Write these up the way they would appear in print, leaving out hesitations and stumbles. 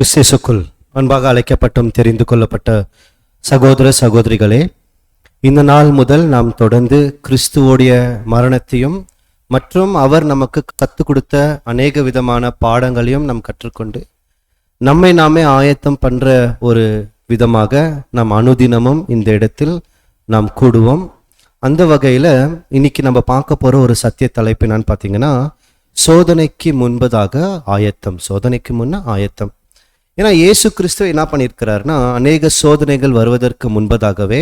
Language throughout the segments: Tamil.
கிறிஸ்துவுக்குள் அன்பாக அழைக்கப்பட்டும் தெரிந்து கொள்ளப்பட்ட சகோதர சகோதரிகளே, இந்த நாள் முதல் நாம் தொடர்ந்து கிறிஸ்துவோடைய மரணத்தையும் மற்றும் அவர் நமக்கு கற்றுக் கொடுத்த அநேக விதமான பாடங்களையும் நாம் கற்றுக்கொண்டு நம்மை நாமே ஆயத்தம் பண்ற ஒரு விதமாக நாம் அனுதினமும் இந்த இடத்தில் நாம் கூடுவோம். அந்த வகையில் இன்னைக்கு நம்ம பார்க்க போற ஒரு சத்திய தலைப்பு என்னன்னு பார்த்தீங்கன்னா, சோதனைக்கு முன்பதாக ஆயத்தம். சோதனைக்கு முன்ன ஆயத்தம். ஏன்னா இயேசு கிறிஸ்து என்ன பண்ணியிருக்கிறாருன்னா, அநேக சோதனைகள் வருவதற்கு முன்பதாகவே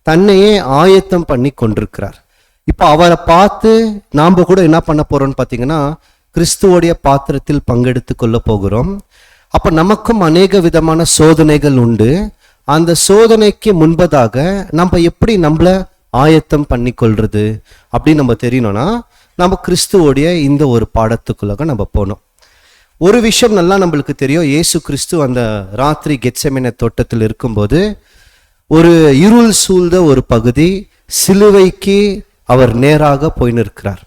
தன்னையே ஆயத்தம் பண்ணி கொண்டிருக்கிறார். இப்போ அவரை பார்த்து நாம் கூட என்ன பண்ண போறோம்னு பார்த்தீங்கன்னா, கிறிஸ்துவோடைய பாத்திரத்தில் பங்கெடுத்து கொள்ள போகிறோம். அப்போ நமக்கும் அநேக விதமான சோதனைகள் உண்டு. அந்த சோதனைக்கு முன்பதாக நம்ம எப்படி நம்மள ஆயத்தம் பண்ணி கொள்றது அப்படின்னு நம்ம தெரியணும்னா, நம்ம கிறிஸ்துவோடைய இந்த ஒரு பாடத்துக்குள்ளாக நம்ம போனோம். ஒரு விஷயம் நல்லா நம்மளுக்கு தெரியும். இயேசு கிறிஸ்து அந்த ராத்திரி கெத்செமனே தோட்டத்தில் இருக்கும்போது ஒரு இருள் சூழ்ந்த ஒரு பகுதி, சிலுவைக்கு அவர் நேராக போய் நிற்கிறார்.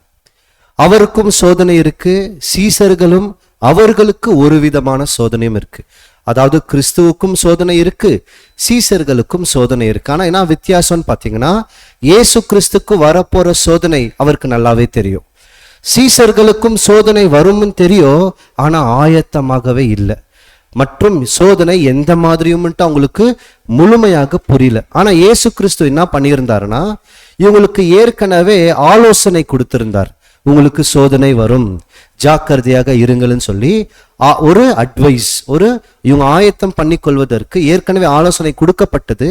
அவருக்கும் சோதனை இருக்கு, சீசர்களும் அவர்களுக்கு ஒரு விதமான சோதனையும் இருக்கு. அதாவது கிறிஸ்துவுக்கும் சோதனை இருக்கு, சீசர்களுக்கும் சோதனை இருக்கு. ஆனா என்ன வித்தியாசம்னு பார்த்தீங்கன்னா, இயேசு கிறிஸ்துக்கு வரப்போற சோதனை அவருக்கு நல்லாவே தெரியும். சீசர்களுக்கும் சோதனை வரும்னு தெரியும், ஆனா ஆயத்தமாகவே இல்லை. மற்றும் சோதனை எந்த மாதிரியும்ட்டு அவங்களுக்கு முழுமையாக புரியல. ஆனா இயேசு கிறிஸ்து என்ன பண்ணியிருந்தாருன்னா, இவங்களுக்கு ஏற்கனவே ஆலோசனை கொடுத்திருந்தார். உங்களுக்கு சோதனை வரும், ஜாக்கிரதையாக இருங்கள்னு சொல்லி ஒரு அட்வைஸ், இவங்க ஆயத்தம் பண்ணி கொள்வதற்கு ஏற்கனவே ஆலோசனை கொடுக்கப்பட்டது.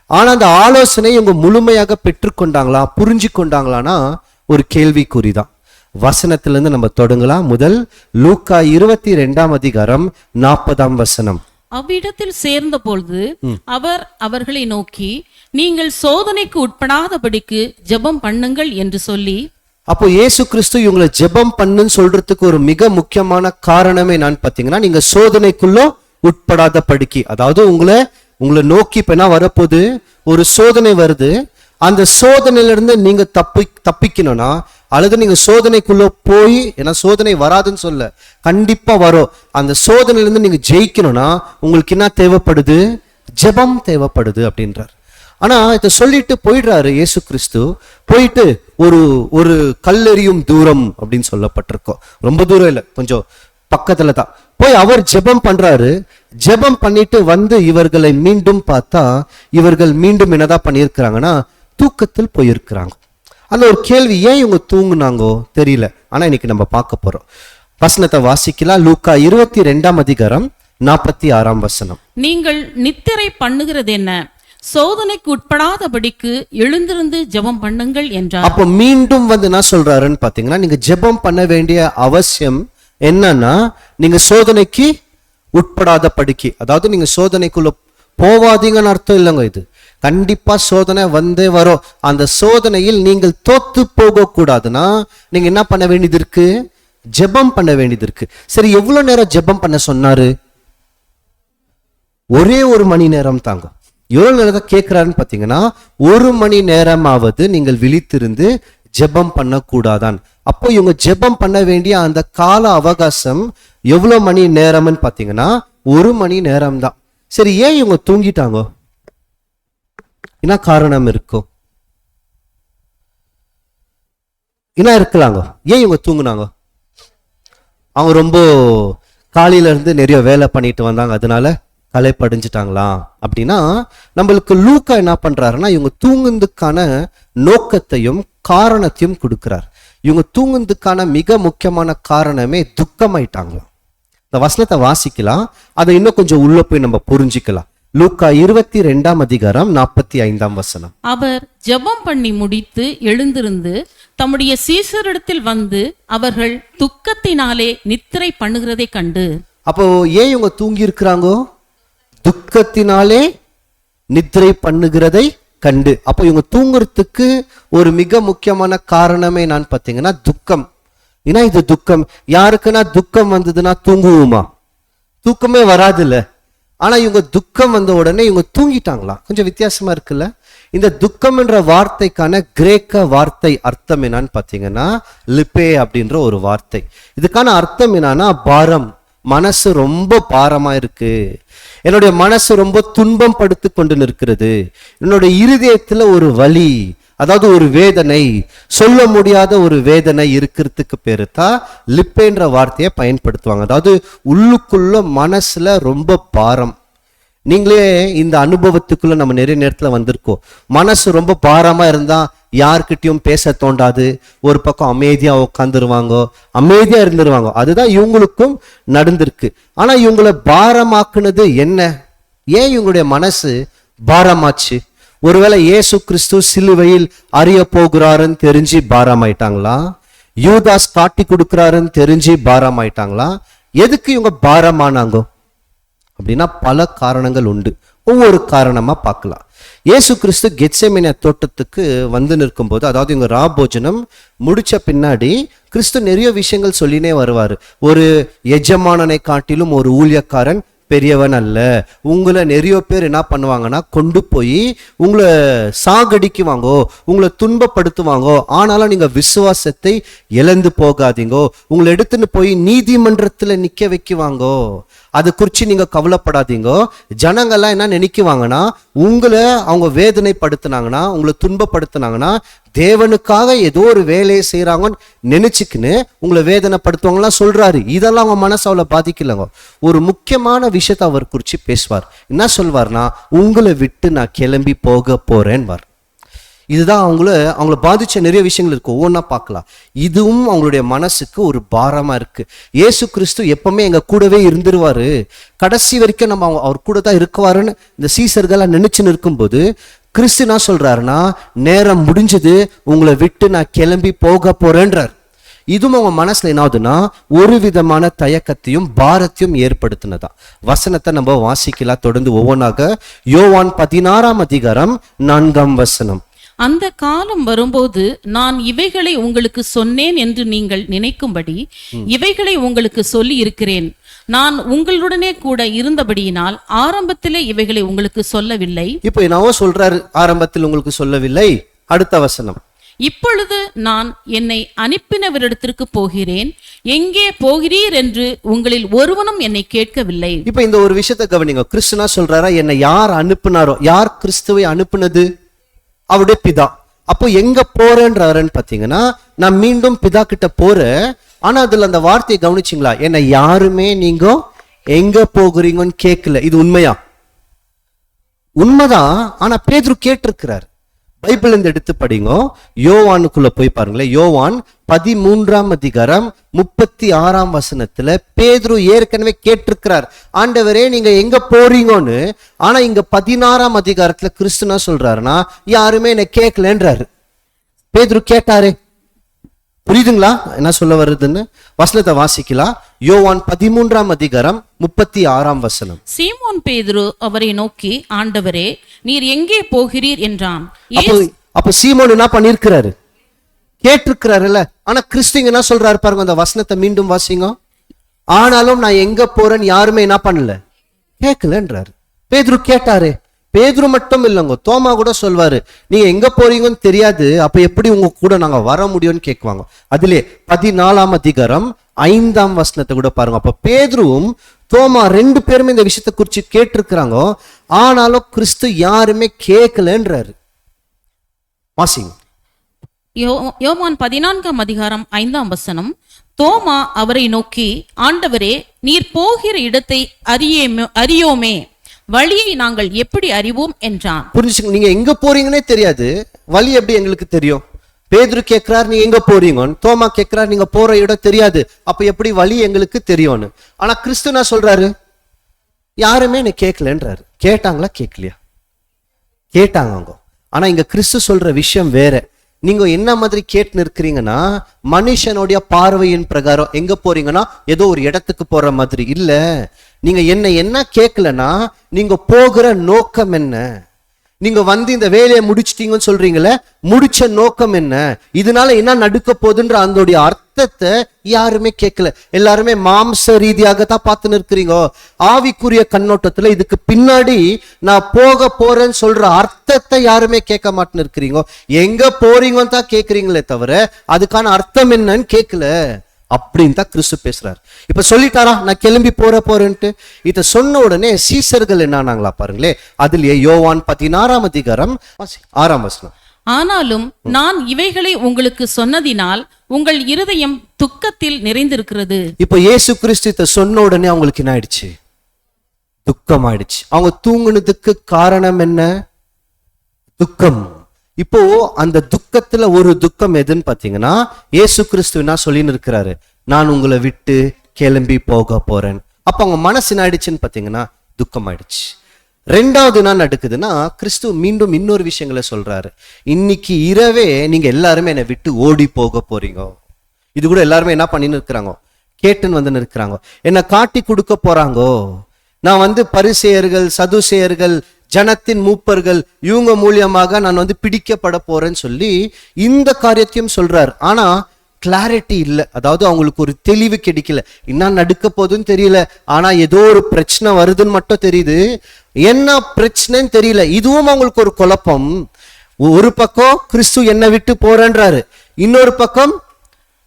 ஆனா அந்த ஆலோசனை இவங்க முழுமையாக பெற்றுக்கொண்டாங்களா, புரிஞ்சு கொண்டாங்களான்னா ஒரு கேள்விக்குறிதான். வசனத்திலிருந்து நம்ம தொடங்கலாம். முதல் லூக்கா 22 அதிகாரம் 40 வசனம். அவ்விடத்தில் சேர்ந்த பொழுது அவர் அவர்களை நோக்கி, நீங்கள் சோதனைக்கு உட்படாதபடிக்கு ஜெபம் பண்ணுங்கள் என்று சொல்லி. அப்போ இயேசு கிறிஸ்து இவங்களை ஜெபம் பண்ணுன்னு சொல்றதுக்கு ஒரு மிக முக்கியமான காரணமே என்னன்னு பார்த்தீங்கன்னா, நீங்க சோதனைக்குள்ள உட்படாத படிக்கு. அதாவது உங்களை நோக்கி இப்ப என்ன வரப்போகுது, ஒரு சோதனை வருது. அந்த சோதனையிலிருந்து நீங்க தப்பிக்கணும்னா, அல்லது நீங்க சோதனைக்குள்ள போய், ஏன்னா சோதனை வராதுன்னு சொல்ல, கண்டிப்பா வரும். அந்த சோதனையிலிருந்து நீங்க ஜெயிக்கணும்னா உங்களுக்கு என்ன தேவைப்படுது, ஜெபம் தேவைப்படுது அப்படின்றார். ஆனா இதை சொல்லிட்டு போயிடுறாரு இயேசு கிறிஸ்து. போயிட்டு ஒரு கல்லெறியும் தூரம் அப்படின்னு சொல்லப்பட்டிருக்கோம். ரொம்ப தூரம் இல்லை, கொஞ்சம் பக்கத்துல தான் போய் அவர் ஜெபம் பண்றாரு. ஜெபம் பண்ணிட்டு வந்து இவர்களை மீண்டும் பார்த்தா, இவர்கள் மீண்டும் என்னதான் பண்ணியிருக்கிறாங்கன்னா, தூக்கத்தில் போயிருக்கிறாங்க. அந்த ஒரு கேள்வி, ஏன் இவங்க தூங்குனாங்கோ தெரியல. ஆனா இன்னைக்கு நம்ம பார்க்க போறோம். வசனத்தை வாசிக்கலாம். லூக்கா 22 அதிகாரம் 46 வசனம். நீங்கள் நித்திரை பண்ணுகிறது என்ன, சோதனைக்கு உட்படாதபடிக்கு எழுந்திருந்து ஜெபம் பண்ணுங்கள் என்றார். அப்போ மீண்டும் வந்து என்ன சொல்றாருன்னு பாத்தீங்கன்னா, நீங்க ஜெபம் பண்ண வேண்டிய அவசியம் என்னன்னா, நீங்க சோதனைக்கு உட்படாத படிக்கு. அதாவது நீங்க சோதனைக்குள்ள போவாதீங்கன்னு அர்த்தம் இல்லைங்க. இது கண்டிப்பா சோதனை வந்தே வரும். அந்த சோதனையில் நீங்கள் தோத்து போக கூடாதுன்னா நீங்க என்ன பண்ண வேண்டியது இருக்கு, ஜெபம் பண்ண வேண்டியது இருக்கு. சரி, எவ்வளவு நேரம் ஜெபம் பண்ண சொன்னாரு? ஒரே 1 மணி நேரம் தாங்க. எவ்வளவு நேரம் கேட்கிறாருன்னு பாத்தீங்கன்னா, 1 மணி நேரமாவது நீங்கள் விழித்திருந்து ஜெபம் பண்ணக்கூடாதான். அப்போ இவங்க ஜெபம் பண்ண வேண்டிய அந்த கால அவகாசம் எவ்வளவு மணி நேரம்னு பாத்தீங்கன்னா 1 மணி நேரம் தான். சரி, ஏன் இவங்க தூங்கிட்டாங்க? என்ன காரணம் இருக்கும்? என்ன இருக்கலாங்க, ஏன் இவங்க தூங்குனாங்க? அவங்க ரொம்ப காலையில இருந்து நிறைய வேலை பண்ணிட்டு வந்தாங்க, அதனால களைப்படைஞ்சிட்டாங்களா அப்படின்னா, நம்மளுக்கு லூக்கா என்ன பண்றாருன்னா, இவங்க தூங்குறதுக்கான நோக்கத்தையும் காரணத்தையும் கொடுக்கிறார். இவங்க தூங்குறதுக்கான மிக முக்கியமான காரணமே துக்கமாயிட்டாங்களாம். இந்த வசனத்தை வாசிக்கலாம், அதை இன்னும் கொஞ்சம் உள்ள போய் நம்ம புரிஞ்சுக்கலாம். லூக்கா 22 அதிகாரம் 45 வசனம். அவர் ஜெபம் பண்ணி முடித்து எழுந்திருந்து தம்முடைய சீசரிடத்தில் வந்து அவர்கள் துக்கத்தினாலே நித்திரை பண்ணுகிறதை கண்டு. அப்போ ஏன் இவங்க தூங்கி இருக்கிறாங்கோ? துக்கத்தினாலே நித்திரை பண்ணுகிறதை கண்டு. அப்போ இவங்க தூங்குறதுக்கு ஒரு மிக முக்கியமான காரணமே நான் பார்த்தீங்கன்னா துக்கம். ஏன்னா இது துக்கம். யாருக்குன்னா துக்கம் வந்ததுன்னா தூங்குவோமா? தூக்கமே வராது இல்ல. ஆனா இவங்க துக்கம் வந்த உடனே இவங்க தூங்கிட்டாங்களா? கொஞ்சம் வித்தியாசமா இருக்குல்ல. இந்த துக்கம் என்ற வார்த்தைக்கான கிரேக்க வார்த்தை அர்த்தம் என்னன்னு பார்த்தீங்கன்னா லிப்பே அப்படின்ற ஒரு வார்த்தை. இதுக்கான அர்த்தம் என்னன்னா பாரம், மனசு ரொம்ப பாரமா இருக்கு, என்னுடைய மனசு ரொம்ப துன்பம் படுத்து கொண்டு நிற்கிறது, என்னுடைய இருதயத்துல ஒரு வலி, அதாவது ஒரு வேதனை, சொல்ல முடியாத ஒரு வேதனை இருக்கிறதுக்கு பேரு தான் லிப்பேன்ற வார்த்தையை பயன்படுத்துவாங்க. அதாவது உள்ளுக்குள்ள மனசுல ரொம்ப பாரம். நீங்களே இந்த அனுபவத்துக்குள்ள நம்ம நிறைய நேரத்துல வந்திருக்கோம். மனசு ரொம்ப பாரமா இருந்தா யார்கிட்டயும் பேச தோண்டாது, ஒரு பக்கம் அமைதியா உட்காந்துருவாங்க, அமைதியா இருந்துருவாங்க. அதுதான் இவங்களுக்கும் நடந்திருக்கு. ஆனா இவங்களை பாரமாக்குனது என்ன? ஏன் இவங்களுடைய மனசு பாரமாச்சு? ஒருவேளை இயேசு கிறிஸ்து சிலுவையில் அறிய போகிறாருன்னு தெரிஞ்சு பாரமாயிட்டாங்களா? யூதாஸ் காட்டி கொடுக்கிறாருன்னு தெரிஞ்சு பாரமாயிட்டாங்களா? எதுக்கு இவங்க பாரமானாங்க அப்படின்னா பல காரணங்கள் உண்டு. ஒவ்வொரு காரணமா பார்க்கலாம். இயேசு கிறிஸ்து கெத்செமனே தோட்டத்துக்கு வந்து நிற்கும் போது, அதாவது இவங்க ராபோஜனம் முடிச்ச பின்னாடி கிறிஸ்து நிறைய விஷயங்கள் சொல்லினே வருவாரு. ஒரு எஜமானனை காட்டிலும் ஒரு ஊழியக்காரன் பெரியவன் அல்ல. உங்களை நிறைய பேர் என்ன பண்ணுவாங்கன்னா கொண்டு போய் உங்களை சாகடிக்குவாங்கோ, உங்களை துன்பப்படுத்துவாங்கோ. ஆனாலும் நீங்க விசுவாசத்தை இழந்து போகாதீங்கோ. உங்களை எடுத்துன்னு போய் நீதிமன்றத்துல நிக்க வைக்குவாங்கோ, அது குறித்து நீங்க கவலைப்படாதீங்கோ. ஜனங்கள்லாம் என்ன நினைக்குவாங்கன்னா, உங்களை அவங்க வேதனைப்படுத்தினாங்கன்னா, உங்களை துன்பப்படுத்தினாங்கன்னா தேவனுக்காக ஏதோ ஒரு வேலையை செய்யறாங்கன்னு நினைச்சுக்கின்னு உங்களை வேதனைப்படுத்துவாங்கலாம் சொல்றாரு. இதெல்லாம் அவங்க மனசு அவளை பாதிக்கலங்க. ஒரு முக்கியமான விஷயத்தை அவர் குறித்து பேசுவார். என்ன சொல்வார்னா, உங்களை விட்டு நான் கிளம்பி போக போறேன்வார். இதுதான் அவங்கள பாதிச்ச நிறைய விஷயங்கள் இருக்கு, ஒவ்வொன்றா பார்க்கலாம். இதுவும் அவங்களுடைய மனசுக்கு ஒரு பாரமா இருக்கு. இயேசு கிறிஸ்து எப்பவுமே எங்க கூடவே இருந்துருவாரு, கடைசி வரைக்கும் நம்ம அவர் கூட தான் இருக்குவாருன்னு இந்த சீசர்கள்லாம் நினைச்சுன்னு இருக்கும்போது கிறிஸ்து என்ன சொல்றாருன்னா, நேரம் முடிஞ்சது, உங்களை விட்டு நான் கிளம்பி போக போறேன்றார். இதுவும் அவங்க மனசுல என்னாவதுன்னா ஒரு விதமான தயக்கத்தையும் பாரத்தையும் ஏற்படுத்தினதா. வசனத்தை நம்ம வாசிக்கலாம் தொடர்ந்து ஒவ்வொன்றாக. யோவான் 16ஆம் அதிகாரம் 4ஆம் வசனம். அந்த காலம் வரும்போது நான் இவைகளை உங்களுக்கு சொன்னேன் என்று நீங்கள் நினைக்கும்படி இவைகளை உங்களுக்கு சொல்லி இருக்கிறேன். நான் உங்களுடனே கூட இருந்தபடியினால் ஆரம்பத்திலே இவைகளை உங்களுக்கு சொல்லவில்லை. இப்போ என்னவோ சொல்றாரு, ஆரம்பத்தில் உங்களுக்கு சொல்லவில்லை. அடுத்த வசனம். இப்பொழுது நான் என்னை அனுப்பினவரிடத்திற்கு போகிறேன், எங்கே போகிறீர் என்று உங்களில் ஒருவனும் என்னை கேட்கவில்லை. இப்ப இந்த ஒரு விஷயத்தை கவனிங்க. கிறிஸ்துனா சொல்றாரா, என்னை யார் அனுப்புனாரோ, யார் கிறிஸ்துவை அனுப்புனது? அவருடைய பிதா. அப்போ எங்க போறேன்றாருன்னு பாத்தீங்கன்னா, நான் மீண்டும் பிதா கிட்ட போறேன். ஆனா அதுல அந்த வார்த்தையை கவனிச்சிங்களா, என்னை யாருமே நீங்க எங்க போகிறீங்கன்னு கேட்கல. இது உண்மையா? உண்மைதான். ஆனா பேதுரு கேட்டிருக்கிறார். பைபிள் இருந்து எடுத்து படிங்க, யோவானுக்குள்ள போய் பாருங்களேன். யோவான் 13ஆம் அதிகாரம் 36ஆம் வசனத்துல பேதுரு ஏற்கனவே கேட்டிருக்கிறார், ஆண்டவரே நீங்க எங்க போறீங்கன்னு. ஆனா இங்க 16ஆம் அதிகாரத்துல கிறிஸ்துனா சொல்றாருன்னா, யாருமே என்னை கேட்கலன்றாரு. பேதுரு கேட்டாரே. புரியுதுங்களா என்ன சொல்ல வருதுன்னு? வசனத்தை வாசிக்கலாம். யோவான் 13ஆம் அதிகாரம் 36ஆம் வசனம். சீமோன் பேதுரு அவரை நோக்கி, ஆண்டவரே நீர் எங்கே போகிறீர் என்றான். அப்ப சீமோன் என்ன பண்ணிருக்கிறாரு? கேட்டிருக்கிறாருல்ல. ஆனா கிறிஸ்து என்ன சொல்றாரு பாருங்க, அந்த வசனத்தை மீண்டும் வாசிங்க. ஆனாலும் நான் எங்க போறேன்னு யாருமே என்ன பண்ணல, கேட்கலன்றாரு. பேதுரு கேட்டாரு. பேதுரு மட்டும் இல்லைங்க, தோமா கூட சொல்வாரு, நீங்க எங்க போறீங்கன்னு தெரியாது, அப்ப எப்படி உங்க கூட நாங்க வர முடியும்னு கேட்குவாங்க. அதிலே 14ஆம் அதிகாரம் 5ஆம் வசனத்தை கூட பாருங்க. அப்ப பேதுருவும் தோமா 2 பேருமே இந்த விஷயத்தை குறித்து கேட்டிருக்கிறாங்க. ஆனாலும் கிறிஸ்து யாருமே கேட்கலன்றாரு. வாசிங்க. யோவான் 14ஆம் அதிகாரம் 5ஆம் வசனம். தோமா அவரை நோக்கி, ஆண்டவரே நீர் போகிற இடத்தை அறியோமே, வழியை நாங்கள் எப்படி அறிவோம் என்றான். புரிஞ்சுங்க, நீங்க எங்க போறீங்கன்னே தெரியாது, வழி எப்படி எங்களுக்கு தெரியும்? பேதுரு கேட்கிறார் நீங்க எங்க போறீங்கன்னு, தோமா கேட்கிறார் நீங்க போற இடம் தெரியாது, அப்ப எப்படி வழி எங்களுக்கு தெரியும்னு. ஆனா கிறிஸ்து என்ன சொல்றாரு, யாருமே என்ன கேட்கலன்றாரு. கேட்டாங்களா? கேட்கலையா? கேட்டாங்க. ஆனா இங்க கிறிஸ்து சொல்ற விஷயம் வேற. நீங்க என்ன மாதிரி கேட்டு இருக்கிறீங்கன்னா, மனுஷனுடைய பார்வையின் பிரகாரம் எங்க போறீங்கன்னா ஏதோ ஒரு இடத்துக்கு போற மாதிரி இல்ல. நீங்க என்ன கேட்கலன்னா, நீங்க போகிற நோக்கம் என்ன? நீங்க வந்து இந்த வேலையை முடிச்சிட்டீங்கன்னு சொல்றீங்களே, முடிச்ச நோக்கம் என்ன? இதனால என்ன நடக்க போகுதுன்ற அதோடைய அர்த்தத்தை யாருமே கேட்கல. எல்லாருமே மாம்ச ரீதியாக தான் பார்த்து நிற்கிறீங்க. ஆவிக்குரிய கண்ணோட்டத்துல இதுக்கு பின்னாடி நான் போக போறேன்னு சொல்ற அர்த்தத்தை யாருமே கேட்க மாட்டேன்னு இருக்கிறீங்க. எங்க போறீங்கன்னு தான் கேட்கறீங்களே தவிர அதுக்கான அர்த்தம் என்னன்னு கேட்கல. அப்படின்னு தான் கிறிஸ்து பேசுறாரு. இப்ப சொல்லிட்டாரா நான் கிளம்பி போறேன்ட்டு? இத சொன்ன உடனே சீசர்கள் என்னானாங்களா பாருங்களே. அதுலயே யோவான் 16ஆம் அதிகாரம் 6ஆம் வசனம். ஆனாலும் நான் இவைகளை உங்களுக்கு சொன்னதினால் உங்கள் இருதயம் துக்கத்தில் நிறைந்திருக்கிறது. இப்ப இயேசு கிறிஸ்து இத சொன்ன உடனே அவங்களுக்கு என்ன ஆயிடுச்சு? துக்கம் ஆயிடுச்சு. அவங்க தூங்குனதுக்கு காரணம் என்ன? துக்கம். இப்போ அந்த துக்கத்துல ஒரு துக்கம் எதுன்னு பாத்தீங்கன்னா, இயேசு கிறிஸ்து என்ன சொல்லின்னு இருக்கிறாரு? நான் உங்களை விட்டு கிளம்பி போக போறேன். அப்ப அவங்க மனசு என்ன ஆயிடுச்சுன்னு பாத்தீங்கன்னா துக்கம் ஆயிடுச்சு. ரெண்டாவது என்ன நடக்குதுன்னா, கிறிஸ்து மீண்டும் இன்னொரு விஷயங்களை சொல்றாரு. இன்னைக்கு இரவே நீங்க எல்லாருமே என்னை விட்டு ஓடி போக போறீங்க. இது கூட எல்லாருமே என்ன பண்ணின்னு இருக்கிறாங்க? கேட்டுன்னு வந்து இருக்கிறாங்க. என்னை காட்டி கொடுக்க போறாங்கோ. நான் பரிசேயர்கள், சதுசேயர்கள், ஜனத்தின் மூப்பர்கள், இவங்க மூலியமாக நான் பிடிக்கப்பட போறேன்னு சொல்லி இந்த காரியத்தையும் சொல்றாரு. ஆனா கிளாரிட்டி இல்லை. அதாவது அவங்களுக்கு ஒரு தெளிவு கிடைக்கல. என்ன நடக்க போகுதுன்னு தெரியல. ஆனா ஏதோ ஒரு பிரச்சனை வருதுன்னு மட்டும் தெரியுது. என்ன பிரச்சனைன்னு தெரியல. இதுவும் அவங்களுக்கு ஒரு குழப்பம். ஒரு பக்கம் கிறிஸ்து என்னை விட்டு போறேன்றாரு, இன்னொரு பக்கம்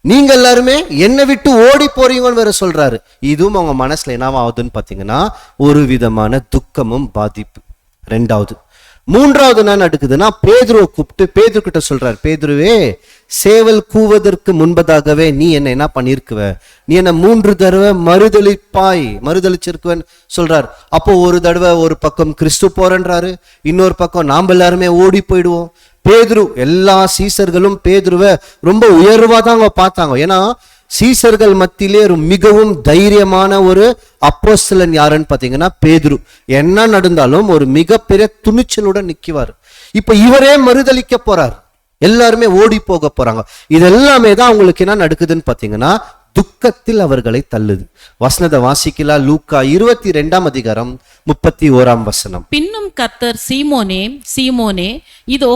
நீங்க எல்லாருமே என்னை விட்டு ஓடி போறீங்கன்னு வேற சொல்றாரு. இதுவும் அவங்க மனசுல என்னவா ஆகுதுன்னு பாத்தீங்கன்னா ஒரு விதமான துக்கமும் பாதிப்பு. ரெண்டாவது. மூன்றாவது என்ன நடக்குதுன்னா, பேதுருவை கூப்பிட்டு பேதுரு கிட்ட சொல்றாரு, பேதுருவே, சேவல் கூவதற்கு முன்பதாகவே நீ என்ன பண்ணிருக்குவ? நீ என்ன 3 தடவை மறுதளிச்சிருக்குவன்னு சொல்றாரு. அப்போ ஒரு தடவை ஒரு பக்கம் கிறிஸ்து போறன்றாரு, இன்னொரு பக்கம் நாம் எல்லாருமே ஓடி போயிடுவோம். பேதுரு, எல்லா சீசர்களும் பேதுருவை ரொம்ப உயர்வா தான் அவங்க பார்த்தாங்க. ஏன்னா சீசர்கள் மத்தியிலே ஒரு மிகவும் தைரியமான ஒரு அப்போஸ்தலன் யாருன்னு பாத்தீங்கன்னா பேதுரு. என்ன நடந்தாலும் ஒரு மிகப்பெரிய துணிச்சலுடன் நிக்குவார். இப்ப இவரே மறுதளிக்க போறார், எல்லாருமே ஓடி போக போறாங்க. இதெல்லாமே தான் அவங்களுக்கு என்ன நடக்குதுன்னு பாத்தீங்கன்னா துக்கத்தில் அவர்களை தள்ளுது. வசனத்தை வாசிக்கலாம். லூக்கா 22ஆம் அதிகாரம் 31ஆம் வசனம். பின்னும் கர்த்தர், சீமோனே சீமோனே, இதோ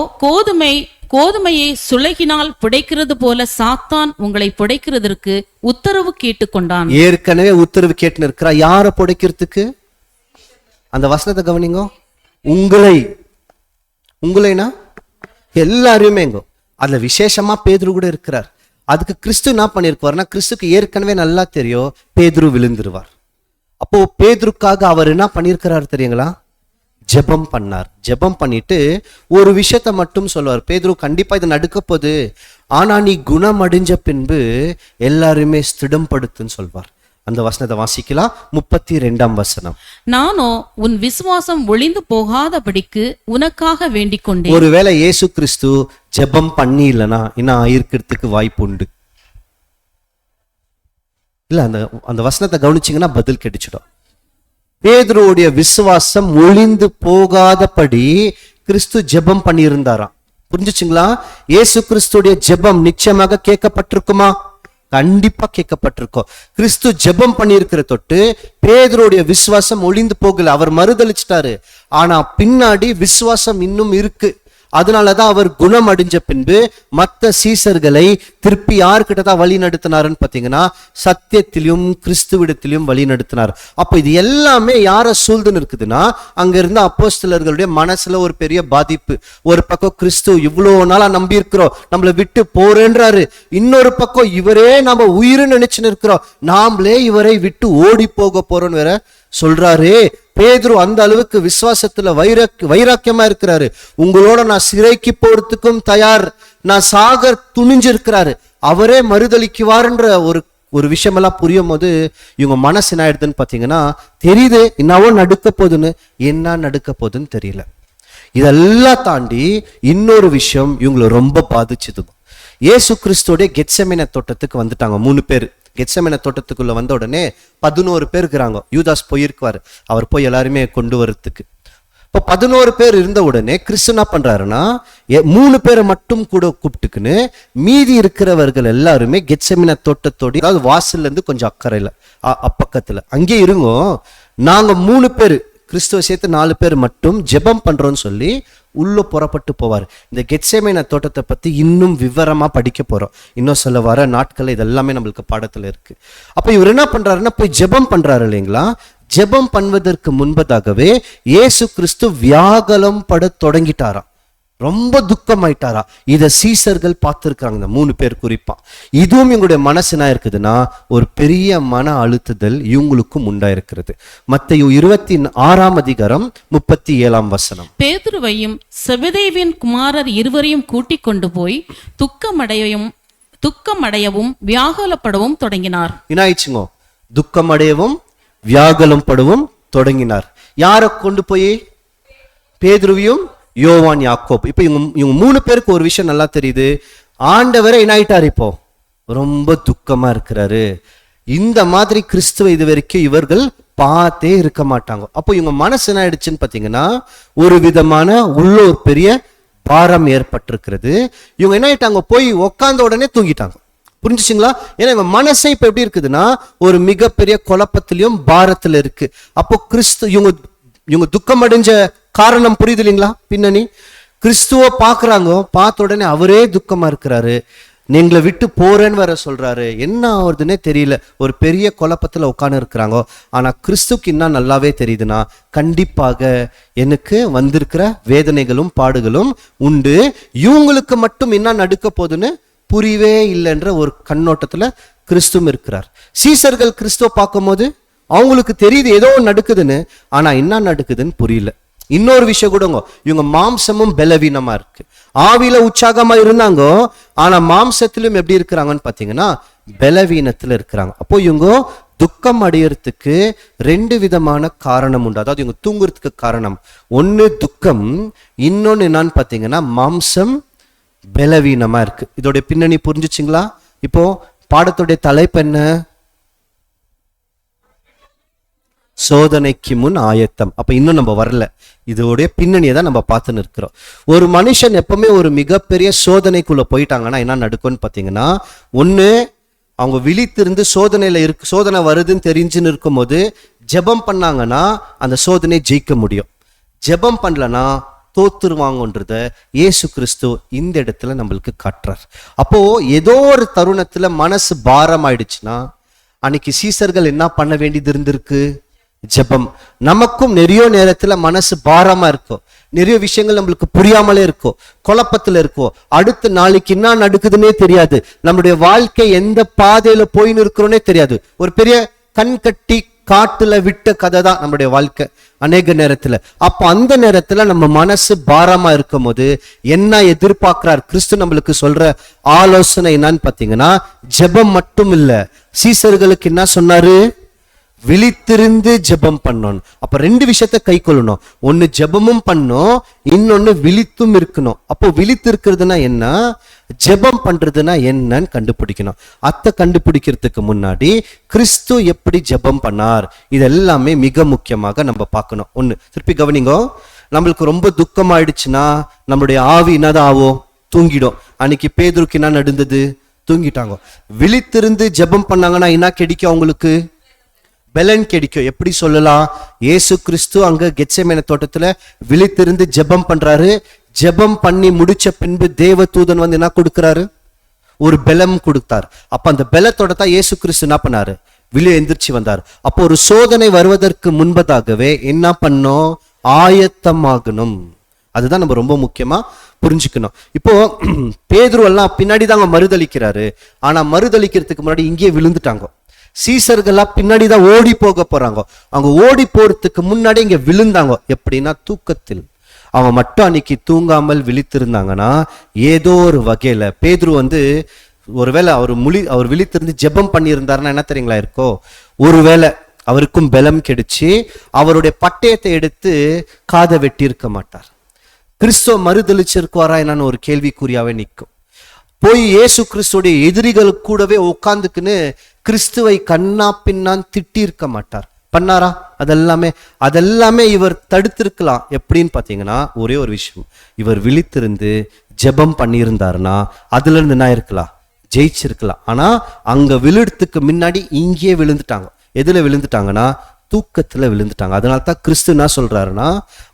கோதுமையை சுளகினால் புடைக்கிறது போல சாத்தான் உங்களை புடைக்கிறதற்கு உத்தரவு கேட்டுக்கொண்டான். ஏற்கனவே உத்தரவு கேட்டு இருக்கிறா. யாரை புடைக்கிறதுக்கு? அந்த வசனத்தை கவனிங்க. உங்களைனா எல்லாருமே அதுல விசேஷமா பேதுரு கூட இருக்கிறார். அதுக்கு கிறிஸ்து என்ன பண்ணிருக்குவார்னா, கிறிஸ்துக்கு ஏற்கனவே நல்லா தெரியும் பேதுரு விழுந்துருவார். அப்போ பேதுருக்காக அவர் என்ன பண்ணிருக்கிறாரு தெரியுங்களா? ஜெபம் பண்ணார். ஜெபம் பண்ணிட்டு ஒரு விஷயத்த மட்டும் சொல்லுவார், பேதுரு கண்டிப்பா இது நடக்க போகுது, ஆனா நீ குணம் அடைஞ்ச பின்பு எல்லாருமே ஸ்திடம்படுத்துன்னு சொல்வார். அந்த வசனத்தை வாசிக்கலாம். 32ஆம் வசனம். நானோ உன் விசுவாசம் ஒளிந்து போகாதபடிக்கு உனக்காக வேண்டிக் கொண்டேன். ஒருவேளை இயேசு கிறிஸ்து ஜெபம் பண்ணி இல்லைன்னா இன்னும் ஆயிருக்கிறதுக்கு வாய்ப்பு உண்டு இல்ல. அந்த வசனத்தை கவனிச்சீங்கன்னா பதில் கிடைச்சிடும். பேதுருவுடைய விசுவாசம் ஒளிந்து போகாதபடி கிறிஸ்து ஜெபம் பண்ணி இருந்தாராம். புரிஞ்சுச்சுங்களா? இயேசு கிறிஸ்துடைய ஜெபம் நிச்சயமாக கேட்கப்பட்டிருக்குமா? கண்டிப்பா கேட்கப்பட்டிருக்கோம். கிறிஸ்து ஜெபம் பண்ணியிருக்கிற தொட்டு பேதுருடைய விசுவாசம் ஒளிந்து போகல. அவர் மறுதளிச்சிட்டாரு, ஆனா பின்னாடி விசுவாசம் இன்னும் இருக்கு. அதனாலதான் அவர் குணம் அடைஞ்ச பின்பு மற்ற சீசர்களை திருப்பி யார்கிட்ட தான் வழி நடத்தினாருன்னு பாத்தீங்கன்னா சத்தியத்திலும் கிறிஸ்துவிடத்திலும் வழி நடத்தினார். அப்ப இது எல்லாமே யார சூழ்ந்துன்னு இருக்குதுன்னா, அங்க இருந்த அப்போஸ்தலர்களுடைய மனசுல ஒரு பெரிய பாதிப்பு. ஒரு பக்கம் கிறிஸ்து இவ்வளவு நாளா நம்பி இருக்கிறோம், நம்மளை விட்டு போறேன்றாரு. இன்னொரு பக்கம் இவரே நம்ம உயிர் நினைச்சுன்னு இருக்கிறோம், நாமளே இவரை விட்டு ஓடி போக போறோம்னு வேற சொல்றாரு. பேதுரு அந்த அளவுக்கு விசுவாசத்துல வைராக்கியமா இருக்கிறாரு. உங்களோட நான் சிறைக்கு போறதுக்கும் தயார், நான் சாக துணிஞ்சிருக்கிறாரு. அவரே மறுதளிக்குவார்ன்ற ஒரு விஷயமெல்லாம் புரியும் போது இவங்க மனசு என்ன ஆயிடுதுன்னு பாத்தீங்கன்னா தெரியுது என்னவோ நடக்க போகுதுன்னு. என்ன நடக்க போகுதுன்னு தெரியல. இதெல்லாம் தாண்டி இன்னொரு விஷயம் இவங்களை ரொம்ப பாதிச்சுது. இயேசு கிறிஸ்துவோட கெத்செமனே தோட்டத்துக்கு வந்துட்டாங்க 3 பேர். கெத்செமனே தோட்டத்துக்குள்ள வந்த உடனே 11 பேர் இருக்கிறாங்க. யூதாஸ் போயிருக்குவாரு, அவர் போய் எல்லாருமே கொண்டு வரத்துக்கு. இப்போ 11 பேர் இருந்த உடனே கிறிஸ்து என்ன பண்றாருன்னா 3 பேரை மட்டும் கூட கூப்பிட்டுக்குன்னு மீதி இருக்கிறவர்கள் எல்லாருமே கெத்செமனே தோட்டத்தோட, அதாவது வாசல்ல இருந்து கொஞ்சம் அக்கறையில அப்பக்கத்துல அங்கே இருங்கோ, நாங்க 3 பேர் கிறிஸ்துவ சேர்த்து 4 பேர் மட்டும் ஜெபம் பண்றோம்னு சொல்லி உள்ள புறப்பட்டு போவார். இந்த கெத்செமனே தோட்டத்தை பத்தி இன்னும் விவரமா படிக்க போறோம். இன்னும் சொல்ல வர நாட்கள் இதெல்லாமே நம்மளுக்கு பாடத்துல இருக்கு. அப்ப இவர் என்ன பண்றாருன்னா போய் ஜெபம் பண்றாரு இல்லைங்களா? ஜெபம் பண்ணுவதற்கு முன்பதாகவே இயேசு கிறிஸ்து வியாகுலம் பட தொடங்கிட்டாராம். ரொம்ப துக்கமாயிட்டாரா. இதை சீசர்கள் பார்த்துருக்காங்க, 3 பேர் குறிப்பா. இதுவும் இவங்களுடைய மனசு என்ன இருக்குதுன்னா ஒரு பெரிய மன அழுத்துதல் இவங்களுக்கும் உண்டாயிருக்கிறது. மத்தேயு 26:37 பேதுருவையும் செபதேவின் குமாரர் இருவரையும் கூட்டிக் கொண்டு போய் துக்கமடையவும் வியாகுலப்படவும் தொடங்கினார். என்ன ஆயிடுச்சுங்க? துக்கமடையவும் வியாகுலம் படவும் தொடங்கினார். யாரை கொண்டு போய்? பேதுருவையும் யோவான் யாக்கோப். இப்ப இவங்க 3 பேருக்கு ஒரு விஷயம் நல்லா தெரியுது. ஆண்டவரை என்ன ஆயிட்டாரு? இப்போ ரொம்ப துக்கமா இருக்கிறாரு. இந்த மாதிரி கிறிஸ்துவ இது வரைக்கும் இவர்கள் பார்த்தே இருக்க மாட்டாங்க. அப்போ இவங்க மனசு என்ன ஆயிடுச்சுன்னு பாத்தீங்கன்னா ஒரு விதமான உள்ளூர் பெரிய பாரம் ஏற்பட்டிருக்கிறது. இவங்க என்ன ஆயிட்டாங்க? போய் உக்காந்த உடனே தூங்கிட்டாங்க. புரிஞ்சுச்சுங்களா? ஏன்னா இவங்க மனசை இப்ப எப்படி இருக்குதுன்னா ஒரு மிகப்பெரிய குழப்பத்திலையும் பாரத்துல இருக்கு. அப்போ இவங்க துக்கம் அடைஞ்ச காரணம் புரியுது இல்லைங்களா? பின்னணி கிறிஸ்துவ பாக்குறாங்க, பார்த்த உடனே அவரே துக்கமா இருக்கிறாரு. நீங்களை விட்டு போறேன்னு வர சொல்றாரு. என்ன ஆகுதுன்னே தெரியல. ஒரு பெரிய குழப்பத்துல உட்கார்ந்து இருக்கிறாங்க. ஆனா கிறிஸ்துக்கு என்ன நல்லாவே தெரியுதுன்னா கண்டிப்பாக எனக்கு வந்திருக்கிற வேதனைகளும் பாடுகளும் உண்டு. இவங்களுக்கு மட்டும் என்ன நடக்க போகுதுன்னு புரியவே இல்லைன்ற ஒரு கண்ணோட்டத்துல கிறிஸ்துவும் இருக்கிறார். சீசர்கள் கிறிஸ்துவ பார்க்கும்போது அவங்களுக்கு தெரியுது ஏதோ நடக்குதுன்னு, ஆனா என்ன நடக்குதுன்னு புரியல. இன்னொரு விஷயம் கூடங்க, இவங்க மாம்சமும் பலவீனமா இருக்கு. ஆவியில உற்சாகமா இருந்தாங்க, ஆனா மாம்சத்திலும் எப்படி இருக்கிறாங்கன்னு பாத்தீங்கன்னா பலவீனத்துல இருக்கிறாங்க. அப்போ இவங்க துக்கம் அடையறதுக்கு 2 விதமான காரணம் உண்டு. அதாவது இவங்க தூங்குறதுக்கு காரணம் ஒண்ணு துக்கம், இன்னொன்னு என்னன்னு பாத்தீங்கன்னா மாம்சம் பலவீனமா இருக்கு. இதோடைய பின்னணி புரிஞ்சுச்சிங்களா? இப்போ பாடத்துடைய தலைப்பு என்ன? சோதனைக்கு முன் ஆயத்தம். அப்ப இன்னும் நம்ம வரல, இதோடைய பின்னணியை தான் நம்ம பார்த்துன்னு இருக்கிறோம். ஒரு மனுஷன் எப்பவுமே ஒரு மிகப்பெரிய சோதனைக்குள்ள போயிட்டாங்கன்னா என்ன நடக்கும்னு பாத்தீங்கன்னா ஒண்ணு அவங்க விழித்திருந்து சோதனை வருதுன்னு தெரிஞ்சுன்னு இருக்கும் போது ஜெபம் பண்ணாங்கன்னா அந்த சோதனை ஜெயிக்க முடியும். ஜெபம் பண்ணலன்னா தோத்துருவாங்கன்றத இயேசு கிறிஸ்து இந்த இடத்துல நம்மளுக்கு காட்டுறார். அப்போ ஏதோ ஒரு தருணத்துல மனசு பாரம் ஆயிடுச்சுன்னா அன்னைக்கு சீசர்கள் என்ன பண்ண வேண்டியது இருந்திருக்கு? ஜெபம். நமக்கும் நிறைய நேரத்துல மனசு பாரமா இருக்கும், நிறைய விஷயங்கள் நம்மளுக்கு புரியாமலே இருக்கும், குழப்பத்துல இருக்கும், அடுத்த நாளைக்கு என்ன நடக்குதுன்னே தெரியாது, நம்மளுடைய வாழ்க்கை எந்த பாதையில போயின்னு இருக்கிறோன்னே தெரியாது. ஒரு பெரிய கண் கட்டி காட்டுல விட்ட கதை தான் நம்மளுடைய வாழ்க்கை அநேக நேரத்துல. அப்ப அந்த நேரத்துல நம்ம மனசு பாரமா இருக்கும் போது என்ன எதிர்பார்க்கிறார் கிறிஸ்து நம்மளுக்கு சொல்ற ஆலோசனை என்னன்னு பாத்தீங்கன்னா ஜெபம் மட்டும் இல்ல. சீசர்களுக்கு என்ன சொன்னாரு? விழித்திருந்து ஜெபம் பண்ணணும். அப்ப 2 விஷயத்தை கை கொள்ளணும். ஒன்னு ஜெபமும் பண்ணும், இன்னொன்னு விழித்தும் இருக்கணும். அப்போ விழித்து இருக்கிறதுனா என்ன, ஜெபம் பண்றதுனா என்னன்னு கண்டுபிடிக்கணும். அத்தை கண்டுபிடிக்கிறதுக்கு முன்னாடி கிறிஸ்து எப்படி ஜெபம் பண்ணார் இது எல்லாமே மிக முக்கியமாக நம்ம பார்க்கணும். ஒண்ணு திருப்பி கவனிங்க, நம்மளுக்கு ரொம்ப துக்கம் ஆயிடுச்சுன்னா நம்மளுடைய ஆவி என்னதான் ஆகும்? தூங்கிடும். அன்னைக்கு பேதுருக்கு என்ன நடந்தது? தூங்கிட்டாங்க. விழித்திருந்து ஜெபம் பண்ணாங்கன்னா என்ன கிடைக்கும்? அவங்களுக்கு பலன் கிடைக்கும். எப்படி சொல்லலாம்? இயேசு கிறிஸ்து அங்க கெத்செமனே தோட்டத்துல விழித்திருந்து ஜெபம் பண்றாரு. ஜெபம் பண்ணி முடிச்ச பின்பு தேவ தூதன் வந்து என்ன கொடுக்கிறாரு? ஒரு பலம் கொடுத்தார். அப்ப அந்த பலத்தோட தான் இயேசு கிறிஸ்து என்ன பண்ணாரு? வெளியே எந்திரிச்சு வந்தார். அப்போ ஒரு சோதனை வருவதற்கு முன்பதாகவே என்ன பண்ணோம்? ஆயத்தமாகணும். அதுதான் நம்ம ரொம்ப முக்கியமா புரிஞ்சுக்கணும். இப்போ பேதுரு எல்லாம் பின்னாடி தாங்க மறுதளிக்கிறாரு. ஆனா மறுதளிக்கிறதுக்கு முன்னாடி இங்கேயே விழுந்துட்டாங்க. சீசர்களா பின்னாடிதான் ஓடி போக போறாங்க. அவங்க ஓடி போறதுக்கு முன்னாடி இங்க விழுந்தாங்க. எப்படின்னா தூக்கத்தில். அவங்க மட்டும் அன்னைக்கு தூங்காமல் விழித்திருந்தாங்கன்னா ஏதோ ஒரு வகையில பேதுரு வந்து ஒருவேளை அவர் விழித்திருந்து ஜெபம் பண்ணி இருந்தாருன்னா என்ன தெரியுங்களா இருக்கோ? ஒருவேளை அவருக்கும் பலம் கிடைச்சு அவருடைய பட்டயத்தை எடுத்து காதை வெட்டி இருக்க மாட்டார். கிறிஸ்துவ மறுதளிச்சிருக்குவாரா என்னன்னு ஒரு கேள்விக்குறியாவே நிற்கும். போய் இயேசு கிறிஸ்துடைய எதிரிகள் கூடவே உட்கார்ந்துக்குன்னு கிறிஸ்துவை கண்ணா பின்னான் திட்டி இருக்க மாட்டார். பண்ணாரா? அதெல்லாமே இவர் தடுத்திருக்கலாம். எப்படின்னு பாத்தீங்கன்னா ஒரே ஒரு விஷயம், இவர் விழித்திருந்து ஜெபம் பண்ணியிருந்தாருன்னா அதுல இருந்து என்ன இருக்கலாம்? ஜெயிச்சிருக்கலாம். ஆனா அங்க விழுறதுக்கு முன்னாடி இங்கேயே விழுந்துட்டாங்க. எதுல விழுந்துட்டாங்கன்னா தூக்கத்துல விழுந்துட்டாங்க. அதனால தான் கிறிஸ்து என்ன சொல்றாருன்னா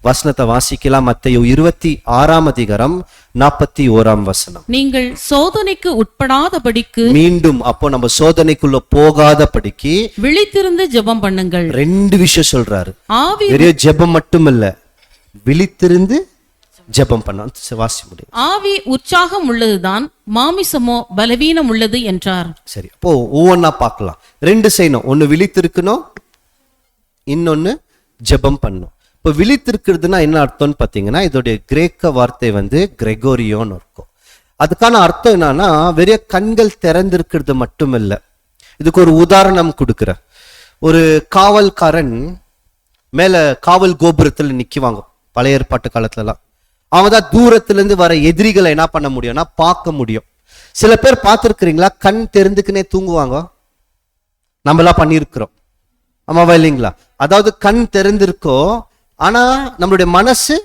வசனத்தை வாசிக்கலாம். மத்தேயு 26:41 நீங்கள் சோதனைக்கு உட்படாதபடிக்கு, மீண்டும் அப்போ நம்ம சோதனைக்குள்ள போகாதபடிக்கு விழித்திருந்து ஜெபம் பண்ணுங்கள். 2 விஷயம் சொல்றாரு. ஆவி வெறும் ஜெபம் மட்டும் இல்ல, விழித்திருந்து ஜெபம் பண்ணோம். வாசி முடியும். ஆவி உற்சாகம் உள்ளதுதான், மாமிசமோ பலவீனம் உள்ளது என்றார். சரி, அப்போ ஒவ்வொன்னா பார்க்கலாம். 2 செய்யணும். ஒன்னு விழித்திருக்கணும், இன்னொன்னு ஜெபம் பண்ணும். இப்போ விழித்திருக்கிறதுனா என்ன அர்த்தம்னு பார்த்தீங்கன்னா, இதோடைய கிரேக்க வார்த்தை வந்து கிரெகோரியோன்னு இருக்கும். அதுக்கான அர்த்தம் என்னன்னா, வெறும் கண்கள் திறந்திருக்கிறது மட்டும் இல்லை. இதுக்கு ஒரு உதாரணம் கொடுக்குறேன். ஒரு காவல்காரன் மேல காவல் கோபுரத்துல நிக்குவாங்க பழைய ஏற்பாட்டு காலத்துலலாம். அவங்க தான் தூரத்துல இருந்து வர எதிரிகளை என்ன பண்ண முடியும்னா பார்க்க முடியும். சில பேர் பார்த்துருக்கிறீங்களா, கண் தெரிந்துக்குனே தூங்குவாங்க. நம்மளாம் பண்ணியிருக்கிறோம், ஆமாவா இல்லைங்களா? அதாவது கண் தெரிந்திருக்கோ, ஆனா நம்மளுடைய மனசு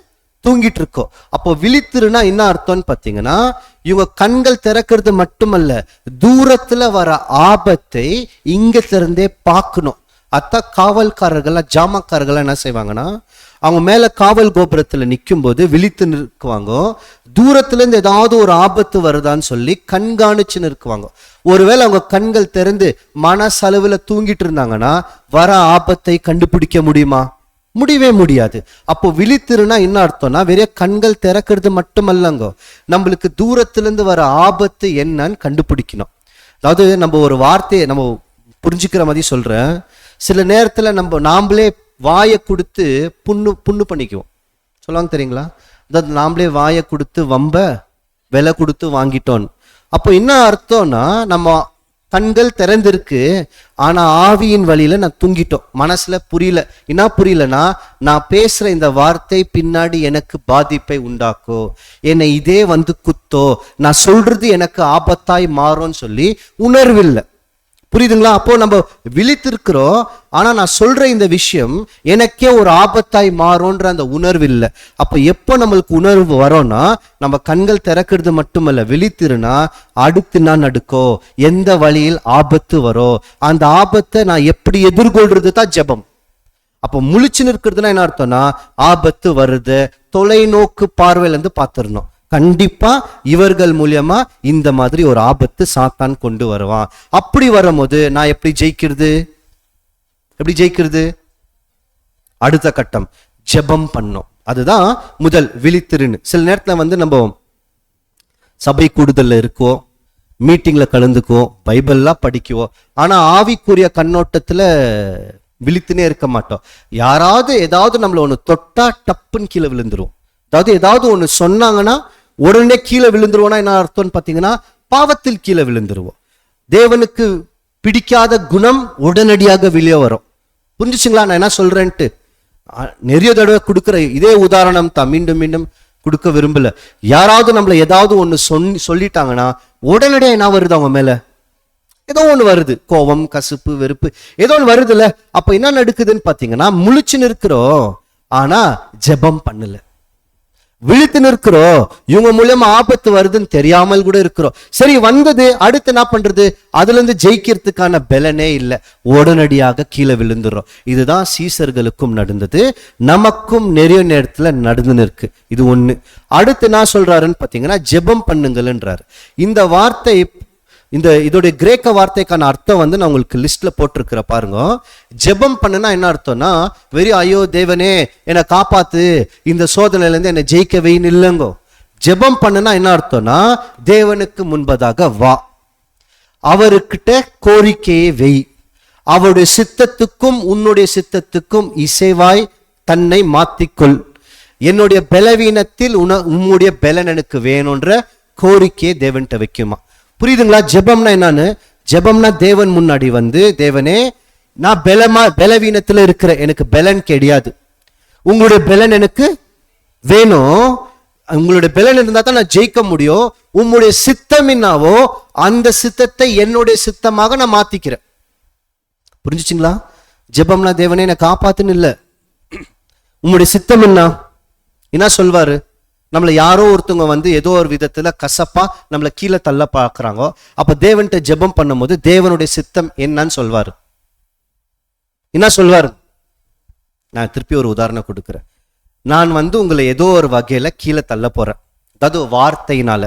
தூங்கிட்டு இருக்கோம். அப்போ விழித்திருனா என்ன அர்த்தம்னு பார்த்தீங்கன்னா, இவங்க கண்கள் திறக்கிறது மட்டுமல்ல, தூரத்துல வர ஆபத்தை இங்க இருந்தே பார்க்கணும். அதான் காவல்காரர்கள் ஜாமக்காரர்கள் என்ன செய்வாங்கன்னா, அவங்க மேல காவல் கோபுரத்துல நிற்கும் போது விழித்து நிற்குவாங்க. தூரத்துல இருந்து ஏதாவது ஒரு ஆபத்து வருதான்னு சொல்லி கண்காணிச்சு நிற்குவாங்க. ஒருவேளை அவங்க கண்கள் திறந்து மனசளவுல தூங்கிட்டு இருந்தாங்கன்னா வர ஆபத்தை கண்டுபிடிக்க முடியுமா? முடியவே முடியாது. அப்போ விழித்திருனா என்ன அர்த்தம்னா, வெறும் கண்கள் திறக்கிறது மட்டுமல்லங்க, நம்மளுக்கு தூரத்துல இருந்து வர ஆபத்து என்னன்னு கண்டுபிடிக்கணும். அதாவது நம்ம ஒரு வார்த்தையை நம்ம புரிஞ்சுக்கிற மாதிரி சொல்றேன். சில நேரத்துல நாமளே வாயை கொடுத்து புண்ணு பண்ணிக்குவோம். சொல்லுவாங்க தெரியுங்களா? அதாவது நாமளே வாயை கொடுத்து வம்ப விலை கொடுத்து வாங்கிட்டோம். அப்போ என்ன அர்த்தம்னா, நம்ம கண்கள் திறந்திருக்கு, ஆனா ஆவியின் வழியில நான் தூங்கிட்டோம். மனசுல புரியல. என்ன புரியலன்னா, நான் பேசுற இந்த வார்த்தை பின்னாடி எனக்கு பாதிப்பை உண்டாக்கோ, என்னை இதே வந்து குத்தோ, நான் சொல்றது எனக்கு ஆபத்தாய் மாறும்னு சொல்லி உணர்வில்லை. புரியுதுங்களா? அப்போ நம்ம விழித்திருக்கிறோம், ஆனா நான் சொல்ற இந்த விஷயம் எனக்கே ஒரு ஆபத்தாய் மாறும்ன்ற அந்த உணர்வு இல்லை. அப்போ எப்போ நம்மளுக்கு உணர்வு வரோம்னா, நம்ம கண்கள் திறக்கிறது மட்டுமல்ல, விழித்திருனா அடுத்து நான் நடுக்கோ, எந்த வழியில் ஆபத்து வரும், அந்த ஆபத்தை நான் எப்படி எதிர்கொள்றது தான் ஜெபம். அப்போ முழிச்சு நிற்கிறதுனா என்ன அர்த்தம்னா, ஆபத்து வருது, தொலைநோக்கு பார்வையில இருந்து பார்த்துடணும். கண்டிப்பா இவர்கள் மூலியமா இந்த மாதிரி ஒரு ஆபத்து சாத்தான் கொண்டு வருவான். அப்படி வரும்போது நான் எப்படி ஜெயிக்கிறது? அடுத்த கட்டம் ஜெபம் பண்ணோம். அதுதான் முதல் விழித்திருன்னு. சில நேரத்துல வந்து நம்ம சபை கூடுதல்ல இருக்கோம், மீட்டிங்ல கலந்துக்குவோம், பைபிள்லாம் படிக்குவோம், ஆனா ஆவிக்குரிய கண்ணோட்டத்துல விழித்துனே இருக்க மாட்டோம். யாராவது ஏதாவது நம்மள ஒண்ணு தொட்டா டப்புன்னு கீழே விழுந்துருவோம். அதாவது ஏதாவது ஒண்ணு சொன்னாங்கன்னா உடனே கீழே விழுந்துருவோம்னா என்ன அர்த்தம்னு பார்த்தீங்கன்னா, பாவத்தில் கீழே விழுந்துருவோம். தேவனுக்கு பிடிக்காத குணம் உடனடியாக வெளியே வரும். புரிஞ்சுச்சுங்களா நான் என்ன சொல்றேன்ட்டு? நிறைய தடவை கொடுக்குற இதே உதாரணம் தான், மீண்டும் மீண்டும் கொடுக்க விரும்பல. யாராவது நம்மள ஏதாவது ஒண்ணு சொல்லிட்டாங்கன்னா உடனடியாக என்ன வருது அவங்க மேல? ஏதோ ஒண்ணு வருது, கோபம், கசுப்பு, வெறுப்பு, ஏதோ ஒண்ணு வருதுல்ல. அப்ப என்ன நடக்குதுன்னு பாத்தீங்கன்னா, முழிச்சு நிற்கிறோம், ஆனா ஜெபம் பண்ணல. விழித்து நிற்கிறோம், இவங்க மூலியமா ஆபத்து வருதுன்னு தெரியாமல் கூட இருக்கிறோம். சரி வந்தது, அடுத்து என்ன பண்றது? அதுல இருந்து ஜெயிக்கிறதுக்கான பலனே இல்லை, உடனடியாக கீழே விழுந்துடுறோம். இதுதான் சீசர்களுக்கும் நடந்தது, நமக்கும் நிறைய நேரத்துல நடந்து நிற்கு. இது ஒண்ணு. அடுத்து என்ன சொல்றாருன்னு பாத்தீங்கன்னா, ஜெபம் பண்ணுங்கள்ன்றாரு. இந்த வார்த்தை, இதோடைய கிரேக்க வார்த்தைக்கான அர்த்தம் வந்து நான் உங்களுக்கு லிஸ்ட்ல போட்டிருக்கிற பாருங்க. ஜெபம் பண்ணுனா என்ன அர்த்தம்னா, வெறும் ஐயோ தேவனே என்னை காப்பாத்து, இந்த சோதனையில இருந்து என்னை ஜெயிக்க வைன்னு இல்லைங்கோ. ஜெபம் பண்ணுனா என்ன அர்த்தம்னா, தேவனுக்கு முன்பதாக வா, அவர்கிட்ட கோரிக்கையை வெய், அவருடைய சித்தத்துக்கும் உன்னுடைய சித்தத்துக்கும் இசைவாய் தன்னை மாத்திக்கொள், என்னுடைய பலவீனத்தில் உன்னுடைய பலன் எனக்கு வேணும்ன்ற கோரிக்கையை தேவன்கிட்ட வைக்குமா. புரியுதுங்களா? ஜெபம்னா என்னன்னு? ஜெபம்னா தேவன் முன்னாடி வந்து, தேவனே நான் பலவீனத்துல இருக்கிற, எனக்கு பலன் கிடையாது, உங்களுடைய பலன் எனக்கு வேணும், உங்களுடைய பலன் இருந்தா தான் நான் ஜெயிக்க முடியும், உங்களுடைய சித்தம் என்னவோ அந்த சித்தத்தை என்னுடைய சித்தமாக நான் மாத்திக்கிறேன். புரிஞ்சுச்சுங்களா? ஜெபம்னா தேவனே என்னை காப்பாத்துன்னு இல்லை, உங்களுடைய சித்தம் என்ன சொல்வாரு? நம்மளை யாரோ ஒருத்தவங்க வந்து ஏதோ ஒரு விதத்துல கசப்பா நம்மளை கீழே தள்ள பார்க்குறாங்க. அப்ப தேவன்கிட்ட ஜெபம் பண்ணும்போது தேவனுடைய சித்தம் என்னன்னு சொல்வாரு. என்ன சொல்வாரு? நான் திருப்பி ஒரு உதாரணம் கொடுக்குறேன். நான் வந்து உங்களை ஏதோ ஒரு வகையில கீழே தள்ள போறேன், அதாவது வார்த்தையினால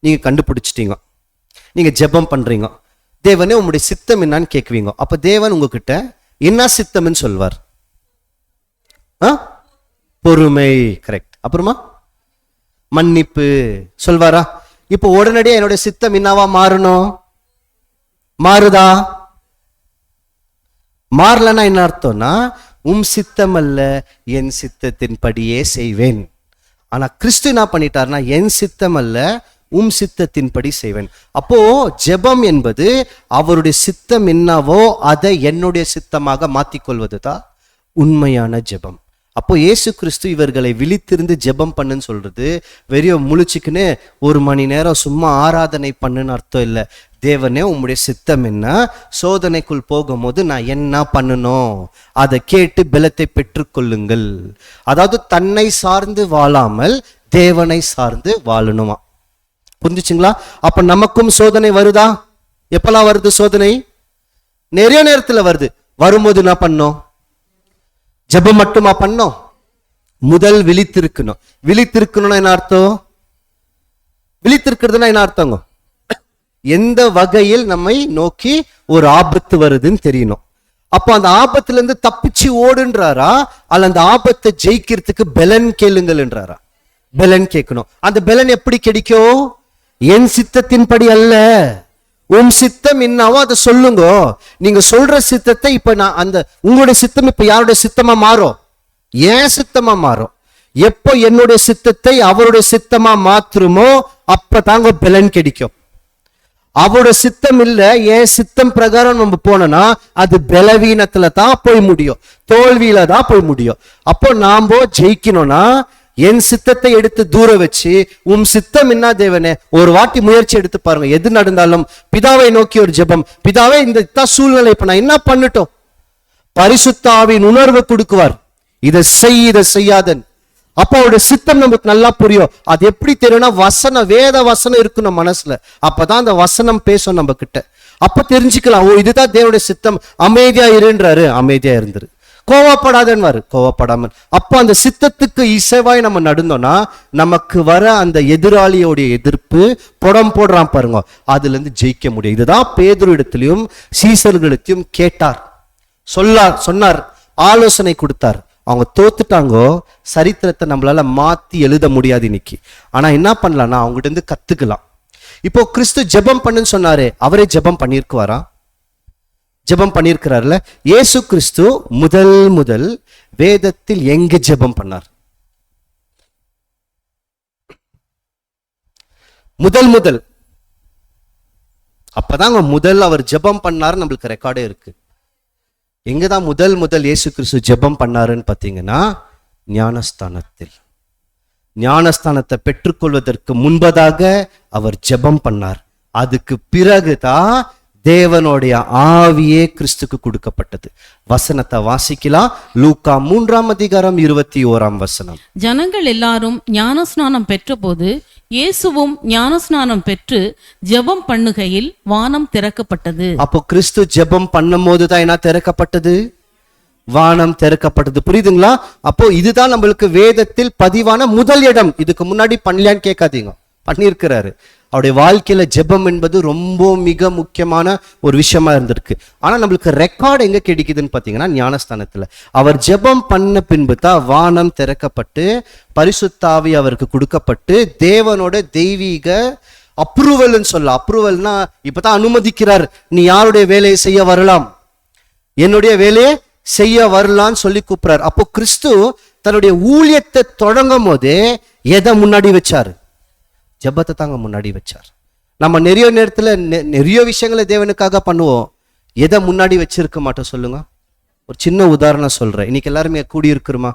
நீங்க கண்டுபிடிச்சிட்டீங்க, நீங்க ஜெபம் பண்றீங்க, தேவனே உங்களுடைய சித்தம் என்னன்னு கேட்குவீங்க. அப்ப தேவன் உங்ககிட்ட என்ன சித்தம்னு சொல்வார்? பொறுமை. கரெக்ட். அப்புறமா மன்னிப்பு சொல்வாரா? இப்போ உடனடியா என்னுடைய சித்தம் என்னவா மாறணும்? மாறுதா? மாறலன்னா என்ன அர்த்தம்னா, சித்தம் அல்ல என் சித்தத்தின்படியே செய்வேன். ஆனா கிறிஸ்து என்ன பண்ணிட்டார்னா, என் சித்தம் அல்ல சித்தத்தின்படி செய்வேன். அப்போ ஜெபம் என்பது அவருடைய சித்தம் என்னவோ அதை என்னுடைய சித்தமாக மாத்திக்கொள்வது தான் உண்மையான ஜெபம். அப்போ இயேசு கிறிஸ்து இவர்களை விழித்திருந்து ஜெபம் பண்ணுன்னு சொல்றது வெறும் முழிச்சுக்குன்னு 1 மணி நேரம் சும்மா ஆராதனை பண்ணுன்னு அர்த்தம் இல்லை. தேவனே உம்முடைய சித்தம் என்ன, சோதனைக்குள் போகும்போது நான் என்ன பண்ணணும் அதை கேட்டு பலத்தை பெற்றுக்கொள்ளுங்கள். அதாவது தன்னை சார்ந்து வாழாமல் தேவனை சார்ந்து வாழணுமா. புரிஞ்சுச்சுங்களா? அப்ப நமக்கும் சோதனை வருதா? எப்பெல்லாம் வருது சோதனை? நிறைய நேரத்துல வருது. வரும்போது என்ன பண்ணோம்? ஜெபம் மட்டுமா பண்ணோம்? முதல் விழித்திருக்கணும். விழித்திருக்கணும்னா என்ன அர்த்தம்? விழித்திருக்கிறதுனா என்ன அர்த்தங்க? எந்த வகையில் நம்மை நோக்கி ஒரு ஆபத்து வருதுன்னு தெரியணும். அப்போ அந்த ஆபத்துல இருந்து தப்பிச்சு ஓடுன்றாரா, அல்ல அந்த ஆபத்தை ஜெயிக்கிறதுக்கு பெலன் கேளுங்கள் என்றாரா? பெலன் கேட்கணும். அந்த பெலன் எப்படி கிடைக்கும்? என் சித்தத்தின்படி அல்ல, சித்தம் என்னவோ அதை சொல்லுங்க. நீங்க சொல்ற சித்தத்தை இப்ப நான் அந்த உங்களுடைய சித்தம் இப்ப யாருடைய சித்தமா மாறும்? ஏன் சித்தமா மாறும். எப்போ என்னுடைய சித்தத்தை அவருடைய சித்தமா மாற்றுமோ அப்பதாங்க பலன் கிடைக்கும். அவருடைய சித்தம் இல்ல, என் சித்தம் பிரகாரம் நம்ம போனோம்னா அது பலவீனத்துல தான் போய் முடியும், தோல்வியில தான் போய் முடியும். அப்போ நாம ஜெயிக்கணும்னா என் சித்தத்தை எடுத்து தூர வச்சு சித்தம் என்ன தேவனே ஒரு வாட்டி முயற்சி எடுத்து பாருங்க. எது நடந்தாலும் பிதாவை நோக்கி ஒரு ஜெபம். பிதாவே இந்த சூழ்நிலை இப்ப நான் என்ன பண்ணட்டும்? பரிசுத்த ஆவியின் உணர்வை கொடுக்குவார், இதை செய் இதை செய்யாதன். அப்போ அவருடைய சித்தம் நமக்கு நல்லா புரியும். அது எப்படி தெரியும்னா வசனம், வேத வசனம் இருக்கு நம்ம மனசுல. அப்பதான் அந்த வசனம் பேசும் நம்ம கிட்ட. அப்ப தெரிஞ்சுக்கலாம், ஓ இதுதான் தேவனுடைய சித்தம். அமைதியா இருன்றாரு, அமைதியா இருந்துரு. கோவப்படாதன்வாரு, கோவப்படாமல். அப்போ அந்த சித்தத்துக்கு இசைவாய் நம்ம நடந்தோம்னா நமக்கு வர அந்த எதிராளியோடைய எதிர்ப்பு புடம் போடுறான் பாருங்க, அதுல இருந்து ஜெயிக்க முடியும். இதுதான் பேதுரு இடத்திலையும் சீசர்களுக்கும் கேட்டார், சொன்னார், ஆலோசனை கொடுத்தார். அவங்க தோத்துட்டாங்கோ. சரித்திரத்தை நம்மளால மாத்தி எழுத முடியாது இன்னைக்கு. ஆனா என்ன பண்ணலாம்னா அவங்ககிட்ட இருந்து கத்துக்கலாம். இப்போ கிறிஸ்து ஜெபம் பண்ணுன்னு சொன்னாரு, அவரே ஜெபம் பண்ணியிருக்குவாரா? ஜெபம் பண்ணியிருக்கிறார்ல. இயேசு கிறிஸ்து முதல் வேதத்தில் எங்க ஜெபம் பண்ணார்? முதல் அப்பதாங்க அவர் ஜெபம் பண்ணாரு. நம்மளுக்கு ரெக்கார்டே இருக்கு. எங்கதான் முதல் இயேசு கிறிஸ்து ஜெபம் பண்ணாருன்னு பாத்தீங்கன்னா ஞானஸ்தானத்தில். ஞானஸ்தானத்தை பெற்றுக்கொள்வதற்கு முன்பதாக அவர் ஜெபம் பண்ணார். அதுக்கு பிறகுதான் தேவனுடைய ஆவியே கிறிஸ்துக்கு கொடுக்கப்பட்டது. வசனத்தை வாசிக்கலாம். லூக்கா 3:21. ஜனங்கள் எல்லாரும் ஞானஸ்நானம் பெற்றபோது இயேசுவும் ஞானஸ்நானம் பெற்று ஜெபம் பண்ணுகையில் வானம் திறக்கப்பட்டது. அப்போ கிறிஸ்து ஜெபம் பண்ணும் போதுதான் என்ன திறக்கப்பட்டது? வானம் திறக்கப்பட்டது. புரியுதுங்களா? அப்போ இதுதான் நம்மளுக்கு வேதத்தில் பதிவான முதல் இடம். இதுக்கு முன்னாடி பண்ணலையான்னு கேட்காதீங்க, பண்ணியிருக்கிறாரு. அவருடைய வாழ்க்கையில ஜெபம் என்பது ரொம்ப மிக முக்கியமான ஒரு விஷயமா இருந்திருக்கு. ஆனா நம்மளுக்கு ரெக்கார்டு எங்க கிடைக்குதுன்னு பாத்தீங்கன்னா ஞானஸ்தானத்துல. அவர் ஜெபம் பண்ண பின்பு தான் வானம் திறக்கப்பட்டு பரிசுத்த ஆவி அவருக்கு கொடுக்கப்பட்டு தேவனோட தெய்வீக அப்ரூவல்னு சொல்ல. அப்ரூவல்னா இப்பதான் அனுமதிக்கிறார், நீ யாருடைய வேலையை செய்ய வரலாம், என்னுடைய வேலையை செய்ய வரலான்னு சொல்லி கூப்பிடுறார். அப்போ கிறிஸ்து தன்னுடைய ஊழியத்தை தொடங்கும் போதே எதை முன்னாடி வச்சாரு? ஜெபத்தை தாங்க முன்னாடி வச்சார். நம்ம நிறைய நேரத்துல நிறைய விஷயங்களை தேவனுக்காக பண்ணுவோம், எதை முன்னாடி வச்சிருக்க மாட்டோம் சொல்லுங்க. ஒரு சின்ன உதாரணம் சொல்றேன். இன்னைக்கு எல்லாருமே கூடியிருக்கிறோமா?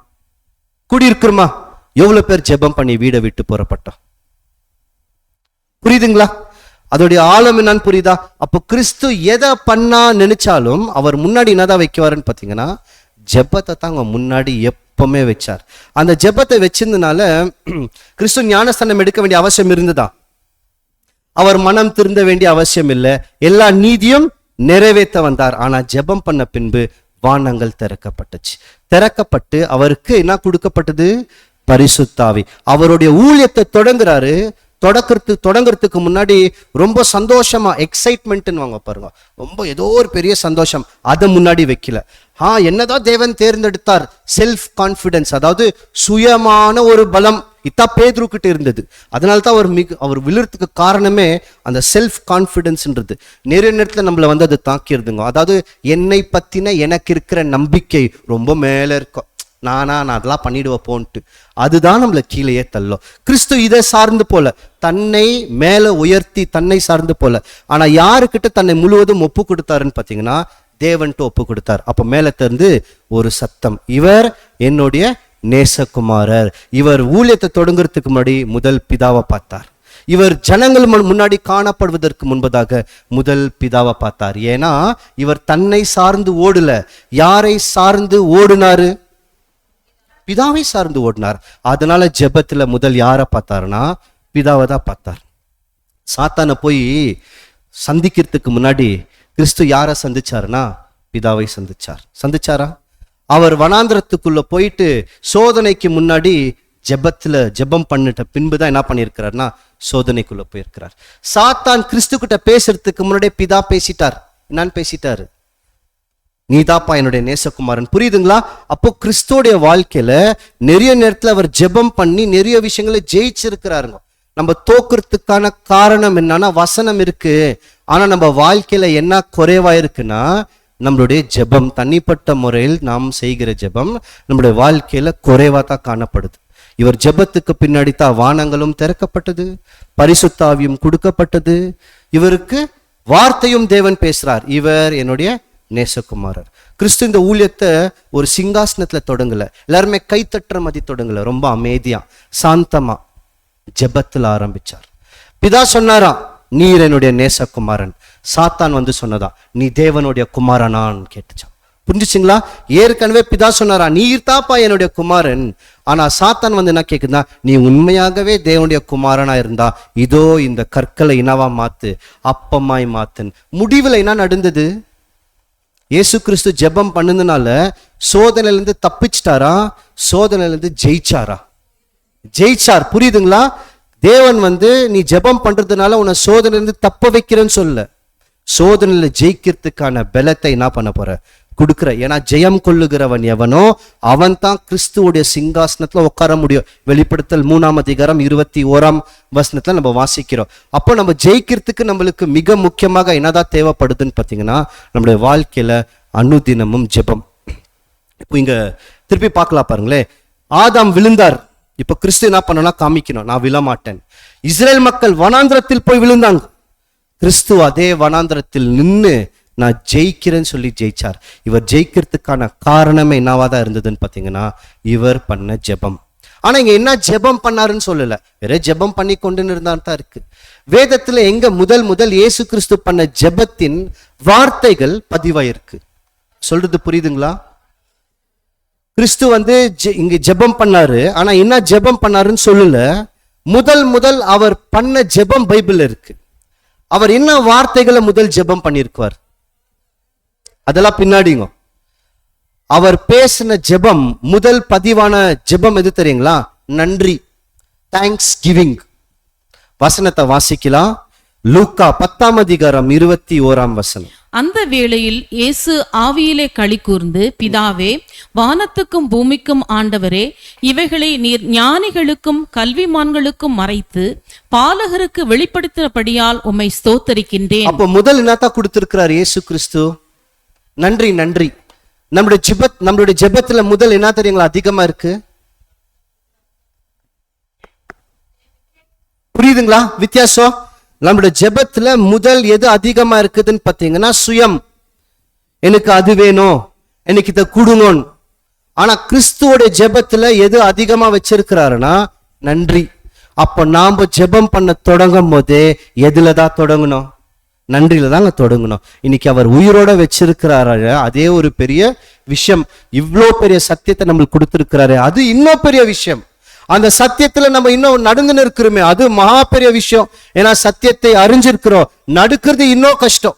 எவ்வளவு பேர் ஜெபம் பண்ணி வீடை விட்டு புறப்பட்டோம்? புரியுதுங்களா? அதோடைய ஆழம் என்னன்னு புரியுதா? அப்போ கிறிஸ்து எதை பண்ணா நினைச்சாலும் அவர் முன்னாடி என்னதான் வைக்குவாருன்னு பாத்தீங்கன்னா ஜெபத்தை தாங்க முன்னாடி எப்பவுமே வச்சார். அந்த ஜெபத்தை வச்சிருந்தனால கிறிஸ்து ஞானஸ்தானம் எடுக்க வேண்டிய அவசியம் இருந்ததா? அவர் மனம் திருந்த வேண்டிய அவசியம் இல்லை. எல்லா நீதியும் நிறைவேற்ற வந்தார். ஆனா ஜெபம் பண்ண பின்பு வானங்கள் திறக்கப்பட்டு அவருக்கு என்ன கொடுக்கப்பட்டது? பரிசுத்த ஆவி. அவருடைய ஊழியத்தை தொடங்குறாரு. தொடங்குறதுக்கு முன்னாடி ரொம்ப சந்தோஷமா எக்ஸைட்மெண்ட்னு வாங்க பாருங்க, ரொம்ப ஏதோ ஒரு பெரிய சந்தோஷம், அதை முன்னாடி வைக்கல. என்னதான் தேவன் தேர்ந்தெடுத்தார்? செல்ஃப் கான்ஃபிடன்ஸ், அதாவது சுயமான ஒரு பலம். இதான் பேதுரு கிட்ட இருந்தது. அதனால தான் அவர் விழுறதுக்கு காரணமே அந்த செல்ஃப் கான்ஃபிடன்ஸ்ன்றது. நிறைய நேரத்தில் நம்மளை வந்து அது தாக்கிடுதுங்க. அதாவது என்னை பத்தின எனக்கு இருக்கிற நம்பிக்கை ரொம்ப மேல இருக்கும். நான் அதெல்லாம் பண்ணிடுவேன் போன்ட்டு, அதுதான் நம்மளை கீழேயே தள்ளும். கிறிஸ்து இதை சார்ந்து போல, தன்னை மேல உயர்த்தி தன்னை சார்ந்து போல. ஆனா யாருக்கிட்ட தன்னை முழுவதும் ஒப்பு கொடுத்தாருன்னு பாத்தீங்கன்னா தேவன்ட்டு ஒப்பு கொடுத்தார். அப்ப மேல திறந்து ஒரு சத்தம், இவர் என்னுடைய நேசகுமாரர். இவர் ஊழியத்தை தொடங்குறதுக்கு முன்னாடி முதல் பிதாவை பார்த்தார். இவர் ஜனங்கள் முன்னாடி காணப்படுவதற்கு முன்பதாக முதல் பிதாவை பார்த்தார். ஏன்னா இவர் தன்னை சார்ந்து ஓடல. யாரை சார்ந்து ஓடினாரு? பிதாவை சார்ந்து ஓடினார். அதனால ஜெபத்துல முதல் யாரை பார்த்தாருன்னா பிதாவை தான் பார்த்தார். சாத்தானை போய் சந்திக்கிறதுக்கு முன்னாடி கிறிஸ்து யாரை சந்திச்சாருன்னா பிதாவை சந்திச்சாரா? அவர் வனாந்திரத்துக்குள்ள போயிட்டு சோதனைக்கு முன்னாடி ஜெபம் பண்ணிட்ட பின்புதான் என்ன பண்ணியிருக்கிறார்னா சோதனைக்குள்ள போயிருக்கிறார். சாத்தான் கிறிஸ்து கிட்ட பேசுறதுக்கு முன்னாடியே பிதா பேசிட்டார். என்னன்னு பேசிட்டாரு? நீதாப்பா என்னுடைய நேசகுமாரன். புரியுதுங்களா? அப்போ கிறிஸ்துவோடைய வாழ்க்கையில நிறைய நேரத்துல அவர் ஜெபம் பண்ணி நிறைய விஷயங்களை ஜெயிச்சிருக்கிறாருங்க. நம்ம தோக்குறதுக்கான காரணம் என்னன்னா வசனம் இருக்கு. ஆனா நம்ம வாழ்க்கையில என்ன குறைவா இருக்குன்னா நம்மளுடைய ஜெபம், தனிப்பட்ட முறையில் நாம் செய்கிற ஜெபம் நம்மளுடைய வாழ்க்கையில குறைவா தான் காணப்படுது. இவர் ஜெபத்துக்கு பின்னாடி தான் வானங்களும் திறக்கப்பட்டது, பரிசுத்த ஆவியும் கொடுக்கப்பட்டது. இவருக்கு வார்த்தையும் தேவன் பேசுறார், இவர் என்னுடைய நேசகுமாரர். கிறிஸ்து இந்த ஊழியத்தை ஒரு சிங்காசனத்துல தொடங்கல, எல்லாருமே கைத்தட்டுற மாதிரி தொடங்கல. ரொம்ப அமைதியா சாந்தமா ஜெபத்துல ஆரம்பிச்சார். பிதா சொன்னாரா நீர் என்னுடைய நேசகுமாரன். சாத்தான் வந்து சொன்னதா நீ தேவனுடைய குமாரனான்னு கேட்டுச்சான். புரிஞ்சுச்சுங்களா? ஏற்கனவே பிதா சொன்னாரா நீர் தாப்பா என்னுடைய குமாரன். ஆனா சாத்தான் வந்து என்ன கேக்குதா, நீ உண்மையாகவே தேவனுடைய குமாரனா இருந்தா இதோ இந்த கற்களை இனவா மாத்து, அப்பமாய் மாத்துன்னு. முடிவுல என்ன நடந்தது? இயேசு கிறிஸ்து ஜெபம் பண்ணதுனால சோதனையிலிருந்து தப்பிச்சிட்டாரா? சோதனையிலிருந்து ஜெயிச்சார். புரியுதுங்களா? தேவன் வந்து நீ ஜெபம் பண்றதுனால உன்னை சோதனையிலிருந்து தப்ப வைக்கிறேன்னு சொல்ல, சோதனையில ஜெயிக்கிறதுக்கான பலத்தை என்ன பண்ண போற? கொடுக்குற. ஏன்னா ஜெயம் கொள்ளுகிறவன் எவனோ அவன் தான் கிறிஸ்துவோடைய சிங்காசனத்துல உட்கார முடியும். வெளிப்படுத்தல் 3:21 நம்ம வாசிக்கிறோம். அப்போ நம்ம ஜெயிக்கிறதுக்கு நம்மளுக்கு மிக முக்கியமாக என்னதான் தேவைப்படுதுன்னு பார்த்தீங்கன்னா நம்மளுடைய வாழ்க்கையில அனுதினமும் ஜெபம். இப்போ இங்க திருப்பி பார்க்கலாம் பாருங்களேன். ஆதாம் விழுந்தார். இப்ப கிறிஸ்து என்ன பண்ணனா காமிக்கணும், நான் விழமாட்டேன். இஸ்ரேல் மக்கள் வனாந்திரத்தில் போய் விழுந்தாங்க. கிறிஸ்து அதே வனாந்திரத்தில் நின்று நான் ஜெயிக்கிறேன்னு சொல்லி ஜெயிச்சார். இவர் ஜெயிக்கிறதுக்கான காரணமே என்னவாதான் இருந்ததுன்னு பாத்தீங்கன்னா இவர் பண்ண ஜெபம். ஆனா இங்க என்ன ஜெபம் பண்ணாருன்னு சொல்லல, வேற ஜெபம் பண்ணி கொண்டு இருந்தான் தான் இருக்கு. வேதத்துல எங்க முதல் இயேசு கிறிஸ்து பண்ண ஜெபத்தின் வார்த்தைகள் பதிவாயிருக்கு. சொல்றது புரியுதுங்களா? கிறிஸ்து வந்து இங்க ஜெபம் பண்ணாரு. ஆனா என்ன ஜெபம் பண்ணாருன்னு சொல்லல. முதல் அவர் பண்ண ஜெபம் பைபிள்ல இருக்கு. அவர் என்ன வார்த்தைகளை முதல் ஜெபம் பண்ணிருக்குவார் அதெல்லாம் பின்னாடிங்க. அவர் பேசின ஜெபம் முதல் பதிவான ஜெபம் எது தெரியுங்களா? நன்றி, தேங்க்ஸ் கிவிங். வசனத்தை வாசிக்கலாம். லூக்கா 10:21. அந்த வேளையில் இயேசு ஆவியிலே களி கூர்ந்து, பிதாவே, வானத்துக்கும் பூமிக்கும் ஆண்டவரே, இவைகளை நீர் ஞானிகளுக்கும் கல்விமான்களுக்கும் மறைத்து பாலகருக்கு வெளிப்படுத்தினபடியால் உம்மை ஸ்தோத்தரிக்கின்றேன். அப்ப முதல் என்னத்தான் கொடுத்திருக்கிறார் இயேசு கிறிஸ்து? நன்றி. நம்மளுடைய ஜெபத்துல முதல் என்ன தெரியுங்களா அதிகமா இருக்கு? புரியுதுங்களா வித்தியாசம்? நம்மளுடைய ஜெபத்துல முதல் எது அதிகமா இருக்குதுன்னு பாத்தீங்கன்னா சுயம். எனக்கு அது வேணும், எனக்கு இதை கொடுங்கன்னு. ஆனா கிறிஸ்துவோட ஜெபத்துல எது அதிகமா வச்சிருக்கிறாருன்னா நன்றி. அப்ப நாம ஜெபம் பண்ண தொடங்கும் போதே எதுலதான் தொடங்கணும்? நன்றியில தாங்க தொடங்கணும். இன்னைக்கு அவர் உயிரோட வச்சிருக்கிறாரு, அதே ஒரு பெரிய விஷயம். இவ்வளோ பெரிய சத்தியத்தை நம்மளுக்கு கொடுத்திருக்கிறாரு, அது இன்னும் பெரிய விஷயம். அந்த சத்தியத்துல நம்ம இன்னும் நடந்துன்னு இருக்கிறோமே, அது மகா பெரிய விஷயம். ஏன்னா சத்தியத்தை அறிஞ்சிருக்கிறோம், நடக்கிறது இன்னும் கஷ்டம்.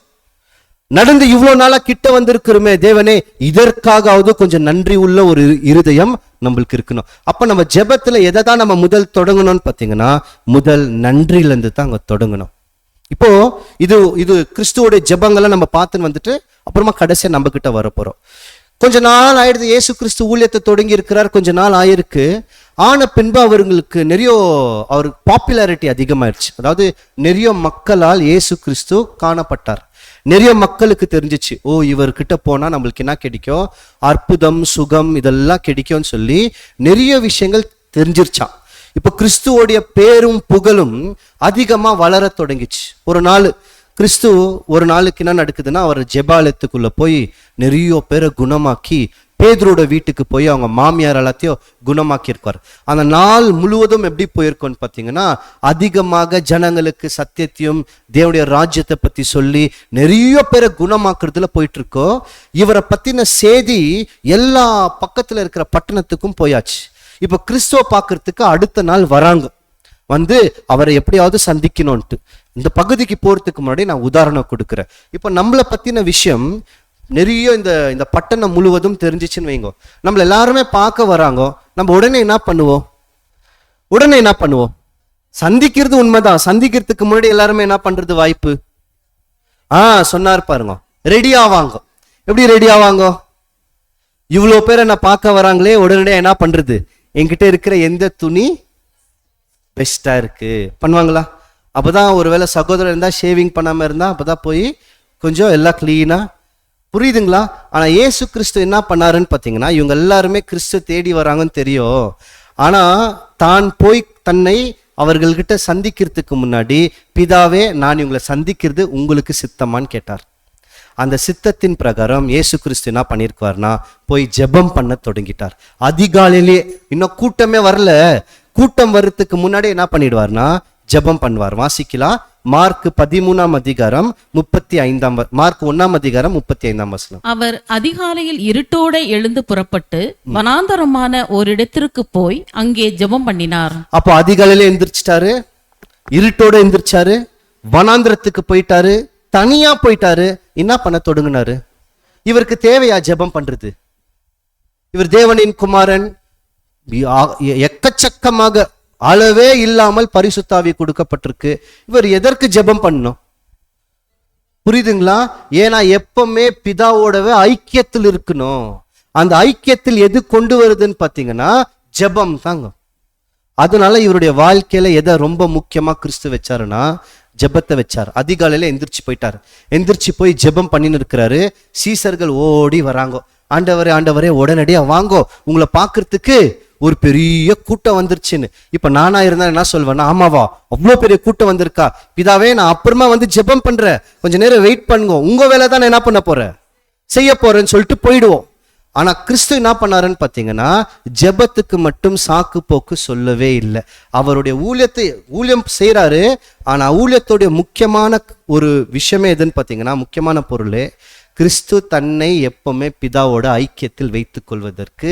நடந்து இவ்வளவு நாளா கிட்ட வந்திருக்கிறோமே, தேவனே இதற்காகவது கொஞ்சம் நன்றி உள்ள ஒரு இருதயம் நம்மளுக்கு இருக்கணும். அப்ப நம்ம ஜெபத்துல எதை தான் நம்ம முதல் தொடங்கணும்னு பாத்தீங்கன்னா முதல் நன்றியில இருந்து தான் அங்க தொடங்கணும். இப்போ இது கிறிஸ்துவோட ஜெபங்களை நம்ம பார்த்துன்னு வந்துட்டு அப்புறமா கடைசியா நம்ம கிட்ட வரப்போறோம். கொஞ்ச நாள் ஆயிடுது, இயேசு கிறிஸ்து ஊழியத்தை தொடங்கி இருக்கிறார், கொஞ்ச நாள் ஆயிருக்கு. ஆன பின்பு அவர்களுக்கு அவர் பாப்புலாரிட்டி அதிகமாயிடுச்சு. அதாவது நிறைய மக்களால் இயேசு கிறிஸ்து காணப்பட்டார். நிறைய மக்களுக்கு தெரிஞ்சிச்சு, ஓ இவர்கிட்ட போனா நம்மளுக்கு என்ன கிடைக்கும், அற்புதம் சுகம் இதெல்லாம் கிடைக்கும்னு சொல்லி நிறைய விஷயங்கள் தெரிஞ்சிருச்சான். இப்ப கிறிஸ்துவோடைய பேரும் புகழும் அதிகமா வளர தொடங்கிச்சு. கிறிஸ்து ஒரு நாளுக்கு என்ன நடக்குதுன்னா, அவர் ஜெபாலயத்துக்குள்ள போய் நிறைய பேரை குணமாக்கி பேதுருவோட வீட்டுக்கு போய் அவங்க மாமியார் எல்லாத்தையும் குணமாக்கி இருக்கார். அந்த நாள் முழுவதும் எப்படி போயிருக்கோன்னு பார்த்தீங்கன்னா, அதிகமாக ஜனங்களுக்கு சத்தியத்தையும் தேவனுடைய ராஜ்யத்தை பத்தி சொல்லி நிறைய பேரை குணமாக்குறதுல போயிட்டு இருக்கோ. இவரை பத்தின செய்தி எல்லா பக்கத்துல இருக்கிற பட்டணத்துக்கும் போயாச்சு. இப்ப கிறிஸ்துவ பார்க்கறதுக்கு அடுத்த நாள் வராங்க, வந்து அவரை எப்படியாவது சந்திக்கணும்ட்டு. இந்த பகுதிக்கு போறதுக்கு முன்னாடி நான் உதாரணம் கொடுக்குறேன். இப்ப நம்மளை பத்தின விஷயம் நிறைய இந்த பட்டணம் முழுவதும் தெரிஞ்சிச்சுன்னு வைங்க. நம்மள எல்லாருமே பார்க்க வராங்க, நம்ம உடனே என்ன பண்ணுவோம்? சந்திக்கிறது உண்மைதான். சந்திக்கிறதுக்கு முன்னாடி எல்லாருமே என்ன பண்றது வாய்ப்பு? சொன்னார் பாருங்க, ரெடி ஆவாங்க. எப்படி ரெடி ஆவாங்க? இவ்வளோ பேரை நான் பார்க்க வராங்களே, உடனடியாக என்ன பண்றது? என்கிட்ட இருக்கிற எந்த துணி பெஸ்டா இருக்கு பண்ணுவாங்களா? அப்பதான் ஒருவேளை சகோதரர் இருந்தா ஷேவிங் பண்ணாம இருந்தா அப்பதான் போய் கொஞ்சம் எல்லாம் கிளீனா, புரியுதுங்களா? ஆனா இயேசு கிறிஸ்து என்ன பண்ணாருன்னு பாத்தீங்கன்னா, இவங்க எல்லாருமே கிறிஸ்து தேடி வராங்கன்னு தெரியும். ஆனா தான் போய் தன்னை அவர்கள்கிட்ட சந்திக்கிறதுக்கு முன்னாடி, பிதாவே நான் இவங்களை சந்திக்கிறது உங்களுக்கு சித்தமான்னு கேட்டார். அந்த சித்தத்தின் பிரகாரம் இயேசு கிறிஸ்து என்ன பண்ணியிருக்காருன்னா, போய் ஜெபம் பண்ண தொடங்கிட்டார். அதிகாலையிலே, இன்னும் கூட்டமே வரல, கூட்டம் வர்றதுக்கு முன்னாடி என்ன பண்ணிடுவார்னா ஜெபம் பண்ணுவார். வாசிக்கலாம், மார்க் 13ஆம் அதிகாரம் 35ஆம் மார்க் 1ஆம் அதிகாரம் 35ஆம் வசனம். அவர் அதிகாலையில் இருட்டோட எழுந்து புறப்பட்டு வனாந்தரமான ஒரு இடத்திற்கு போய் அங்கே ஜெபம் பண்ணினார். அப்போ அதிகாலையில எந்திரிச்சிட்டாரு, இருட்டோட எந்திரிச்சாரு, வனாந்திரத்துக்கு போயிட்டாரு, தனியா போயிட்டாரு. என்ன பண்ண தொடங்கினாரு? இவருக்கு தேவையா ஜெபம் பண்றது? இவர் தேவனின் குமாரன், எக்கச்சக்கமாக அளவே இல்லாமல் பரிசுத்தாவி கொடுக்கப்பட்டிருக்கு. இவர் எதற்கு ஜெபம் பண்ணணும்? புரியுதுங்களா? ஏன்னா எப்பவுமே பிதாவோடவே ஐக்கியத்தில் இருக்கணும். அந்த ஐக்கியத்தில் எது கொண்டு வருதுன்னு பாத்தீங்கன்னா ஜெபம் தாங்க. அதனால இவருடைய வாழ்க்கையில எதை ரொம்ப முக்கியமா கிறிஸ்து வச்சாருன்னா ஜெபத்தை வச்சார். அதிகாலையில எந்திரிச்சு போயிட்டாரு. எந்திரிச்சு போய் ஜெபம் பண்ணின்னு இருக்கிறாரு. சீசர்கள் ஓடி வராங்க, ஆண்டவரே ஆண்டவரே உடனடியா வாங்கோ, உங்களை பார்க்கறதுக்கு ஒரு பெரிய கூட்டம் வந்துருச்சுன்னு. இப்ப நானா இருந்தா என்ன சொல்வேன்னா, ஆமாவா அவ்வளோ பெரிய கூட்டம் வந்திருக்கா, பிதாவே நான் அப்புறமா வந்து ஜெபம் பண்றேன், கொஞ்ச நேரம் வெயிட் பண்ணுங்க, உங்க வேலை தான் நான் என்ன பண்ண போறேன், செய்ய போறேன்னு சொல்லிட்டு போயிடுவோம். ஆனா கிறிஸ்து என்ன பண்ணாருன்னு பாத்தீங்கன்னா, ஜெபத்துக்கு மட்டும் சாக்கு போக்கு சொல்லவே இல்லை. அவருடைய ஊழியம் செய்யறாரு. ஆனா ஊழியத்துடைய முக்கியமான ஒரு விஷயமே எதுன்னு பாத்தீங்கன்னா, முக்கியமான பொருள், கிறிஸ்து தன்னை எப்பவுமே பிதாவோட ஐக்கியத்தில் வைத்துக் கொள்வதற்கு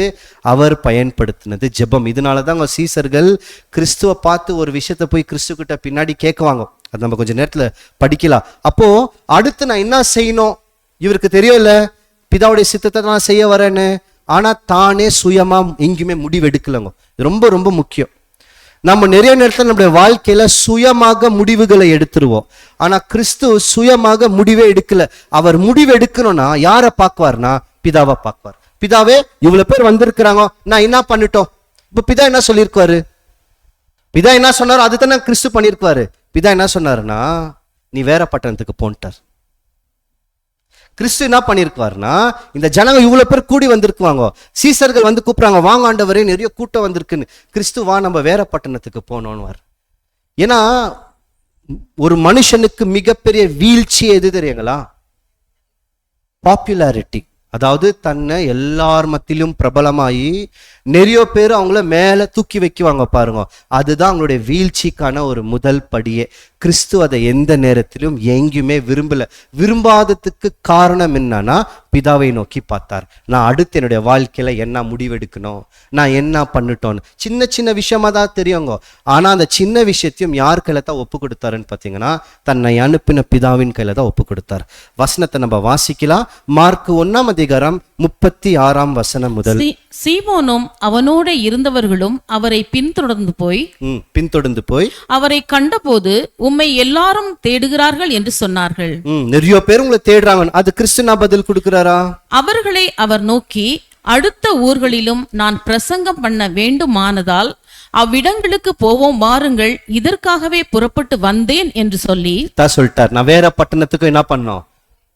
அவர் பயன்படுத்தினது ஜெபம். இதனாலதான் அவங்க சீசர்கள் கிறிஸ்துவை பார்த்து ஒரு விஷயத்த போய் கிறிஸ்து கிட்ட பின்னாடி கேட்குவாங்க. அது நம்ம கொஞ்சம் நேரத்துல படிக்கலாம். அப்போ அடுத்து நான் என்ன செய்யணும், இவருக்கு தெரியல பிதாவுடைய சித்தத்தை நான் செய்ய வரேன்னு. ஆனா தானே சுயமா எங்கேயுமே முடிவெடுக்கலங்க. ரொம்ப ரொம்ப முக்கியம். நம்ம நிறைய நேரத்தில் நம்முடைய வாழ்க்கையில சுயமாக முடிவுகளை எடுத்துருவோம். ஆனா கிறிஸ்து சுயமாக முடிவே எடுக்கல. அவர் முடிவு எடுக்கணும்னா யாரை பார்க்குவார்னா பிதாவை பார்க்குவார். பிதாவே இவ்வளவு பேர் வந்திருக்கிறாங்க, நான் என்ன பண்ணிட்டோம்? இப்ப பிதா என்ன சொல்லியிருக்குவாரு? பிதா என்ன சொன்னாரோ அதுதானே கிறிஸ்து பண்ணியிருக்குவாரு. பிதா என்ன சொன்னாருன்னா, நீ வேற பட்டணத்துக்கு போன்ட்டார். கிறிஸ்து என்ன பண்ணிருக்குவாருன்னா, இந்த ஜனங்க இவ்வளவு பேர் கூடி வந்திருக்குவாங்க, சீசர்கள் வந்து கூப்பிடுறாங்க, வாங்க ஆண்டவரே நிறைய கூட்டம் வந்திருக்குன்னு. கிறிஸ்து வா நம்ம வேற பட்டணத்துக்கு போனோன்னு. ஏன்னா ஒரு மனுஷனுக்கு மிகப்பெரிய வீழ்ச்சி எது தெரியுங்களா? பாப்புலாரிட்டி. அதாவது தன்னை எல்லார் மத்தியிலும் பிரபலமாயி நிறைய பேர் அவங்கள மேல தூக்கி வைக்குவாங்க பாருங்க. அதுதான் அவங்களுடைய வீழ்ச்சிக்கான ஒரு முதல் படியே. கிறிஸ்து அதை எந்த நேரத்திலும் எங்கேயுமே விரும்பல. விரும்பாததுக்கு காரணம் என்னன்னா, பிதாவை நோக்கி பார்த்தார். நான் அடுத்து என்னுடைய வாழ்க்கையில என்ன முடிவெடுக்கணும், நான் என்ன பண்ணிட்டோன்னு. சின்ன சின்ன விஷயமா தான் தெரியுங்க. ஆனா அந்த சின்ன விஷயத்தையும் யார் கையில தான் ஒப்பு கொடுத்தாருன்னு பாத்தீங்கன்னா, தன்னை அனுப்பின பிதாவின் கையில தான் ஒப்பு கொடுத்தார். வசனத்தை நம்ம வாசிக்கலாம். மார்க் 1ஆம் அதிகாரம் 36 வசனம் முதல். சீமோனும் அவனோட இருந்தவர்களும் அவரை பின்தொடர்ந்து போய் அவரை கண்டபோது உம்மை எல்லாரும் தேடுகிறார்கள் என்று சொன்னார்கள். நிறைய பேர் உங்களை தேடுறாங்க. அது கிறிஸ்துனா பதில் கொடுக்கிறாரா? அவர்களை அவர் நோக்கி, அடுத்த ஊர்களிலும் நான் பிரசங்கம் பண்ண வேண்டுமானதால் அவ்விடங்களுக்கு போவோம், வாருங்கள், இதற்காகவே புறப்பட்டு வந்தேன் என்று சொல்லி சொல்லிட்டார். நான் வேற பட்டணத்துக்கு என்ன பண்ணோம்,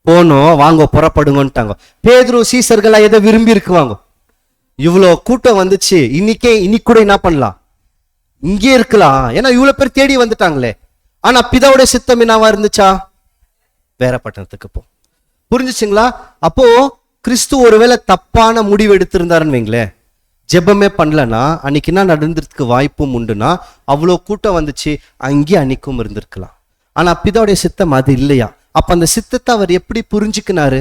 போனோம், வாங்க புறப்படுங்கன்ட்டாங்க. பேதுரு சீசர்களா எதை விரும்பி இருக்குவாங்க, இவ்வளோ கூட்டம் வந்துச்சு, இன்னைக்கு கூட என்ன பண்ணலாம், இங்கே இருக்கலாம், ஏன்னா இவ்வளவு பேர் தேடி வந்துட்டாங்களே. ஆனா பிதாவுடைய சித்தம் என்னவா இருந்துச்சா, வேற பட்டணத்துக்கு போ. புரிஞ்சுச்சுங்களா? அப்போ கிறிஸ்து ஒருவேளை தப்பான முடிவு எடுத்திருந்தாருன்னு வைங்களேன், ஜெபமே பண்ணலன்னா அன்னைக்கு என்ன நடந்திருக்கு வாய்ப்பும் உண்டுனா, அவ்வளோ கூட்டம் வந்துச்சு, அங்கேயே அன்னைக்கும் இருந்திருக்கலாம். ஆனா பிதாவுடைய சித்தம் அது இல்லையா. அப்ப அந்த சித்தத்தை அவர் எப்படி புரிஞ்சுக்கினாரு?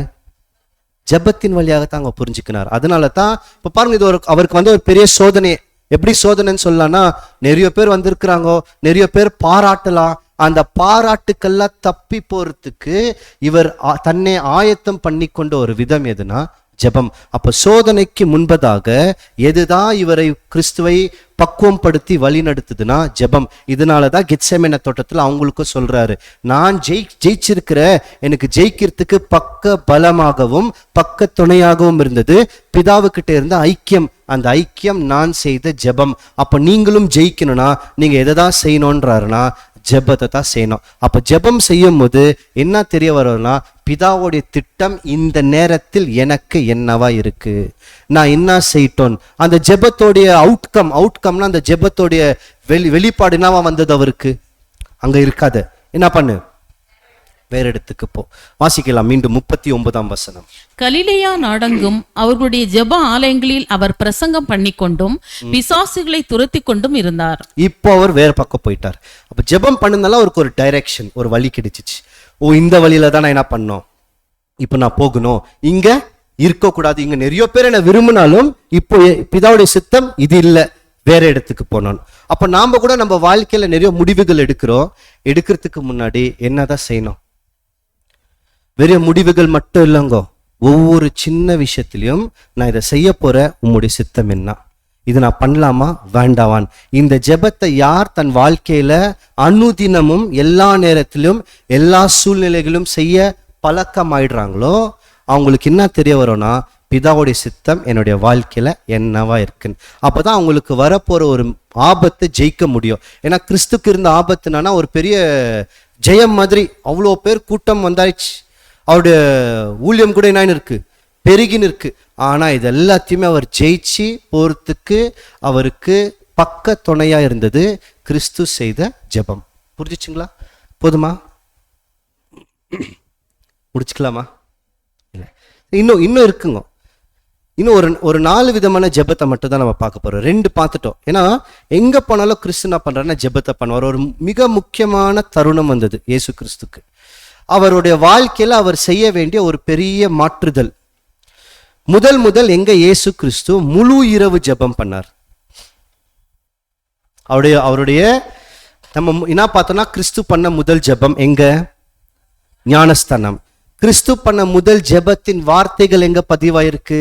ஜெபத்தின் வழியாகத்தான் அவங்க புரிஞ்சுக்கினார். அதனால தான் இப்ப பாருங்க, இது அவருக்கு வந்து ஒரு பெரிய சோதனை. எப்படி சோதனைன்னு சொல்லலாம்னா, நிறைய பேர் வந்திருக்கிறாங்க, நிறைய பேர் பாராட்டலாம். அந்த பாராட்டுக்கெல்லாம் தப்பி போறதுக்கு இவர் தன்னை ஆயத்தம் பண்ணி கொண்ட ஒரு விதம் எதுனா ஜெபம். அப்ப சோதனைக்கு முன்பதாக எதுதான் இவரை கிறிஸ்துவை பக்குவம் படுத்தி வழி நடத்துதுன்னா ஜெபம். இதனாலதான் கெத்செமனே தோட்டத்தில் அவங்களுக்கும் சொல்றாரு, நான் ஜெயிச்சிருக்கிற, எனக்கு ஜெயிக்கிறதுக்கு பக்க பலமாகவும் பக்க துணையாகவும் இருந்தது பிதாவுக்கிட்ட இருந்த ஐக்கியம். அந்த ஐக்கியம் நான் செய்த ஜெபம். அப்ப நீங்களும் ஜெயிக்கணும்னா நீங்க எதைதான் செய்யணும்ன்றாருன்னா ஜெபத்தை தான் செய்யணும். அப்ப ஜெபம் செய்யும் போது என்ன தெரிய வரும்னா, பிதாவுடைய திட்டம் இந்த நேரத்தில் எனக்கு என்னவா இருக்கு, நான் என்ன செய்யட்டோம். அந்த ஜெபத்தோடைய அவுட்கம்னா அந்த ஜெபத்தோடைய வெளிப்பாடு என்னவா வந்தது அவருக்கு, அங்க இருக்காது. என்ன பண்ணு, வேற இடத்துக்கு போ. வாசிக்கலாம் மீண்டும் 39 வசனம். கலிலேயா நாடெங்கும் அவர்களுடைய ஜெப ஆலயங்களில் அவர் பிரசங்கம் பண்ணி கொண்டும் பிசாசுகளை துரத்தி கொண்டும் இருந்தார். இப்போ அவர் வேற பக்கம் போயிட்டார். அப்ப ஜெபம் பண்ணனால அவருக்கு ஒரு டைரக்ஷன், ஒரு வழி கிடைச்சிச்சு. ஓ, இந்த வழியில தான் நான் என்ன பண்ணோம், இப்ப நான் போகணும், இங்க இருக்கக்கூடாது, இங்க நிறைய பேர் என்ன விரும்பினாலும் இப்போ பிதாவுடைய சித்தம் இது இல்லை, வேற இடத்துக்கு போனோம். அப்ப நாம கூட நம்ம வாழ்க்கையில நிறைய முடிவுகள் எடுக்கிறதுக்கு முன்னாடி என்னதான் செய்யணும், வெறும் முடிவுகள் மட்டும் இல்லைங்கோ, ஒவ்வொரு சின்ன விஷயத்திலையும் நான் இதை செய்ய போற, உம்முடைய சித்தம் என்ன, இது நான் பண்ணலாமா வேண்டாவான். இந்த ஜெபத்தை யார் தன் வாழ்க்கையில அனுதினமும் எல்லா நேரத்திலும் எல்லா சூழ்நிலைகளும் செய்ய பழக்கமாயிடுறாங்களோ அவங்களுக்கு என்ன தெரிய வரும்னா, பிதாவுடைய சித்தம் என்னுடைய வாழ்க்கையில என்னவா இருக்குன்னு. அப்பதான் அவங்களுக்கு வரப்போற ஒரு ஆபத்தை ஜெயிக்க முடியும். ஏன்னா கிறிஸ்துக்கு இருந்த ஆபத்துனா ஒரு பெரிய ஜெயம் மாதிரி, அவ்வளோ பேர் கூட்டம் வந்தாயிடுச்சு, அவருடைய ஊழியம் கூட என்ன இருக்கு, பெருகின்னு இருக்கு. ஆனா இது எல்லாத்தையுமே அவர் ஜெயிச்சு போறதுக்கு அவருக்கு பக்க துணையா இருந்தது கிறிஸ்து செய்த ஜெபம். புரிஞ்சுச்சுங்களா? போதுமா? முடிச்சுக்கலாமா? இல்லை, இன்னும் இருக்குங்க. இன்னும் ஒரு 4 விதமான ஜெபத்தை மட்டும் தான் நம்ம பார்க்க போறோம். 2 பார்த்துட்டோம். ஏன்னா எங்க போனாலும் கிறிஸ்து என்ன பண்றாருன்னா ஜெபத்தை பண்ணுவார். ஒரு மிக முக்கியமான தருணம் வந்தது இயேசு கிறிஸ்துக்கு. அவருடைய வாழ்க்கையில அவர் செய்ய வேண்டிய ஒரு பெரிய மாற்றுதல். முதல் எங்க இயேசு கிறிஸ்து முழு இரவு ஜெபம் பண்ணார். அவருடைய நம்ம என்ன பார்த்தோம்னா, கிறிஸ்து பண்ண முதல் ஜெபம் எங்க, ஞானஸ்தானம். கிறிஸ்து பண்ண முதல் ஜெபத்தின் வார்த்தைகள் எங்க பதிவாயிருக்கு,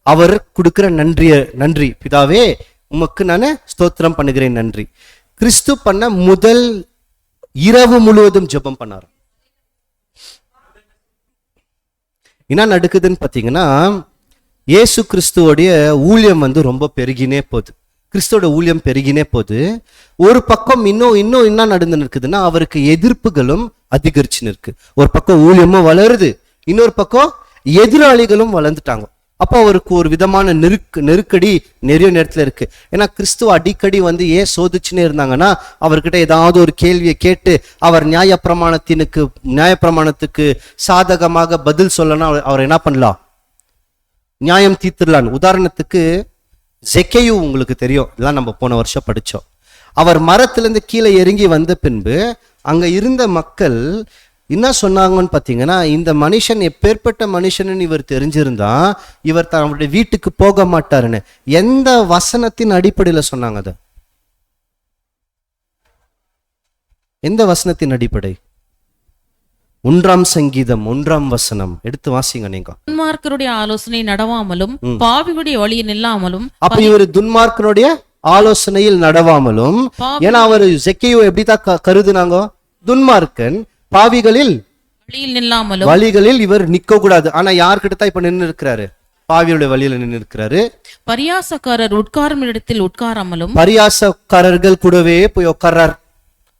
அவர் கொடுக்கிற நன்றி பிதாவே உமக்கு நான் ஸ்தோத்திரம் பண்ணுகிறேன், நன்றி. கிறிஸ்து பண்ண முதல் இரவு முழுவதும் ஜெபம் பண்ணார். என்ன நடக்குதுன்னு பார்த்தீங்கன்னா, இயேசு கிறிஸ்துவோடைய ஊழியம் ரொம்ப பெருகினே போகுது. கிறிஸ்துவோட ஊழியம் பெருகினே போகுது. ஒரு பக்கம் இன்னும் என்ன நடந்து இருக்குதுன்னா, அவருக்கு எதிர்ப்புகளும் அதிகரிச்சுன்னு இருக்கு. ஒரு பக்கம் ஊழியமும் வளருது, இன்னொரு பக்கம் எதிராளிகளும் வளர்ந்துட்டாங்க. அப்போ அவருக்கு ஒரு விதமான நெருக்கடி நிறைய நேரத்தில் இருக்கு. ஏன்னா கிறிஸ்துவ அடிக்கடி ஏன் சோதிச்சுன்னே இருந்தாங்கன்னா, அவர்கிட்ட ஏதாவது ஒரு கேள்வியை கேட்டு அவர் நியாயப்பிரமாணத்துக்கு சாதகமாக பதில் சொல்லணும், அவர் என்ன பண்ணலாம், நியாயம் தீர்த்துடலான்னு. உதாரணத்துக்கு ஜெக்கேயு உங்களுக்கு தெரியும், இதெல்லாம் நம்ம போன வருஷம் படித்தோம். அவர் மரத்திலிருந்து கீழே இறங்கி வந்த பின்பு அங்க இருந்த மக்கள் என்ன சொன்னாங்கன்னு பார்த்தீங்கன்னா, இந்த மனுஷன் எப்பேற்பட்ட மனுஷன்னு இவர் தெரிஞ்சிருந்தா இவர் தன்னுடைய வீட்டுக்கு போக மாட்டாருன்னு. எந்த வசனத்தின் அடிப்படையில் சொன்னாங்க? அதை எந்த வசனத்தின் அடிப்படை? 1ஆம் சங்கீதம் 1ஆம் வசனம் எடுத்து வாசிங்க நீங்க. துன்மார்க்கருடைய ஆலோசனை நடவாமலும் பாவிகளுடைய வழியில் நில்லாமலும். அப்ப இவர் துன்மார்க்கனுடைய ஆலோசனையில் நடவாமலும், ஏன்னா அவர் ஜெக்கேயு எப்படிதான் கருதுனாங்க, துன்மார்க்கன், பாவிகளில் வழியில் நில்லாமலும். வழிகளில் இவர் நிக்க கூடாது. ஆனா யார்கிட்ட தான் இப்ப நின்று இருக்கிறாரு? பாவியோட வழியில நின்று இருக்கிறாரு. பரியாசக்காரர் உட்காரும் இடத்தில் உட்காராமலும். பரியாசக்காரர்கள் கூடவே போய் உட்கார்றார்.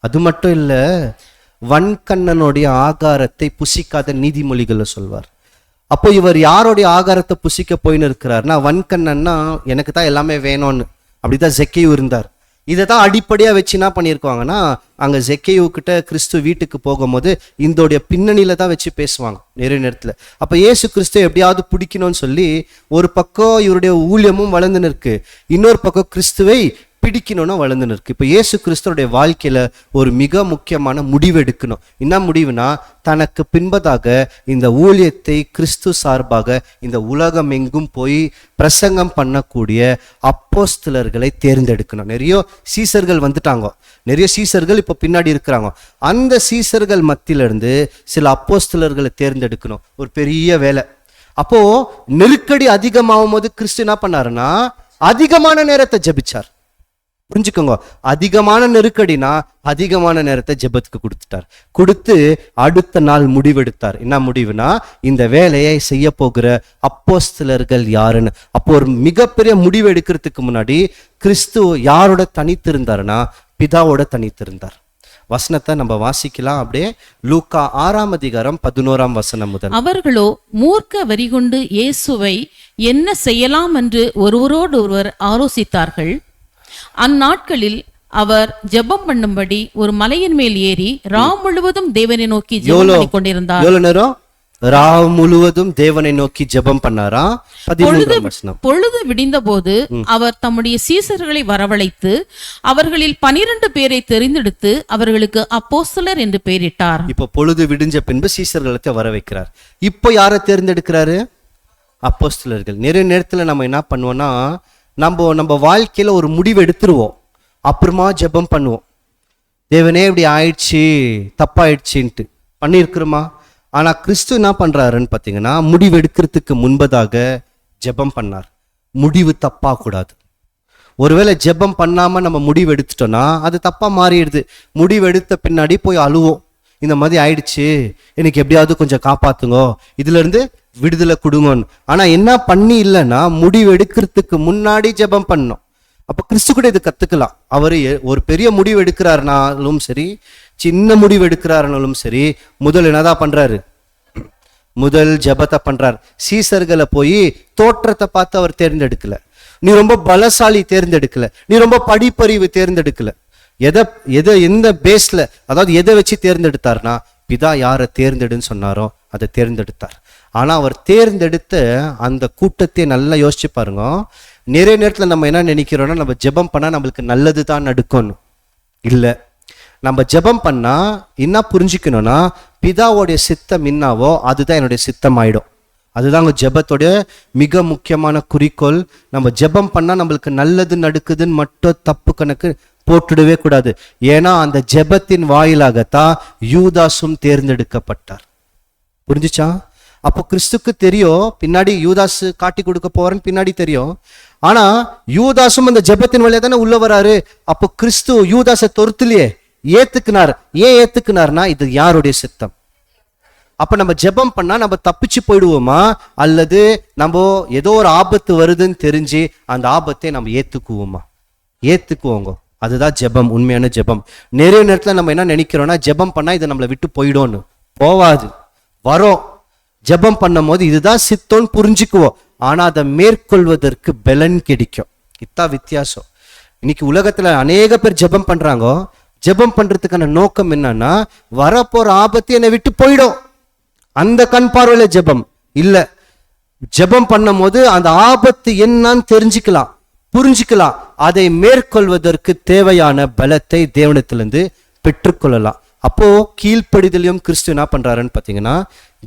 அது மட்டும் இல்ல, வன்கண்ணனுடைய ஆகாரத்தை புசிக்காத நீதிமொழிகளை சொல்வார். அப்போ இவர் யாருடைய ஆகாரத்தை புசிக்க போயின்னு இருக்கிறார்னா, வன்கண்ணன்னா எனக்கு தான் எல்லாமே வேணும்னு அப்படிதான் ஜெக்கேயு இருந்தார். இதை தான் அடிப்படையா வச்சு என்ன பண்ணியிருக்காங்கன்னா, அங்க ஜெக்கேயு கிட்ட கிறிஸ்து வீட்டுக்கு போகும்போது இதோடைய பின்னணியில தான் வச்சு பேசுவாங்க நிறைய நேரத்துல. அப்ப இயேசு கிறிஸ்து எப்படியாவது பிடிக்கணும்னு சொல்லி ஒரு பக்கம் இவருடைய ஊழியமும் வளர்ந்துன்னு இருக்கு, இன்னொரு பக்கம் கிறிஸ்துவை பிடிக்கணும்னு வளர்ந்துன்னு இருக்கு. இப்ப இயேசு கிறிஸ்துவோடைய வாழ்க்கையில ஒரு மிக முக்கியமான முடிவு எடுக்கணும். என்ன முடிவுனா, தனக்கு பின்பதாக இந்த ஊழியத்தை கிறிஸ்து சார்பாக இந்த உலகம் எங்கும் போய் பிரசங்கம் பண்ணக்கூடிய அப்போஸ்தலர்களை தேர்ந்தெடுக்கணும். நிறைய சீசர்கள் வந்துட்டாங்க, நிறைய சீசர்கள் இப்ப பின்னாடி இருக்கிறாங்க. அந்த சீசர்கள் மத்தியிலிருந்து சில அப்போஸ்தலர்களை தேர்ந்தெடுக்கணும், ஒரு பெரிய வேலை. அப்போ நெருக்கடி அதிகமாகும் போது கிறிஸ்து என்ன பண்ணாருன்னா, அதிகமான நேரத்தை ஜெபிச்சார். புரிஞ்சுக்கோங்க, அதிகமான நெருக்கடினா அதிகமான நேரத்தை ஜெபத்துக்கு கொடுத்துட்டார். கொடுத்து அடுத்த நாள் முடிவெடுத்தார். என்ன முடிவுனா, இந்த வேலையை செய்ய போகிற அப்போஸ்தலர்கள் யாருன்னு. அப்போ ஒரு மிகப்பெரிய முடிவு எடுக்கிறதுக்கு முன்னாடி கிறிஸ்து யாரோட தனித்திருந்தாருன்னா, பிதாவோட தனித்திருந்தார். வசனத்தை நம்ம வாசிக்கலாம் அப்படியே. லூக்கா 6ஆம் அதிகாரம் 11ஆம் வசனம் முதல். அவர்களோ மூர்க்க வெறிகொண்டு இயேசுவை என்ன செய்யலாம் என்று ஒருவரோடு ஒருவர் ஆலோசித்தார்கள். அந்நாட்களில் அவர் ஜெபம் பண்ணும்படி ஒரு மலையின் மேல் ஏறி ராம் முழுவதும் தேவனை நோக்கி ஜெபம் பண்ணிக் கொண்டிருந்தார். எவ்வளவு நேரம்? ராவ் முழுவதும் தேவனை நோக்கி ஜெபம் பண்ணாரா? 13ஆம் வசனம். பொழுது விடிந்த போது அவர் தம்முடைய சீசர்களை வரவழைத்து அவர்களில் 12 பேரை தெரிந்தெடுத்து அவர்களுக்கு அப்போஸ்தலர் என்று பெயரிட்டார். இப்ப பொழுது விடிஞ்ச பின்பு சீசர்களை வர வைக்கிறார். இப்போ யாரை தேர்ந்தெடுக்கிறாரு? அப்போஸ்தலர்கள். நிறைய நேரத்துல நம்ம என்ன பண்ணுவோம்னா, நம்ம வாழ்க்கையில ஒரு முடிவு எடுத்துருவோம், அப்புறமா ஜெபம் பண்ணுவோம். தேவனே இப்படி ஆயிடுச்சு, தப்பாயிடுச்சுன்ட்டு பண்ணியிருக்கிறோமா? ஆனா கிறிஸ்து என்ன பண்றாருன்னு பாத்தீங்கன்னா, முடிவு எடுக்கிறதுக்கு முன்பதாக ஜெபம் பண்ணார். முடிவு தப்பா கூடாது. ஒருவேளை ஜெபம் பண்ணாம நம்ம முடிவு எடுத்துட்டோம்னா அது தப்பா மாறிடுது. முடிவு எடுத்த பின்னாடி போய் அழுவோம், இந்த மாதிரி ஆயிடுச்சு, எனக்கு எப்படியாவது கொஞ்சம் காப்பாத்துங்கோ, இதுல இருந்து விடுதலை கொடுங்கன்னு. ஆனா என்ன பண்ணி இல்லைன்னா, முடிவு எடுக்கிறதுக்கு முன்னாடி ஜெபம் பண்ணணும். அப்ப கிறிஸ்து கூட இது கத்துக்கலாம். அவரு ஒரு பெரிய முடிவு எடுக்கிறாருனாலும் சரி, சின்ன முடிவு எடுக்கிறாருனாலும் சரி, முதல் என்னதான் பண்றாரு? முதல் ஜெபத்தை பண்றார். சீசர்களை போய் தோற்றத்தை பார்த்து அவர் தேர்ந்தெடுக்கல, நீ ரொம்ப பலசாலி தேர்ந்தெடுக்கல, நீ ரொம்ப படிப்பறிவு தேர்ந்தெடுக்கல. எந்த பேஸ்ல, அதாவது எதை வச்சு தேர்ந்தெடுத்தார்னா, பிதா யாரை தேர்ந்தெடுன்னு சொன்னாரோ அதை தேர்ந்தெடுத்தார். ஆனா அவர் தேர்ந்தெடுத்த அந்த கூட்டத்தை நல்லா யோசிச்சு பாருங்க. நிறைய நேரத்துல நம்ம என்ன நினைக்கிறோம்னா, நம்ம ஜெபம் பண்ணா நம்மளுக்கு நல்லது தான் நடக்கும்னு. இல்ல, நம்ம ஜெபம் பண்ணா என்ன புரிஞ்சுக்கணும்னா, பிதாவோடைய சித்தம் என்னவோ அதுதான் என்னுடைய சித்தம் ஆயிடும். அதுதான் ஜெபத்தோடைய மிக முக்கியமான குறிக்கோள். நம்ம ஜெபம் பண்ணா நம்மளுக்கு நல்லது நடக்குதுன்னு மட்டும் தப்பு கணக்கு போட்டுடவே கூடாது. ஏன்னா அந்த ஜெபத்தின் வாயிலாகத்தான் யூதாசும் தேர்ந்தெடுக்கப்பட்டார். புரிஞ்சுச்சா? அப்போ கிறிஸ்துக்கு தெரியும் பின்னாடி யூதாஸ் காட்டி கொடுக்க போறேன்னு பின்னாடி தெரியும். ஆனா யூதாசும் அந்த ஜெபத்தின் வழியா தானே உள்ள வராரு. அப்போ கிறிஸ்து யூதாசை தொறுத்துலையே ஏத்துக்கினார். ஏன் ஏத்துக்கினார்னா, இது யாருடைய சித்தம். அப்ப நம்ம ஜெபம் பண்ணா நம்ம தப்பிச்சு போயிடுவோமா, அல்லது நம்ம ஏதோ ஒரு ஆபத்து வருதுன்னு தெரிஞ்சு அந்த ஆபத்தை நம்ம ஏத்துக்குவோமா? ஏத்துக்குவோங்க. அதுதான் ஜெபம், உண்மையான ஜெபம். நிறைய நேரத்துல நம்ம என்ன நினைக்கிறோம்னா, ஜெபம் பண்ணா இதை நம்மளை விட்டு போயிடும்னு. போவாது, வரோம். ஜெபம் பண்ணும் போது இதுதான் சித்தம்னு புரிஞ்சுக்குவோம். ஆனா அதை மேற்கொள்வதற்கு பலன் கிடைக்கும். இதான் வித்தியாசம். இன்னைக்கு உலகத்துல அநேக பேர் ஜெபம் பண்றாங்க. ஜெபம் பண்றதுக்கான நோக்கம் என்னன்னா, வரப்போற ஆபத்து என்னை விட்டு போயிடும், அந்த கண் பார்வையில ஜெபம் இல்ல. ஜெபம் பண்ணும் போது அந்த ஆபத்து என்னன்னு தெரிஞ்சுக்கலாம், புரிஞ்சுக்கலாம். அதை மேற்கொள்வதற்கு தேவையான பலத்தை தேவனிடத்திலிருந்து பெற்றுக்கொள்ளலாம். அப்போ கீழ்ப்படிதலையும் கிறிஸ்து என்ன பண்றாருன்னு பாத்தீங்கன்னா,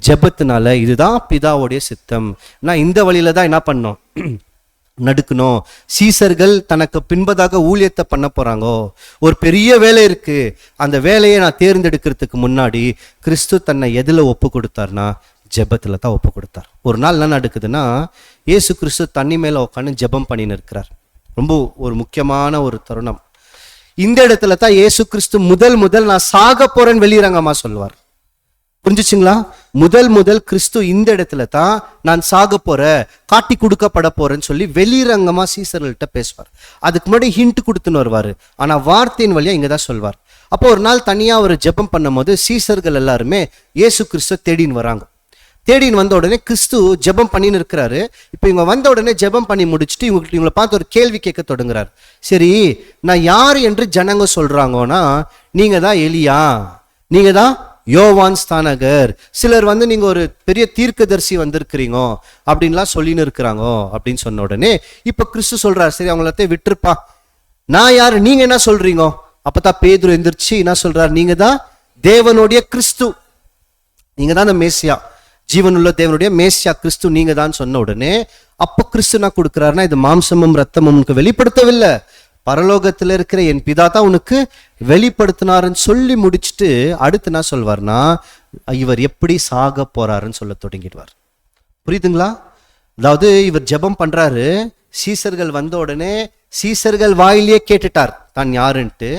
ஜெபத்தினால இதுதான் பிதாவுடைய சித்தம், நான் இந்த வழியில தான் என்ன பண்ணோம், நடுக்கணும். சீசர்கள் தனக்கு பின்பதாக ஊழியத்தை பண்ண போறாங்கோ, ஒரு பெரிய வேலை இருக்கு, அந்த வேலையை நான் தேர்ந்தெடுக்கிறதுக்கு முன்னாடி கிறிஸ்து தன்னை எதுல ஒப்பு கொடுத்தார்னா ஜெபத்துல தான் ஒப்பு கொடுத்தார். ஒரு நாள் என்ன நடக்குதுன்னா, இயேசு கிறிஸ்து தண்ணி மேல உட்காந்து ஜெபம் பண்ணின்னு இருக்கிறார். ரொம்ப ஒரு முக்கியமான ஒரு தருணம். இந்த இடத்துல தான் இயேசு கிறிஸ்து முதல் நான் சாக போறேன்னு வெளியிறங்கமா சொல்லுவார். புரிஞ்சுச்சுங்களா? முதல் கிறிஸ்து இந்த இடத்துல தான் நான் சாக போற, காட்டி கொடுக்கப்பட போறேன்னு சொல்லி வெளிரங்கமா சீசர்கள்ட்ட பேசுவார். அதுக்கு முன்னாடி ஹிண்ட் கொடுத்துன்னு வருவாரு, ஆனா வார்த்தையின் வழியா இங்கதான் சொல்வார். அப்போ ஒரு நாள் தனியா ஒரு ஜெபம் பண்ணும் போது சீசர்கள் எல்லாருமே இயேசு கிறிஸ்துவ தேடின்னு வராங்க. தேடின்னு வந்த உடனே கிறிஸ்து ஜெபம் பண்ணின்னு இருக்கிறாரு. இப்போ இவங்க வந்த உடனே ஜெபம் பண்ணி முடிச்சுட்டு இவங்களை பார்த்து ஒரு கேள்வி கேட்க தொடங்குறாரு. சரி, நான் யார் என்று ஜனங்க சொல்றாங்கன்னா, நீங்க தான் எலியா, நீங்க தான் யோவான் ஸ்தானகர், சிலர் நீங்க ஒரு பெரிய தீர்க்கதரிசி வந்திருக்கிறீங்க அப்படின்லாம் சொல்லின்னு இருக்கிறாங்க அப்படின்னு சொன்ன உடனே இப்ப கிறிஸ்து சொல்றாரு, சரி அவங்களத்தையும் விட்டுருப்பா, நான் யாரு, நீங்க என்ன சொல்றீங்க? அப்பதான் பேதுரு எந்திரிச்சு என்ன சொல்றாரு, நீங்க தான் தேவனுடைய கிறிஸ்து, நீங்க தான் அந்த மேசியா, ஜீவனுள்ள தேவனுடைய மேசியா கிறிஸ்து நீங்க தான் சொன்ன உடனே அப்ப கிறிஸ்து என்ன கொடுக்கிறாருன்னா, இது மாம்சமும் ரத்தமும் உனக்கு வெளிப்படுத்தவில்லை, பரலோகத்துல இருக்கிற என் பிதா தான் உனக்கு வெளிப்படுத்தினாருன்னு சொல்லி முடிச்சுட்டு அடுத்து என்ன சொல்வார்னா, இவர் எப்படி சாக போறாருன்னு சொல்ல தொடங்கிடுவார். புரியுதுங்களா? அதாவது இவர் ஜெபம் பண்றாரு, சீசர்கள் வந்த உடனே சீசர்கள் வாயிலேயே கேட்டுட்டார் தான் யாருன்ட்டு.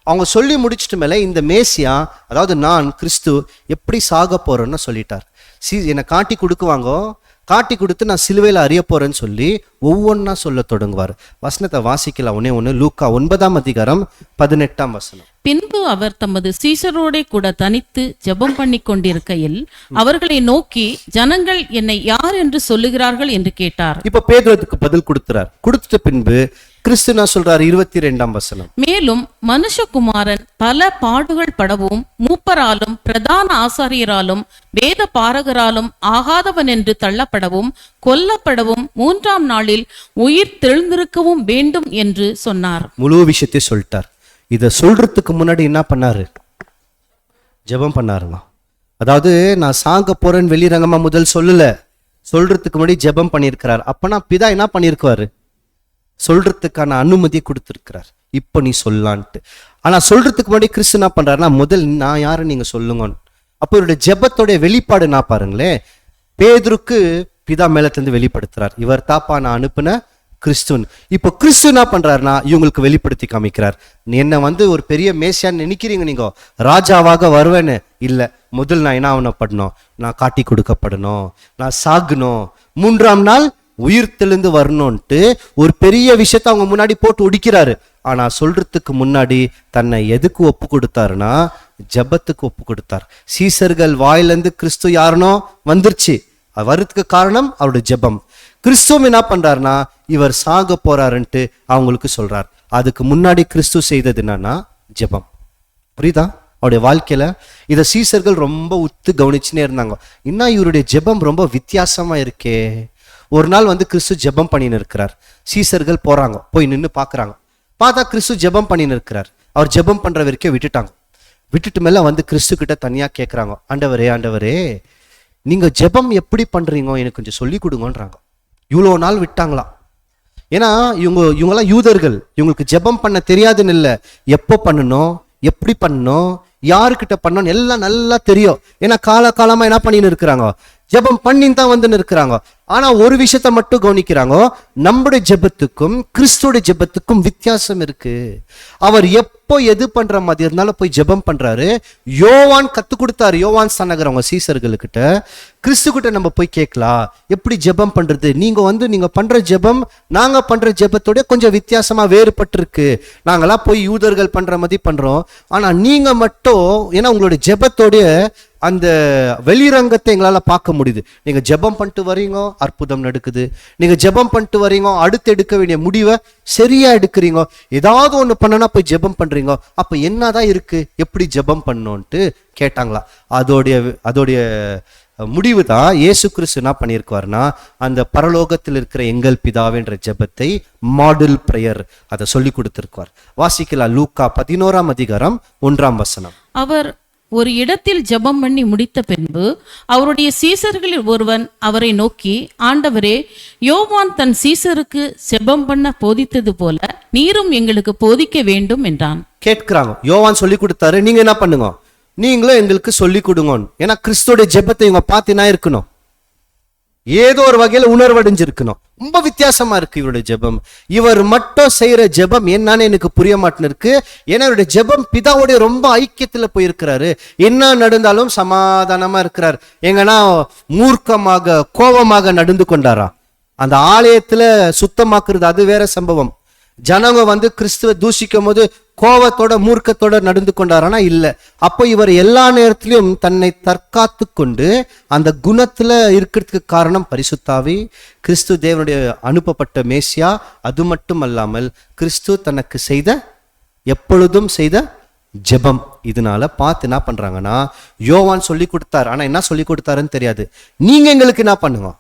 அவங்க சொல்லி முடிச்சுட்டு மேல இந்த மேசியா, அதாவது நான் கிறிஸ்து எப்படி சாக போறேன்னு சொல்லிட்டார். என்னை காட்டி கொடுக்குவாங்கோ, காட்டி கொடுத்து நான் சிலுவையில் அறிய போறேன்னு சொல்லி ஒவ்வொன்னா சொல்ல தொடங்குவார். வசனத்தை வாசிக்கலாம். ஒண்ணு லூக்கா 9:18. பின்பு அவர் தமது சீசரோடே கூட தனித்து ஜெபம் பண்ணி கொண்டிருக்கையில் அவர்களை நோக்கி, ஜனங்கள் என்னை யார் என்று சொல்லுகிறார்கள் என்று கேட்டார். இப்ப பேதுருவுக்கு பதில் கொடுத்துறார். கொடுத்துட்ட பின்பு கிறிஸ்து என்ன சொல்றாரு? 22. மேலும் மனுஷகுமாரன் பல பாடுகள் படவும் மூப்பராலும் பிரதான ஆசாரியராலும் வேத பாரகராலும் ஆகாதவன் என்று தள்ளப்படவும் கொல்லப்படவும் 3ஆம் நாளில் உயிர் தெழுந்திருக்கவும் வேண்டும் என்று சொன்னார். முழு விஷயத்தை சொல்லிட்டார். இத சொல்றதுக்கு முன்னாடி என்ன பண்ணாரு? ஜெபம் பண்ணாருங்க. அதாவது நான் சாக போறேன்னு வெளிரங்கமா முதல் சொல்லல, சொல்றதுக்கு முன்னாடி ஜெபம் பண்ணியிருக்கிறார். அப்பனா பிதா என்ன பண்ணியிருக்குவாரு? சொல்றதுக்கான அனுமதி கொடுத்திருக்கிறார், இப்ப நீ சொல்லான்ட்டு. ஆனா சொல்றதுக்கு முன்னாடி கிறிஸ்து என்ன பண்றாருன்னா, முதல் நான் யாரு நீங்க சொல்லுங்க. அப்போ இவருடைய ஜெபத்தோடைய வெளிப்பாடு என்ன பாருங்களேன். பேதுருக்கு பிதா மேலத்திலிருந்து வெளிப்படுத்துறார், இவர் தாப்பா நான் அனுப்புன கிறிஸ்துவன். இப்போ கிறிஸ்து என்ன பண்றாருன்னா இவங்களுக்கு வெளிப்படுத்தி காமிக்கிறார். என்ன ஒரு பெரிய மேசியான்னு நினைக்கிறீங்க நீங்க, ராஜாவாக வருவேன்னு இல்ல. முதல் நான் என்ன ஆகணும்? நான் காட்டி கொடுக்கப்படணும், நான் சாகணும், 3ஆம் நாள் உயிர் தெளிந்து வரணும்ட்டு ஒரு பெரிய விஷயத்த அவங்க முன்னாடி போட்டு ஒடிக்கிறாரு. ஆனா சொல்றதுக்கு முன்னாடி தன்னை எதுக்கு ஒப்பு கொடுத்தாருன்னா ஜெபத்துக்கு ஒப்பு கொடுத்தார். சீசர்கள் வாயிலிருந்து கிறிஸ்து யாருனோ வந்துருச்சு, வர்றதுக்கு காரணம் அவருடைய ஜெபம். கிறிஸ்துவும் என்ன பண்றாருன்னா இவர் சாக போறாருன்ட்டு அவங்களுக்கு சொல்றார். அதுக்கு முன்னாடி கிறிஸ்து செய்தது என்னன்னா ஜெபம். புரியுதா? அவருடைய வாழ்க்கையில இதை சீசர்கள் ரொம்ப உத்து கவனிச்சுனே இருந்தாங்க. இன்னும் இவருடைய ஜெபம் ரொம்ப வித்தியாசமா இருக்கே. ஒரு நாள் கிறிஸ்து ஜெபம் பண்ணின்னு இருக்கிறார். சீசர்கள் போறாங்க, போய் நின்று பாக்குறாங்க. பார்த்தா கிறிஸ்து ஜெபம் பண்ணின்னு இருக்கிறார். அவர் ஜெபம் பண்ற வரைக்கும் விட்டுட்டாங்க. விட்டுட்டு மேல கிறிஸ்து கிட்ட தனியா கேட்கிறாங்க, ஆண்டவரே நீங்க ஜெபம் எப்படி பண்றீங்க, எனக்கு கொஞ்சம் சொல்லி கொடுங்கன்றாங்க. இவ்வளோ நாள் விட்டாங்களாம். ஏன்னா இவங்கெல்லாம் யூதர்கள், இவங்களுக்கு ஜெபம் பண்ண தெரியாதுன்னு இல்லை, எப்போ பண்ணணும், எப்படி பண்ணணும், யாருக்கிட்ட பண்ணணும் எல்லாம் நல்லா தெரியும். ஏன்னா காலமா என்ன பண்ணின்னு இருக்கிறாங்க, ஜெபம் பண்ணின்னு தான் இருக்கிறாங்க. ஆனா ஒரு விஷயத்த மட்டும் கவனிக்கிறாங்க, நம்முடைய ஜெபத்துக்கும் கிறிஸ்துவோட ஜெபத்துக்கும் வித்தியாசம் இருக்கு. அவர் எப்போ எது பண்ற மாதிரி இருந்தாலும் போய் ஜெபம் பண்றாரு. யோவான் கத்து கொடுத்தாரு, யோவான் ஸ்தானகர் அவங்க சீசர்களுக்கிட்ட. கிறிஸ்து கிட்ட நம்ம போய் கேட்கலாம், எப்படி ஜெபம் பண்றது, நீங்க பண்ற ஜெபம் நாங்க பண்ற ஜெபத்தோட கொஞ்சம் வித்தியாசமா வேறுபட்டு இருக்கு. நாங்களாம் போய் யூதர்கள் பண்ற மாதிரி பண்றோம், ஆனா நீங்க மட்டும், ஏன்னா உங்களுடைய ஜெபத்தோடைய அந்த வெளிரங்கத்தை எங்களால பார்க்க முடியுது. நீங்க ஜெபம் பண்ணிட்டு வரீங்க, அற்புதம் நடக்குது. நீங்க ஜெபம் பண்ணிட்டு வரீங்க, அடுத்து எடுக்க வேண்டிய முடிவை சரியா எடுக்கிறீங்க. ஏதாவது ஒண்ணு பண்ணனா போய் ஜெபம் பண்றீங்க. அப்ப என்னதான் இருக்கு, எப்படி ஜெபம் பண்ணோன்ட்டு கேட்டாங்களா. அதோடைய முடிவு தான் இயேசு கிறிஸ்து என்ன பண்ணியிருக்காருன்னா, அந்த பரலோகத்தில் இருக்கிற எங்கள் பிதாவேன்ற ஜெபத்தை மாடல் பிரேயர் அதை சொல்லி கொடுத்திருக்கார். வாசிக்கலாம். லூக்கா 11:1. அவர் ஒரு இடத்தில் ஜெபம் பண்ணி முடித்த பின்பு அவருடைய சீசர்களில் ஒருவன் அவரை நோக்கி, ஆண்டவரே, யோவான் தன் சீசருக்கு ஜெபம் பண்ண போதித்தது போல நீரும் எங்களுக்கு போதிக்க வேண்டும் என்றான். கேட்கிறாங்க, யோவான் சொல்லி கொடுத்தாரு, நீங்க என்ன பண்ணுங்க, நீங்களும் எங்களுக்கு சொல்லி கொடுங்க. ஏன்னா கிறிஸ்துவோட ஜெபத்தை இவங்க பார்த்தினா இருக்கணும், ஏதோ ஒரு வகையில உணர்வடைஞ்சிருக்கணும். ரொம்ப வித்தியாசமா இருக்கு இவருடைய ஜெபம். இவர் மட்டும் செய்யற ஜெபம் என்னன்னு எனக்கு புரிய மாட்டேன்னு இருக்கு. ஏன்னா இவருடைய ஜெபம் பிதாவோடைய ரொம்ப ஐக்கியத்துல போயிருக்கிறாரு. என்ன நடந்தாலும் சமாதானமா இருக்கிறார். எங்கன்னா மூர்க்கமாக கோபமாக நடந்து கொண்டாரா? அந்த ஆலயத்துல சுத்தமாக்குறது அது வேற சம்பவம். ஜனங்க வந்து கிறிஸ்துவ தூஷிக்கும் போது கோபத்தோட மூர்க்கத்தோட நடந்து கொண்டாரானா இல்ல. அப்போ இவர் எல்லா நேரத்திலும் தன்னை தற்காத்து கொண்டு அந்த குணத்துல இருக்கிறதுக்கு காரணம் பரிசுத்தாவி, கிறிஸ்து தேவனுடைய அனுப்பப்பட்ட மேசியா. அது மட்டும் அல்லாமல் கிறிஸ்து தனக்கு செய்த எப்பொழுதும் செய்த ஜெபம். இதனால பார்த்து என்ன பண்றாங்கன்னா, யோவான் சொல்லி கொடுத்தார், ஆனா என்ன சொல்லி கொடுத்தாருன்னு தெரியாது. நீங்க எங்களுக்கு என்ன பண்ணுங்க,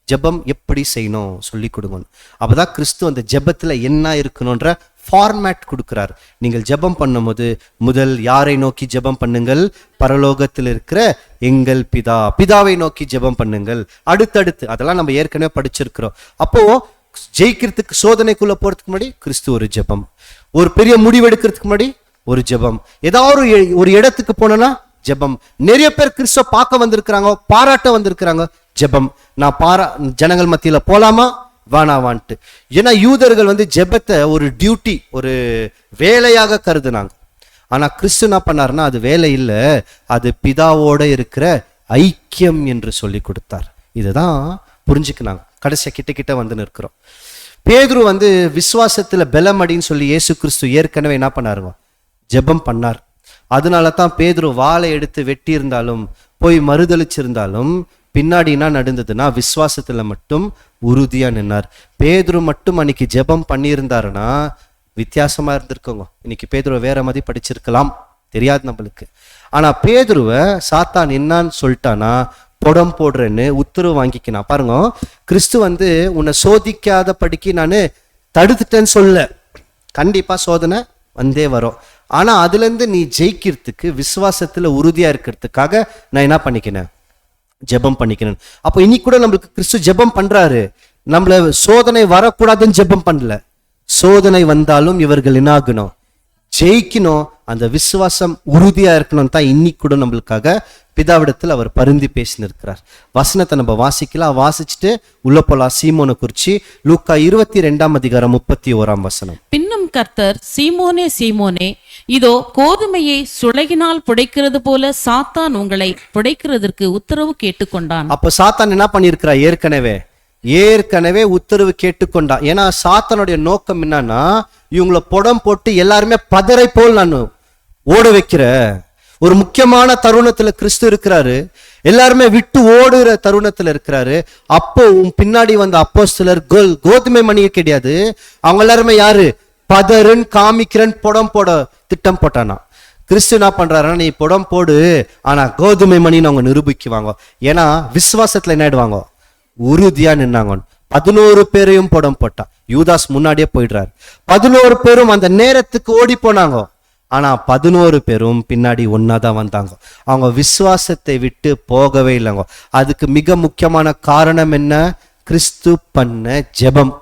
ஜெபம் எப்படி செய்யணும் சொல்லி கொடுங்க. அப்பதான் கிறிஸ்து அந்த ஜெபத்துல என்ன இருக்கணும்ன்ற ஃபார்மேட் கொடுக்கிறார். நீங்கள் ஜெபம் பண்ணும்போது முதல் யாரை நோக்கி ஜெபம் பண்ணுங்கள், பரலோகத்தில் இருக்கிற எங்கள் பிதா, பிதாவை நோக்கி ஜெபம் பண்ணுங்கள். அடுத்தடுத்து அதெல்லாம் நம்ம ஏற்கனவே படிச்சிருக்கிறோம். அப்போ ஜெயிக்கிறதுக்கு, சோதனைக்குள்ள போறதுக்கு முன்னாடி கிறிஸ்து ஒரு ஜெபம், ஒரு பெரிய முடிவு எடுக்கிறதுக்கு முன்னாடி ஒரு ஜெபம், ஏதாவது ஒரு இடத்துக்கு போனோம்னா ஜெபம். நிறைய பேர் கிறிஸ்துவ பார்க்க வந்திருக்கிறாங்க, பாராட்ட வந்திருக்கிறாங்க, ஜெபம். நான் ஜனங்கள் மத்தியில போலாமா வேணாவான்ட்டு. ஏன்னா யூதர்கள் வந்து ஜெபத்தை ஒரு டியூட்டி, ஒரு வேலையாக கருதுனாங்க. ஆனா கிறிஸ்து என்ன பண்ணாருன்னா, அது வேலை இல்லை, அது பிதாவோட இருக்கிற ஐக்கியம் என்று சொல்லி கொடுத்தார். இதுதான் புரிஞ்சுக்கினாங்க. கடைசியா கிட்ட வந்து நிற்கிறோம். பேதுரு வந்து விசுவாசத்துல பலமடின்னு சொல்லி இயேசு கிறிஸ்து ஏற்கனவே என்ன பண்ணாருங்க, ஜெபம் பண்ணார். அதனால தான் பேதுரு வாளை எடுத்து வெட்டி இருந்தாலும், போய் மறுதளிச்சிருந்தாலும் பின்னாடி என்ன நடந்ததுன்னா, விசுவாசத்துல மட்டும் உறுதியா நின்னார். பேதுரு மட்டும் அன்னைக்கு ஜெபம் பண்ணியிருந்தாருன்னா வித்தியாசமா இருந்திருக்கோங்க. இன்னைக்கு பேதுருவை வேற மாதிரி படிச்சிருக்கலாம், தெரியாது நம்மளுக்கு. ஆனா பேதுருவை சாத்தான் என்னான்னு சொல்லிட்டானா, புடம் போடுறேன்னு உத்தரவு வாங்கிக்கினா. பாருங்க, கிறிஸ்து வந்து உன்னை சோதிக்காத படிக்கு நான் தடுத்துட்டேன்னு சொல்ல, கண்டிப்பா சோதனை வந்தே வரும். ஆனா அதுல இருந்து நீ ஜெயிக்கிறதுக்கு, விசுவாசத்துல உறுதியா இருக்கிறதுக்காக நான் என்ன பண்ணிக்கினேன், ஜெபம் பண்ணிக்கிறேன். அப்போ இன்னைக்கு கூட நம்மளுக்கு கிறிஸ்து ஜெபம் பண்றாரு. நம்மள சோதனை வரக்கூடாதுன்னு ஜெபம் பண்ணல. சோதனை வந்தாலும் இவர்கள் என்ன ஆகணும், ஜெயிக்கணும். அந்த விசுவாசம் உறுதியா இருக்கணும் தான் இன்னைக்கு கூட நம்மளுக்காக பிதாவிடத்தில் அவர் பரிந்து பேசினிருக்கிறார். வசனத்தை நம்ம வாசிக்கலாம், வாசிச்சுட்டு உள்ள போலாம். சீமோனை குறிச்சு லூக்கா 22:31 பின்னும் கர்த்தர், சீமோனே சீமோனே, இதோ கோதுமையை சுளகினால் புடைக்கிறது போல சாத்தான் உங்களை புடைக்கிறதற்கு உத்தரவு கேட்டுக்கொண்டான். அப்ப சாத்தான் என்ன பண்ணிருக்கிறா, ஏற்கனவே உத்தரவு கேட்டுக்கொண்டான். ஏன்னா சாத்தானுடைய நோக்கம் என்னன்னா, இவங்களை புடம் போட்டு எல்லாருமே பதரை போல் நான் ஓட வைக்கிற ஒரு முக்கியமான தருணத்துல கிறிஸ்து இருக்கிறாரு. எல்லாருமே விட்டு ஓடுற தருணத்துல இருக்கிறாரு. அப்போ பின்னாடி வந்த அப்போஸ்தலர் கோதுமை மணியை கிடையாது, அவங்க எல்லாருமே யாரு, பதருன்னு காமிக்கிறேன்னு புடம் போட திட்டம் போட்டானா. கிறிஸ்து என்ன பண்றாருன்னா, நீ புடம் போடு, ஆனா கோதுமை மணின்னு அவங்க நிரூபிக்குவாங்க. ஏன்னா விசுவாசத்துல என்ன ஆயிடுவாங்க, உறுதியா நின்னாங்க. 11 பேரையும் புடம் போட்டான். யூதாஸ் முன்னாடியே போயிடுறாரு. 11 பேரும் அந்த நேரத்துக்கு ஓடி போனாங்க. ஆனா 11 பேரும் பின்னாடி ஒன்னாதான் வந்தாங்க. அவங்க விசுவாசத்தை விட்டு போகவே இல்லைங்க. அதுக்கு மிக முக்கியமான காரணம் என்ன, கிறிஸ்து பண்ண ஜெபம்.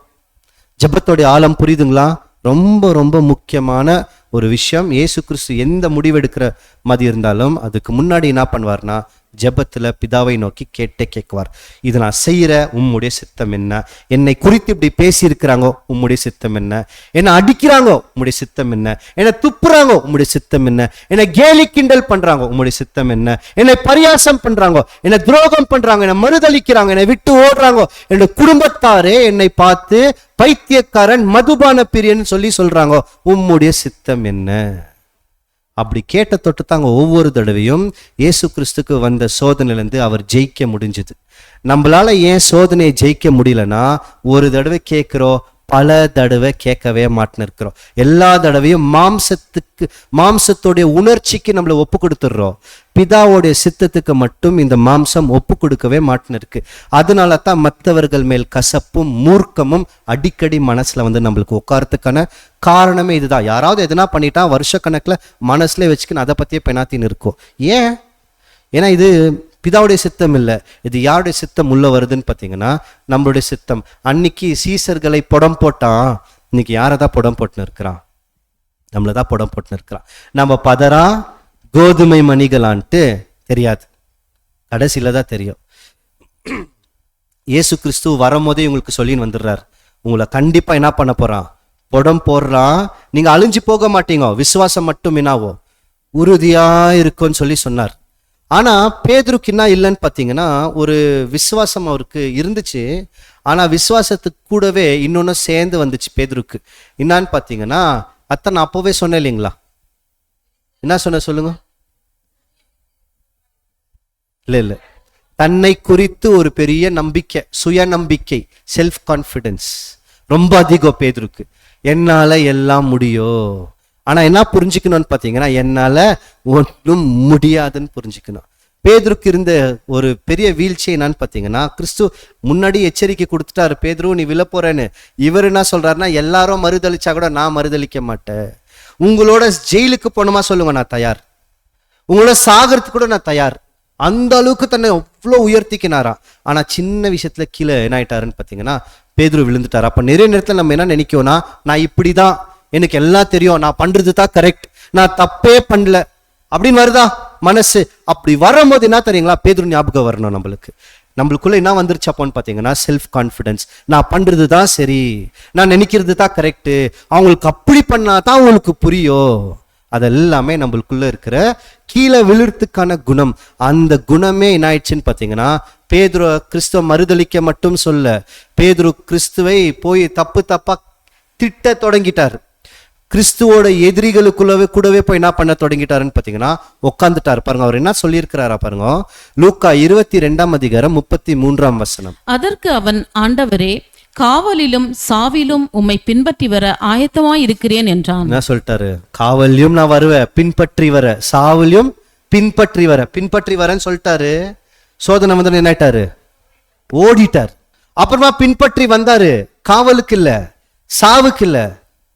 ஜெபத்தோடைய ஆழம் புரியுதுங்களா? ரொம்ப ரொம்ப முக்கியமான ஒரு விஷயம். இயேசு கிறிஸ்து எந்த முடிவெடுக்கிற மாதிரி இருந்தாலும் அதுக்கு முன்னாடி என்ன பண்ணுவார்னா, ஜெபத்துல பிதாவை நோக்கி கேட்குவார். இது நான் செய்யற உம்முடைய சித்தம் என்ன, என்னை குறித்து இப்படி பேசி இருக்கிறாங்க உம்முடைய சித்தம் என்ன, என்னை அடிக்கிறாங்க உம்முடைய சித்தம் என்ன, என்னை துப்புறாங்க உம்முடைய சித்தம் என்ன, என்னை கேலி கிண்டல் பண்றாங்க உம்முடைய சித்தம் என்ன, என்னை பரியாசம் பண்றாங்க, என்னை துரோகம் பண்றாங்க, என்னை மறுதளிக்கிறாங்க, என்னை விட்டு ஓடுறாங்க, என்னுடைய குடும்பத்தாரே என்னை பார்த்து பைத்தியக்காரன் மதுபான பிரியன்னு சொல்றாங்க, உம்முடைய சித்தம் என்ன. அப்படி கேட்ட தொட்டு தாங்க ஒவ்வொரு தடவையும் இயேசு கிறிஸ்துக்கு வந்த சோதனையிலேருந்து அவர் ஜெயிக்க முடிஞ்சது. நம்மளால ஏன் சோதனையை ஜெயிக்க முடியலன்னா, ஒரு தடவை கேட்கிறோம், பல தடவை கேட்கவே மாட்டேன்னு இருக்கிறோம். எல்லா தடவையும் மாம்சத்துடைய உணர்ச்சிக்கு நம்மளை ஒப்பு கொடுத்துடுறோம். பிதாவுடைய சித்தத்துக்கு மட்டும் இந்த மாம்சம் ஒப்பு கொடுக்கவே மாட்டேன்னு இருக்கு. அதனால தான் மற்றவர்கள் மேல் கசப்பும் மூர்க்கமும் அடிக்கடி மனசுல நம்மளுக்கு உட்காரத்துக்கான காரணமே இதுதான். யாராவது எதுனா பண்ணிட்டா வருஷக்கணக்கில் மனசுல வச்சுக்கின்னு அதை பத்தியே பெனாத்தின்னு இருக்கும். ஏன்னா இது பிதாவுடைய சித்தம் இல்லை. இது யாருடைய சித்தம் உள்ள வருதுன்னு பார்த்தீங்கன்னா நம்மளுடைய சித்தம். அன்னைக்கு சீசர்களை புடம் போட்டான், இன்னைக்கு யாரை தான் புடம் போட்டுன்னு இருக்கிறான்? நம்மளை தான் புடம் போட்டுன்னு இருக்கிறான். நம்ம பதரா கோதுமை மணிகளான்ட்டு தெரியாது, கடைசியில தான் தெரியும். இயேசு கிறிஸ்து வரும்போதே உங்களுக்கு சொல்லின்னு வந்துடுறார், உங்களை கண்டிப்பா என்ன பண்ண போறான்? புடம் போடுறான். நீங்க அழிஞ்சு போக மாட்டீங்க, விசுவாசம் மட்டும் என்னாவோ உறுதியா இருக்கும்னு சொன்னார். ஆனா பேதுருக்கு என்ன இல்லைன்னு பார்த்தீங்கன்னா, ஒரு விசுவாசம் அவருக்கு இருந்துச்சு. ஆனா விசுவாசத்துக்கு கூடவே இன்னொன்னு சேர்ந்து வந்துச்சு பேதுருக்கு. என்னான்னு பார்த்தீங்கன்னா, அத்தை நான் அப்போவே சொன்னேன் இல்லைங்களா? என்ன சொன்ன சொல்லுங்க? இல்ல தன்னை குறித்து ஒரு பெரிய நம்பிக்கை, சுய நம்பிக்கை, செல்ஃப் கான்ஃபிடன்ஸ் ரொம்ப அதிகம் பேதுருக்கு. என்னால எல்லாம் முடியும். ஆனா என்ன புரிஞ்சுக்கணும்னு பார்த்தீங்கன்னா, என்னால ஒன்றும் முடியாதுன்னு புரிஞ்சுக்கணும். பேதுருக்கு இருந்த ஒரு பெரிய வீழ்ச்சி என்னன்னு பார்த்தீங்கன்னா, கிறிஸ்து முன்னாடி எச்சரிக்கை கொடுத்துட்டாரு, பேதுரு நீ விழ போறேன்னு. இவர் என்ன சொல்றாருன்னா, எல்லாரும் மறுதளிச்சா கூட நான் மறுதளிக்க மாட்டேன். உங்களோட ஜெயிலுக்கு போகணுமா சொல்லுங்க, நான் தயார். உங்களோட சாகிறதுக்கு கூட நான் தயார். அந்த அளவுக்கு தன்னை அவ்வளோ உயர்த்திக்கினாரா. ஆனா சின்ன விஷயத்துல கீழே என்ன ஆயிட்டாருன்னு பார்த்தீங்கன்னா, பேதுரு விழுந்துட்டார். அப்ப நிறைய நேரத்தில் நம்ம என்ன நினைக்கோம்னா, நான் இப்படிதான், எனக்கு எல்லாம் தெரியும், நான் பண்றது தான் கரெக்ட், நான் தப்பே பண்ணல அப்படின்னு வருதா மனசு. அப்படி வரும்போது என்ன தெரியுங்களா, பேதுரு ஞாபகம் வரணும் நம்மளுக்குள்ள என்ன வந்துருச்சு அப்போன்னு பார்த்தீங்கன்னா, செல்ஃப் கான்ஃபிடன்ஸ். நான் பண்றது தான் சரி, நான் நினைக்கிறது தான் கரெக்டு, அவங்களுக்கு அப்படி பண்ணா தான் அவங்களுக்கு புரியும். அதெல்லாமே நம்மளுக்குள்ள இருக்கிற கீழே விழுறதுக்கான குணம். அந்த குணமே என்ன ஆயிடுச்சுன்னு பார்த்தீங்கன்னா, பேதுரு கிறிஸ்துவ மறுதளிக்க மட்டும் சொல்ல, பேதுரு கிறிஸ்துவை போய் தப்பா திட்ட தொடங்கிட்டார். கிறிஸ்துவோட எதிரிகளுக்குள்ளவே கூடவே போய் என்ன பண்ண தொடங்கிட்டாருன்னு பார்த்தீங்கன்னா, உட்காந்துட்டார். பாருங்க அவர் என்ன சொல்லியிருக்கிறாரா பாருங்க, லூக்கா 22:33. அதற்கு அவன், ஆண்டவரே, காவலிலும் சாவிலும் உம்மை பின்பற்றி வர ஆயத்தமாய் இருக்கிறேன் என்றான். என்ன சொல்லிட்டாரு? காவலியும் நான் வருவேன், பின்பற்றி வர, சாவிலும் பின்பற்றி வரேன்னு சொல்லிட்டாரு. சோதனை வந்து என்ன ஆயிட்டாரு? ஓடிட்டார். அப்புறமா பின்பற்றி வந்தாரு, காவலுக்கு இல்ல, சாவுக்கு இல்ல,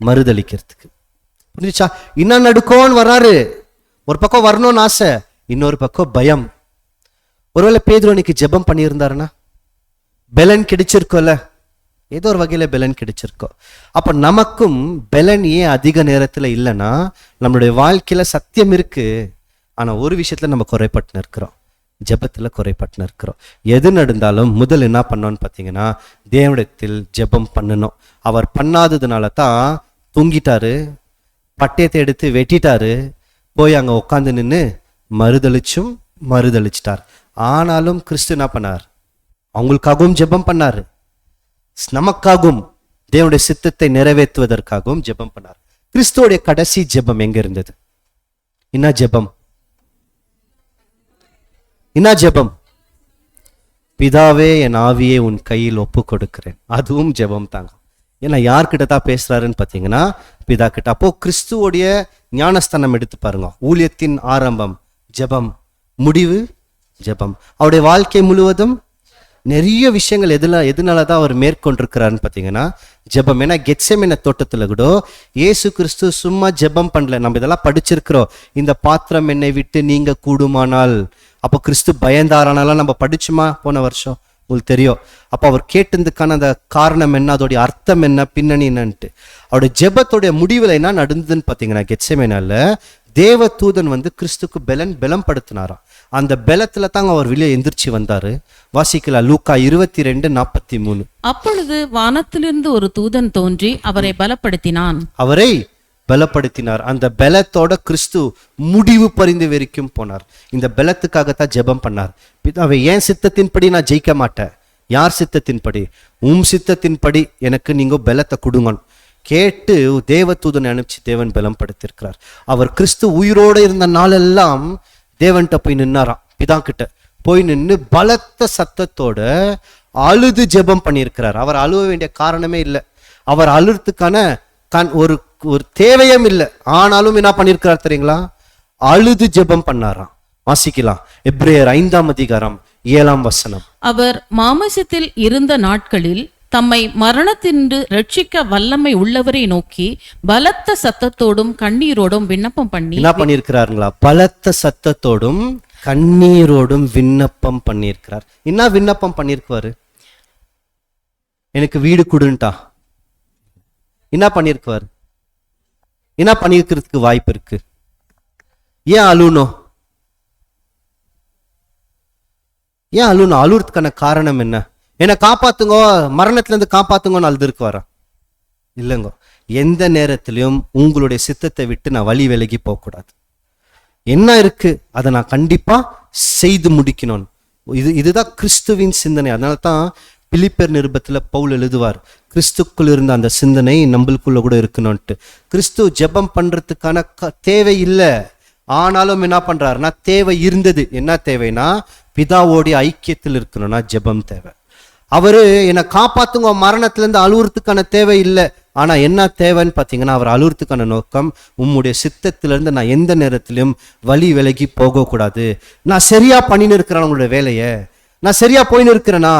மறுதளிக்கிறதுக்கு. புரிஞ்சுச்சா? இன்னும் நடுக்கோன்னு வர்றாரு. ஒரு பக்கம் வரணும்னு ஆசை, இன்னொரு பக்கம் பயம். ஒருவேளை பேதுரு அன்னைக்கு ஜெபம் பண்ணியிருந்தாருன்னா பெலன் கிடைச்சிருக்கோல்ல, ஏதோ ஒரு வகையில பெலன் கிடைச்சிருக்கோம். அப்ப நமக்கும் பெலன் ஏன் அதிக நேரத்துல இல்லைன்னா, நம்மளுடைய வாழ்க்கையில சத்தியம் இருக்கு, ஆனா ஒரு விஷயத்துல நம்ம குறைப்பட்டு இருக்கிறோம், ஜெபத்துல குறைப்பட்டு இருக்கிறோம். எது நடந்தாலும் முதல் என்ன பண்ணோம்னு பார்த்தீங்கன்னா, தேவனிடத்தில் ஜெபம் பண்ணணும். அவர் பண்ணாததுனால தான் தூங்கிட்டாரு, பட்டயத்தை எடுத்து வெட்டிட்டாரு, போய் அங்க உட்காந்து நின்று மறுதளிச்சிட்டார். ஆனாலும் கிறிஸ்து என்ன பண்ணார்? அவங்களுக்காகவும் ஜெபம் பண்ணாரு, நமக்காகவும் தேவனுடைய சித்தத்தை நிறைவேற்றுவதற்காகவும் ஜெபம் பண்ணார். கிறிஸ்துவோடைய கடைசி ஜெபம் எங்க இருந்தது? என்ன ஜெபம்? பிதாவே, என் ஆவியை உன் கையில் ஒப்பு கொடுக்கிறேன். அதுவும் ஜெபம் தாங்க. ஏன்னா யார்கிட்ட தான் பேசுறாருன்னு பார்த்தீங்கன்னா, பிதா கிட்ட. அப்போ கிறிஸ்துவோடைய ஞானஸ்தானம் எடுத்து பாருங்க. ஊழியத்தின் ஆரம்பம் ஜெபம், முடிவு ஜெபம். அவருடைய வாழ்க்கை முழுவதும் நிறைய விஷயங்கள் எதனால தான் அவர் மேற்கொண்டிருக்கிறாருன்னு பார்த்தீங்கன்னா ஜெபம். ஏன்னா கெத்செமனே தோட்டத்தில் கூட இயேசு கிறிஸ்து சும்மா ஜெபம் பண்ணல. நம்ம இதெல்லாம் படிச்சிருக்கிறோம். இந்த பாத்திரம் என்னை விட்டு நீங்க கூடுமானால். அப்போ கிறிஸ்து பயந்தாரானாலாம் நம்ம படிச்சுமா போன வருஷம்? உங்களுக்கு தெரியும். அப்போ அவர் கேட்டதுக்கான அந்த காரணம் என்ன, அதோடைய அர்த்தம் என்ன, பின்னணி என்னன்ட்டு. அவருடைய ஜெபத்தோடைய முடிவில் என்ன நடந்ததுன்னு பார்த்தீங்கன்னா, கெத்செமனேல தேவ தூதன் வந்து கிறிஸ்துக்கு பலம் படுத்தினாராம். அந்த பலத்துல தாங்க அவர் வெளியே எந்திரிச்சு வந்தாரு. வாசிக்கலாம், லூக்கா 22:43. அப்பொழுது வானத்திலிருந்து ஒரு தூதன் தோன்றி அவரை பலப்படுத்தினார். அந்த பலத்தோட கிறிஸ்து முடிவு பரிந்து வரைக்கும் போனார். இந்த பலத்துக்காகத்தான் ஜெபம் பண்ணார். பிதாவே, என் சித்தத்தின்படி நான் ஜெயிக்க மாட்டேன், யார் சித்தத்தின்படி? சித்தத்தின்படி எனக்கு நீங்க பலத்தை கொடுங்க கேட்டு தேவதூதனை அனுப்பிச்சு தேவன் பலம் படுத்திருக்கிறார். அவர் கிறிஸ்து உயிரோடு இருந்த நாளெல்லாம் தேவன்கிட்ட போய் நின்னாராம். பிதா கிட்ட போய் நின்று பலத்த சத்தத்தோட அழுது ஜெபம் பண்ணியிருக்கிறார். அவர் அழுவ வேண்டிய காரணமே இல்லை. அவர் அழுறதுக்கான ஒரு ஒரு தேவையும் இல்லை. ஆனாலும் என்ன பண்ணியிருக்கிறார் தெரியுங்களா? அழுது ஜெபம் பண்ணாராம். வாசிக்கலாம், எபிரேயர் 5:7. அவர் மாமிசத்தில் இருந்த நாட்களில் தம்மை மரணத்தின்று ரட்சிக்க வல்லமை உள்ளவரை நோக்கி பலத்த சத்தத்தோடும் கண்ணீரோடும் விண்ணப்பம் பண்ணி என்ன பண்ணியிருக்கிறாருங்களா? பலத்த சத்தத்தோடும் கண்ணீரோடும் விண்ணப்பம் பண்ணியிருக்கிறார். என்ன விண்ணப்பம் பண்ணியிருக்குவாரு? எனக்கு வீடு கொடுன்ட்டா என்ன பண்ணியிருக்குவாரு? என்ன பண்ணியிருக்கிறதுக்கு வாய்ப்பு இருக்கு? ஏன் அழுணும்? ஏன் அழுணும்? அழுறதுக்கான காரணம் என்ன? என்னை காப்பாத்துங்கோ, மரணத்துல இருந்து காப்பாத்துங்கன்னு அழுதுருக்குவாரா? இல்லைங்கோ. எந்த நேரத்திலையும் உங்களுடைய சித்தத்தை விட்டு நான் வழி விலகி போகக்கூடாது. என்ன இருக்கு அதை நான் கண்டிப்பா செய்து முடிக்கணும். இதுதான் கிறிஸ்துவின் சிந்தனை. அதனால தான் பிலிப்பியர் நிருபத்துல பவுல் எழுதுவார், கிறிஸ்துக்குள் இருந்த அந்த சிந்தனை நம்மளுக்குள்ள கூட இருக்கணும்ட்டு. கிறிஸ்து ஜெபம் பண்றதுக்கான தேவை இல்லை, ஆனாலும் என்ன பண்றாருன்னா தேவை இருந்தது. என்ன தேவைன்னா பிதாவோடைய ஐக்கியத்தில் இருக்கணும்னா ஜெபம் தேவை. அவரு என்னை காப்பாத்துங்க, மரணத்துல இருந்து அழுவுறதுக்கான தேவை இல்லை. ஆனா என்ன தேவைன்னு பாத்தீங்கன்னா அவர் அழுவுறதுக்கான நோக்கம், உம்முடைய சித்தத்திலிருந்து நான் எந்த நேரத்திலும் வழி விலகி போகக்கூடாது. நான் சரியா பண்ணின்னு இருக்கிறேன், உங்களுடைய வேலையை நான் சரியா போயின்னு இருக்கிறேனா,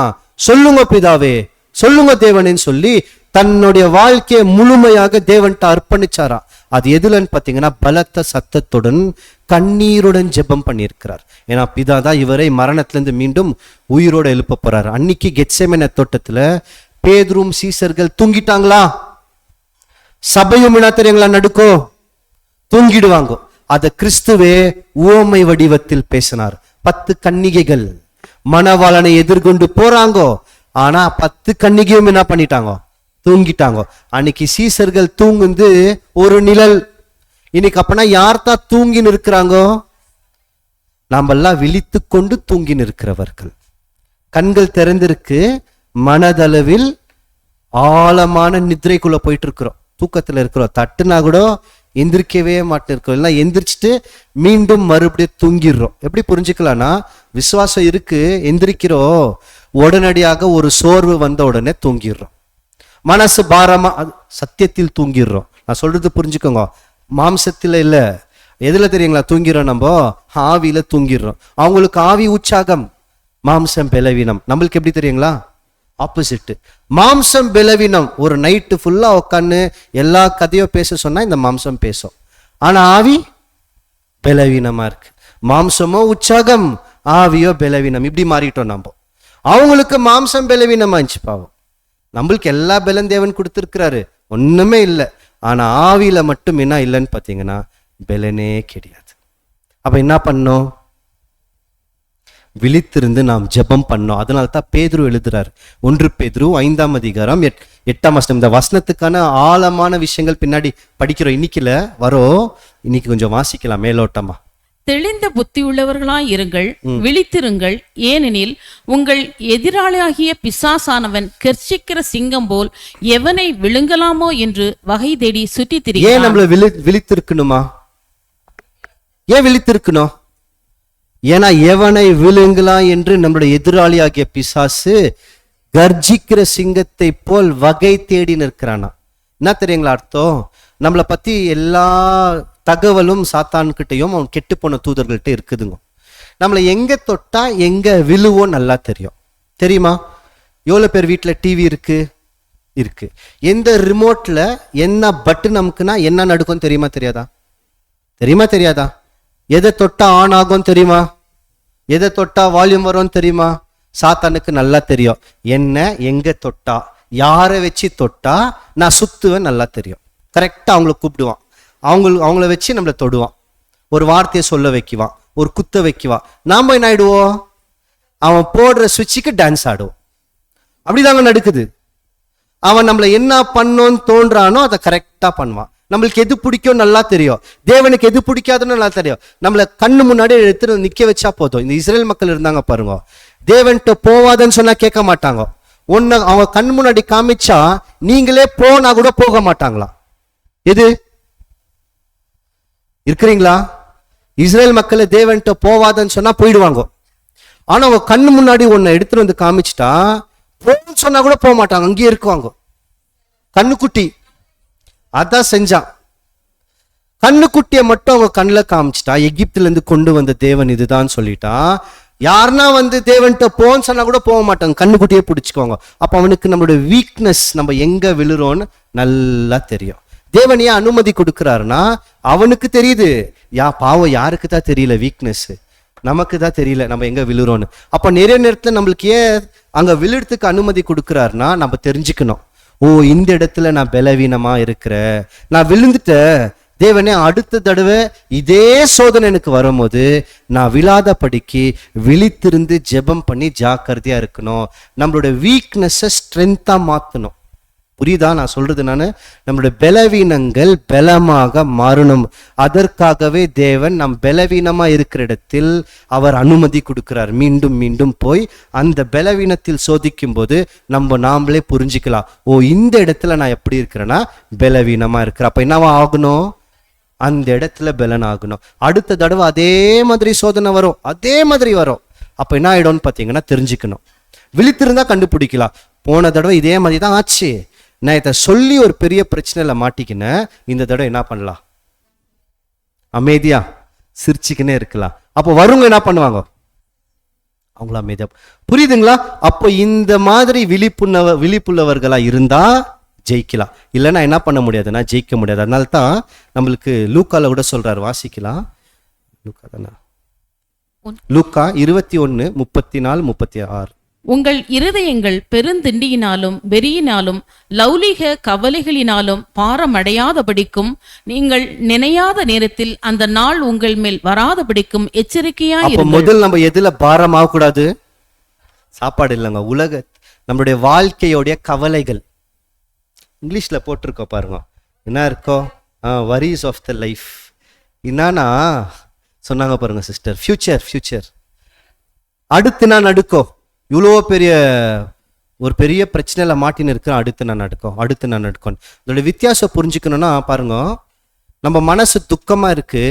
சொல்லுங்க பிதாவே, சொல்லுங்க தேவனேன்னு சொல்லி தன்னுடைய வாழ்க்கையை முழுமையாக தேவன்ட்ட அர்ப்பணிச்சாரா. அது எதுலன்னு பாத்தீங்கன்னா பலத்த சத்தத்துடன் கண்ணீருடன் ஜெபம் பண்ணியிருக்கிறார். ஏன்னா பிதா தான் இவரை மரணத்திலிருந்து மீண்டும் உயிரோட எழுப்ப போறாரு. அன்னைக்கு கெத்செமனே தோட்டத்துல பேதுரும் சீசர்கள் தூங்கிட்டாங்களா? சபையும் என்ன தெரியுங்களா நடுக்கோ? தூங்கிடுவாங்க. அத கிறிஸ்துவே உவமை வடிவத்தில் பேசினார். 10 கன்னிகைகள் மணவாளனை எதிர்கொண்டு போறாங்கோ. ஆனா 10 கன்னிகையும் என்ன பண்ணிட்டாங்க? தூங்கிட்டாங்க. அன்னைக்கு சீசர்கள் தூங்குந்து ஒரு நிழல். இன்னைக்கு அப்பனா யார் தான் தூங்கின்னு இருக்கிறாங்கோ? நாமெல்லாம் விழித்து கொண்டு தூங்கின்னு இருக்கிறவர்கள். கண்கள் திறந்திருக்கு, மனதளவில் ஆழமான நித்திரைக்குள்ள போயிட்டு இருக்கிறோம், தூக்கத்துல இருக்கிறோம். தட்டுனா கூட எந்திரிக்கவே மாட்டிருக்கோம், இல்லை எந்திரிச்சிட்டு மீண்டும் மறுபடியும் தூங்கிடுறோம். எப்படி புரிஞ்சுக்கலாம்னா, விசுவாசம் இருக்கு, எந்திரிக்கிறோம், உடனடியாக ஒரு சோர்வு வந்த உடனே தூங்கிடுறோம். மனசு பாரமா சத்தியத்தில் தூங்கிடுறோம். நான் சொல்றது புரிஞ்சுக்கோங்க, மாம்சத்துல இல்ல. எதுல தெரியுங்களா தூங்கிறோம்? நம்ம ஆவியில தூங்கிடுறோம். அவங்களுக்கு ஆவி உற்சாகம், மாம்சம் பலவீனம். நம்மளுக்கு எப்படி தெரியுங்களா? ஆப்போசிட். மாம்சம் பலவீனம். ஒரு நைட்டு ஃபுல்லா உட்காந்து எல்லா கதையோ பேச சொன்னா இந்த மாம்சம் பேசும். ஆனா ஆவி பலவீனமா இருக்கு. மாம்சமோ உற்சாகம், ஆவியோ பலவீனம். இப்படி மாறிட்டோம் நம்ம. அவங்களுக்கு மாம்சம் பலவீனமா இருந்துச்சு பாவம். நம்மளுக்கு எல்லா பலன் தேவன் கொடுத்துருக்கிறாரு, ஒண்ணுமே இல்லை. ஆனா ஆவியில மட்டும் என்ன இல்லைன்னு பாத்தீங்கன்னா பலனே கிடையாது. அப்ப என்ன பண்ணோம்? விழித்திருந்து நாம் ஜெபம் பண்ணோம். அதனால தான் பேதுரு எழுதுறாரு, 1 பேதுரு 5:8. இந்த வசனத்துக்கான ஆழமான விஷயங்கள் பின்னாடி படிக்கிறோம். இன்னைக்குல வரோம், இன்னைக்கு கொஞ்சம் வாசிக்கலாம் மேலோட்டமா. தெளிந்த புத்தியுள்ளவர்களாய் இருங்கள், விழித்திருங்கள். ஏனெனில் உங்கள் எதிராளியாகிய பிசாசானவன் கெர்ச்சிக்கிற சிங்கம் போல் எவனை விழுங்கலாமோ என்று வகை தேடி சுற்றி திரிகிறான். ஏன் நம்மள விழித்திருக்கணுமா? ஏன் விழித்திருக்கணும்? ஏன்னா எவனை விழுங்கலாம் என்று நம்மளுடைய எதிராளியாகிய பிசாசு கர்ஜிக்கிற சிங்கத்தை போல் வகை தேடி நிற்கிறானா. என்ன தெரியுங்களா அர்த்தம்? நம்மளை பத்தி எல்லா தகவலும் சாத்தான்கிட்டையும் அவன் கெட்டு போன தூதர்கள்ட்ட இருக்குதுங்க. நம்மளை எங்க தொட்டா எங்க விழுவோம் நல்லா தெரியும். தெரியுமா? எவ்வளவு பேர் வீட்டுல டிவி இருக்கு. எந்த ரிமோட்ல என்ன பட்டன் நமக்குன்னா என்ன நடக்கும் தெரியுமா தெரியாதா? எதை தொட்டா ஆன் ஆகும் தெரியுமா? எதை தொட்டா வால்யூம் வரும் தெரியுமா? சாத்தானுக்கு நல்லா தெரியும். என்ன எங்க தொட்டா, யாரை வச்சு தொட்டா நான் சுத்துவேன் நல்லா தெரியும். கரெக்டா அவங்கள கூப்பிடுவான், அவங்கள வச்சு நம்மளை தொடுவான், ஒரு வார்த்தையை சொல்ல வைக்குவான், ஒரு குத்த வைக்குவான். நாம என்ன ஆயிடுவோம்? அவன் போடுற சுவிட்சுக்கு டான்ஸ் ஆடுவோம். அப்படிதாங்க நடக்குது. அவன் நம்மளை என்ன பண்ணோன்னு தோன்றானோ அதை கரெக்டா பண்ணுவான். நம்மளுக்கு எது பிடிக்கும் நல்லா தெரியும், தேவனுக்கு எது பிடிக்காதுன்னு நல்லா தெரியும். நம்மளை கண்ணு முன்னாடி எடுத்து நிக்க வச்சா போதும். இந்த இஸ்ரேல் மக்கள் இருந்தாங்க பாருங்க, தேவன்கிட்ட போவாதன்னு சொன்னா கேட்க மாட்டாங்க. ஒன்னு அவங்க கண் முன்னாடி காமிச்சா நீங்களே போனா கூட போக மாட்டாங்களா? எது இருக்கிறீங்களா? இஸ்ரேல் மக்களை தேவன்கிட்ட போவாதன்னு சொன்னா போயிடுவாங்க. ஆனா அவங்க கண்ணு முன்னாடி ஒன்ன எடுத்துட்டு வந்து காமிச்சிட்டா போன்னு சொன்னா கூட போக மாட்டாங்க, அங்கேயே இருக்குவாங்க. கண்ணுக்குட்டி. அதான் செஞ்சான். கண்ணுக்குட்டியை மட்டும் அவங்க கண்ணில் காமிச்சிட்டா. எகிப்துல இருந்து கொண்டு வந்த தேவன் இதுதான் சொல்லிட்டான். யாருன்னா வந்து தேவன்கிட்ட போன்னு சொன்னா கூட போக மாட்டாங்க, கண்ணுக்குட்டியே பிடிச்சிக்குவாங்க. அப்ப அவனுக்கு நம்மளுடைய வீக்னஸ், நம்ம எங்க விழுறோன்னு நல்லா தெரியும். தேவன் ஏன் அனுமதி கொடுக்கிறாருன்னா அவனுக்கு தெரியுது. பாவம் யாருக்கு தான் தெரியல, வீக்னஸ் நமக்கு தான் தெரியல நம்ம எங்க விழுறோன்னு. அப்ப நிறைய நேரத்துல நம்மளுக்கு ஏன் அங்க விழுறதுக்கு அனுமதி கொடுக்கிறாருன்னா நம்ம தெரிஞ்சுக்கணும். ஓ, இந்த இடத்துல நான் பலவீனமா இருக்கிறேன், நான் விழுந்துட்டேன். தேவனே அடுத்த தடவை இதே சோதனை எனக்கு வரும்போது நான் விழாத படிக்கு விழித்திருந்து ஜெபம் பண்ணி ஜாக்கிரதையா இருக்கணும். நம்மளோட வீக்னஸை ஸ்ட்ரென்த்தா மாற்றணும். புரியுதா நான் சொல்றது? நம்மளுடைய பலவீனங்கள் பலமாக மாறணும். அதற்காகவே தேவன் நம் பலவீனமா இருக்கிற இடத்தில் அவர் அனுமதி கொடுக்கிறார். மீண்டும் மீண்டும் போய் அந்த பலவீனத்தில் சோதிக்கும் போது நாமளே புரிஞ்சுக்கலாம். ஓ, இந்த இடத்துல நான் எப்படி இருக்கிறேன்னா பலவீனமா இருக்கிறேன். அப்ப என்னவா ஆகணும்? அந்த இடத்துல பலன் ஆகணும். அடுத்த தடவை அதே மாதிரி சோதனை வரும், அதே மாதிரி வரும். அப்ப என்ன ஆயிடும்னு பார்த்தீங்கன்னா தெரிஞ்சுக்கணும். விழித்திருந்தா கண்டுபிடிக்கலாம். போன தடவை இதே மாதிரி தான் ஆச்சு, நான் இதை சொல்லி ஒரு பெரிய பிரச்சனையில மாட்டிக்கினேன். இந்த தடவை என்ன பண்ணலாம்? அமைதியா சிரிச்சுக்கினே இருக்கலாம். அப்போ வருங்க என்ன அவங்களா அமைதியா. புரியுதுங்களா? அப்போ இந்த மாதிரி விழிப்புள்ளவர்களா இருந்தா ஜெயிக்கலாம். இல்லைன்னா என்ன பண்ண முடியாதுன்னா ஜெயிக்க முடியாது. அதனால தான் நம்மளுக்கு லூக்கால கூட சொல்றாரு, வாசிக்கலாம். லூக்கா 21:34-36. உங்கள் இருதயங்கள் பெருந்திண்டியினாலும் வெறியினாலும் லௌலீக கவலைகளினாலும் பாரமடையாதபடிக்கும் நீங்கள் நினையாத நேரத்தில் அந்த நாள் உங்கள் மேல் வராதபடிக்கும் எச்சரிக்கையா இருங்கள். முதல் நம்ம எதுல பாரமாக கூடாது? சாப்பாடு இல்லைங்க, உலக நம்மளுடைய வாழ்க்கையோடைய கவலைகள். இங்கிலீஷ்ல போட்டிருக்கோம் பாருங்க, என்ன இருக்கோ? Worries of the life. என்னன்னா சொன்னாங்க பாருங்க சிஸ்டர், ஃபியூச்சர். அடுத்து நான் நடுக்கோ, இவ்வளோ ஒரு பெரிய பிரச்சனையில மாட்டின்னு இருக்கிறேன், அடுத்து நான் நடுக்கோம். இதோட வித்தியாசம் புரிஞ்சுக்கணும்னா பாருங்க, நம்ம மனசு துக்கமா இருக்கு,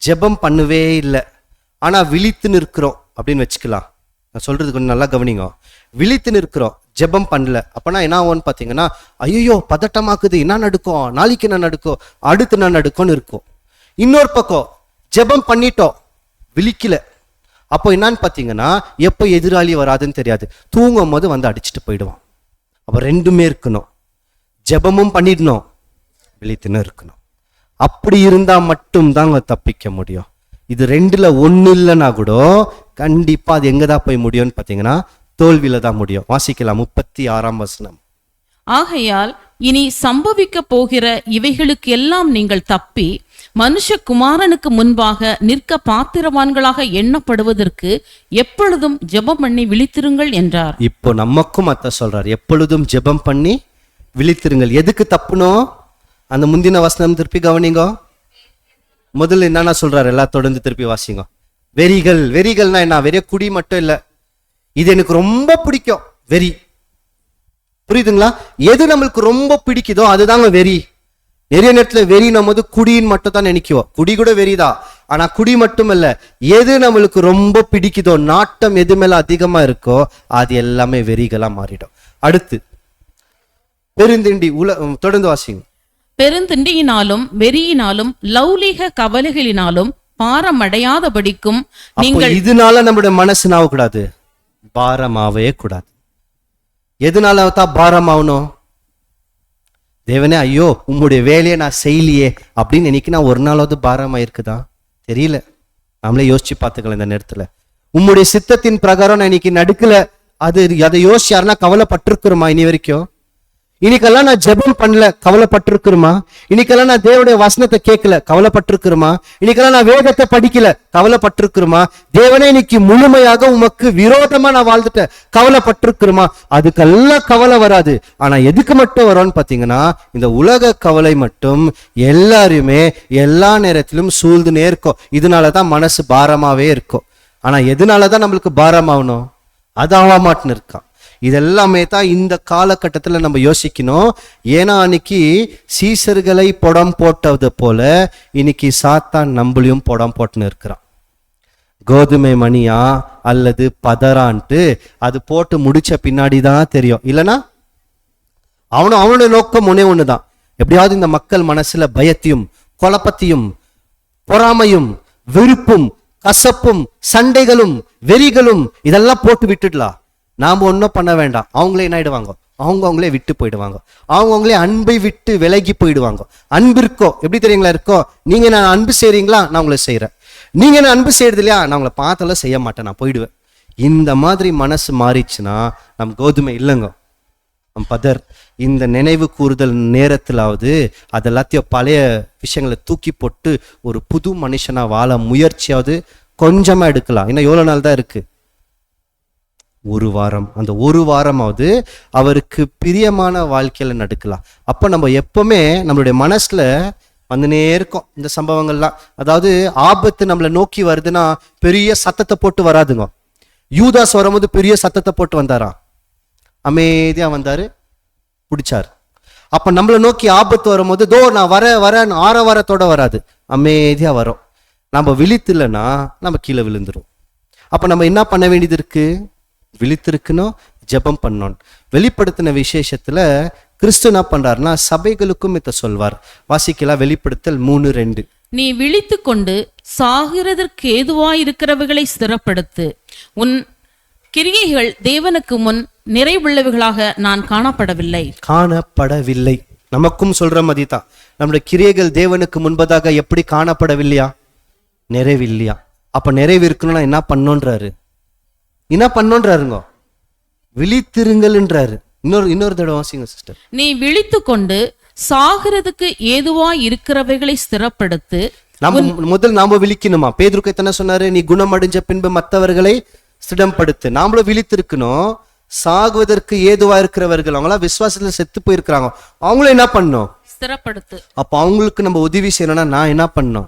ஜெபம் பண்ணவே இல்லை, ஆனா விழித்துன்னு இருக்கிறோம் அப்படின்னு வச்சுக்கலாம். நான் சொல்றது கொஞ்சம் நல்லா கவனிங்க. விழித்துன்னு இருக்கிறோம், ஜெபம் பண்ணல. அப்பனா என்ன ஆகும்னு பார்த்தீங்கன்னா, ஐயோ பதட்டமாக்குது, என்ன நடுக்கும், நாளைக்கு என்ன நடுக்கும், அடுத்து நான் நடுக்கோன்னு இருக்கும். இன்னொரு பக்கம் ஜெபம் பண்ணிட்டோம், விழிக்கல. அப்போ என்னன்னு பார்த்தீங்கன்னா, எப்போ எதிராளி வராதுன்னு தெரியாது, தூங்கும் போது வந்து அடிச்சுட்டு போயிடுவான். அப்போ ரெண்டுமே இருக்கணும், ஜெபமும் பண்ணிடணும், விழித்துன்னு இருக்கணும். அப்படி இருந்தா மட்டும்தாங்க தப்பிக்க முடியும். இது ரெண்டுல ஒண்ணு இல்லைன்னா கூட கண்டிப்பா அது எங்கதான் போய் முடியும்னு பார்த்தீங்கன்னா தோல்வியில தான் முடியும். வாசிக்கலாம் 36 ஆகையால் இனி சம்பவிக்க போகிற இவைகளுக்கு எல்லாம் நீங்கள் தப்பி மனுஷகுமாரனுக்கு முன்பாக நிற்க பாத்திரவான்களாக எண்ணப்படுவதற்கு எப்பொழுதும் ஜெபம் பண்ணி விழித்திருங்கள் என்றார். இப்போ நமக்கும் அத்த சொல்றார், எப்பொழுதும் ஜெபம் பண்ணி விழித்திருங்கள். எதுக்கு தப்புனோம்? அந்த முந்தின வசனம் திருப்பி கவனிங்க. முதல்ல என்னன்னா சொல்றாரு, எல்லாம் தொடர்ந்து திருப்பி வாசிங்க. வெறிகள்னா என்ன? வெறிய குடி மட்டும் இல்ல, இது எனக்கு ரொம்ப பிடிக்கும் வெறி. புரியுதுங்களா? எது நம்மளுக்கு ரொம்ப பிடிக்குதோ அதுதாங்க வெறி. நிறைய நேரத்துல வெறி நம்ம குடின்னு மட்டும் தான் நினைக்குவோம். குடி கூட வெறிதான், ஆனா குடி மட்டும் இல்ல, எது நம்மளுக்கு ரொம்ப பிடிக்குதோ, நாட்டம் எது மேல அதிகமா இருக்கோ அது எல்லாமே வெறிகளா மாறிடும். அடுத்து பெருந்திண்டி. தொடர்ந்து வாசிங்க. பெருந்திண்டியினாலும் வெறியினாலும் லௌலீக கவலைகளினாலும் பாரமடையாதபடிக்கும் நீங்கள். இதனால நம்மளுடைய மனசு நாவக்கூடாது, பாரமாவே கூடாது. எதனால தான் பாரமாகணும்? தேவனே, ஐயோ உங்களுடைய வேலையை நான் செய்யலையே அப்படின்னு இன்னைக்கு நான் ஒரு நாளாவது பாரமா இருக்குதா? தெரியல. நம்மளே யோசிச்சு பார்த்துக்கலாம். இந்த நேரத்துல உம்முடைய சித்தத்தின் பிரகாரம் நான் இன்னைக்கு நடுக்கல, அதை யோசிச்சு யாருன்னா கவலைப்பட்டிருக்கிறோமா? இனி வரைக்கும் இன்னைக்கெல்லாம் நான் ஜெபம் பண்ணல, கவலைப்பட்டிருக்கிறோமா? இன்னைக்கெல்லாம் நான் தேவனுடைய வசனத்தை கேட்கல, கவலைப்பட்டிருக்கிறோமா? இன்னைக்கெல்லாம் நான் வேதத்தை படிக்கல, கவலைப்பட்டிருக்கிறோமா? தேவனே இன்னைக்கு முழுமையாக உமக்கு விரோதமா நான் வாழ்ந்துட்டேன், கவலைப்பட்டிருக்கிறோமா? அதுக்கெல்லாம் கவலை வராது. ஆனா எதுக்கு மட்டும் வரும்னு பாத்தீங்கன்னா, இந்த உலக கவலை மட்டும் எல்லாருமே எல்லா நேரத்திலும் சூழ்ந்துனே இருக்கும். இதனாலதான் மனசு பாரமாவே இருக்கும். ஆனா எதனாலதான் நம்மளுக்கு பாரமாகணும்? அது ஆக மாட்டுன்னு இருக்கான். இதெல்லாமே தான் இந்த காலகட்டத்தில் நம்ம யோசிக்கணும். ஏன்னா அன்னைக்கு சீசர்களை புடம் போட்டது போல இன்னைக்கு சாத்தான் நம்மளையும் புடம் போட்டுன்னு இருக்கிறான். கோதுமை மணியா அல்லது பதறான்ட்டு அது போட்டு முடிச்ச பின்னாடி தான் தெரியும். இல்லைன்னா அவனுடைய நோக்கம் ஒண்ணுதான், எப்படியாவது இந்த மக்கள் மனசுல பயத்தையும் குழப்பத்தையும் பொறாமையும் வெறுப்பும் கசப்பும் சண்டைகளும் வெறிகளும் இதெல்லாம் போட்டு விட்டுடலாம். நாம ஒன்றும் பண்ண வேண்டாம். அவங்களே என்ன ஆயிடுவாங்க, அவங்களே விட்டு போயிடுவாங்க. அவங்களே அன்பை விட்டு விலகி போயிடுவாங்க. அன்பு இருக்கோ எப்படி தெரியுங்களா இருக்கோ, நீங்க நான் அன்பு செய்றீங்களா, நான் உங்களை செய்யறேன். நீங்க என்ன அன்பு செய்யறது இல்லையா, நான் உங்களை பார்த்தாலும் செய்ய மாட்டேன், நான் போயிடுவேன். இந்த மாதிரி மனசு மாறிச்சுன்னா நம் கோதுமை இல்லைங்க, நம் பதர். இந்த நினைவு கூறுதல் நேரத்திலாவது அது எல்லாத்தையும் பழைய விஷயங்களை தூக்கி போட்டு ஒரு புது மனுஷனா வாழ முயற்சியாவது கொஞ்சமா எடுக்கலாம். இன்னும் எவ்வளவு நாள் தான் இருக்கு, ஒரு வாரம். அந்த ஒரு வாரமாவது அவருக்கு பிரியமான வாழ்க்கையில நடக்கலாம். அப்ப நம்ம எப்பவுமே நம்மளுடைய மனசுல வந்துனே இருக்கோம் இந்த சம்பவங்கள்லாம். அதாவது ஆபத்து நம்மளை நோக்கி வருதுன்னா பெரிய சத்தத்தை போட்டு வராதுங்க. யூதாஸ் வரும்போது பெரிய சத்தத்தை போட்டு வந்தாரா, அமைதியா வந்தாரு, பிடிச்சாரு. அப்ப நம்மளை நோக்கி ஆபத்து வரும்போது தோ நான் வரேன் ஆரவாரத்தோட வராது, அமைதியா வரும். நம்ம விழித்தில்லைன்னா நம்ம கீழே விழுந்துரும். அப்ப நம்ம என்ன பண்ண வேண்டியது இருக்கு, விழித்திருக்கணும், ஜெபம் பண்ணணும். வெளிப்படுத்தின விசேஷத்துல கிறிஸ்து என்ன பண்றாருன்னா சபைகளுக்கும் இதை சொல்வார். வாசிக்கலாம், வெளிப்படுத்தல் 3:2. நீ விழித்துக் கொண்டு சாகிறதற்கு ஏதுவாயிருக்கிறவைகளை ஸ்திரப்படுத்து, உன் கிரியைகள் தேவனுக்கு முன் நிறைவுள்ளவைகளாக நான் காணப்படவில்லை. நமக்கும் சொல்ற மாதிரிதான், நம்முடைய கிரியைகள் தேவனுக்கு முன்பதாக எப்படி காணப்படவில்லையா, நிறைவில்லையா. அப்ப நிறைவு இருக்கணும்னா என்ன பண்ணோன்றாருங்க, விழித்திருங்கள்ன்றாரு. இன்னொரு தடவை வாசிங்க சிஸ்டர். நீ விழித்துக் கொண்டு சாகிறதுக்கு ஏதுவாய் இருக்கிறவைகளை ஸ்திரப்படுத்து. நாம விழிக்கணுமா? பேதுருக்கு எத்தனை சொன்னாரு, நீ குணம் அடைஞ்ச பின்பு மற்றவர்களை ஸ்திடம்படுத்து. நாமளும் விழித்திருக்கணும். சாகுவதற்கு ஏதுவா இருக்கிறவர்கள், அவங்களாம் விசுவாசத்துல செத்து போயிருக்கிறாங்க, அவங்களும் என்ன பண்ணணும், ஸ்திரப்படுத்து. அப்ப அவங்களுக்கு நம்ம உதவி செய்யணும்னா நான் என்ன பண்ணணும்,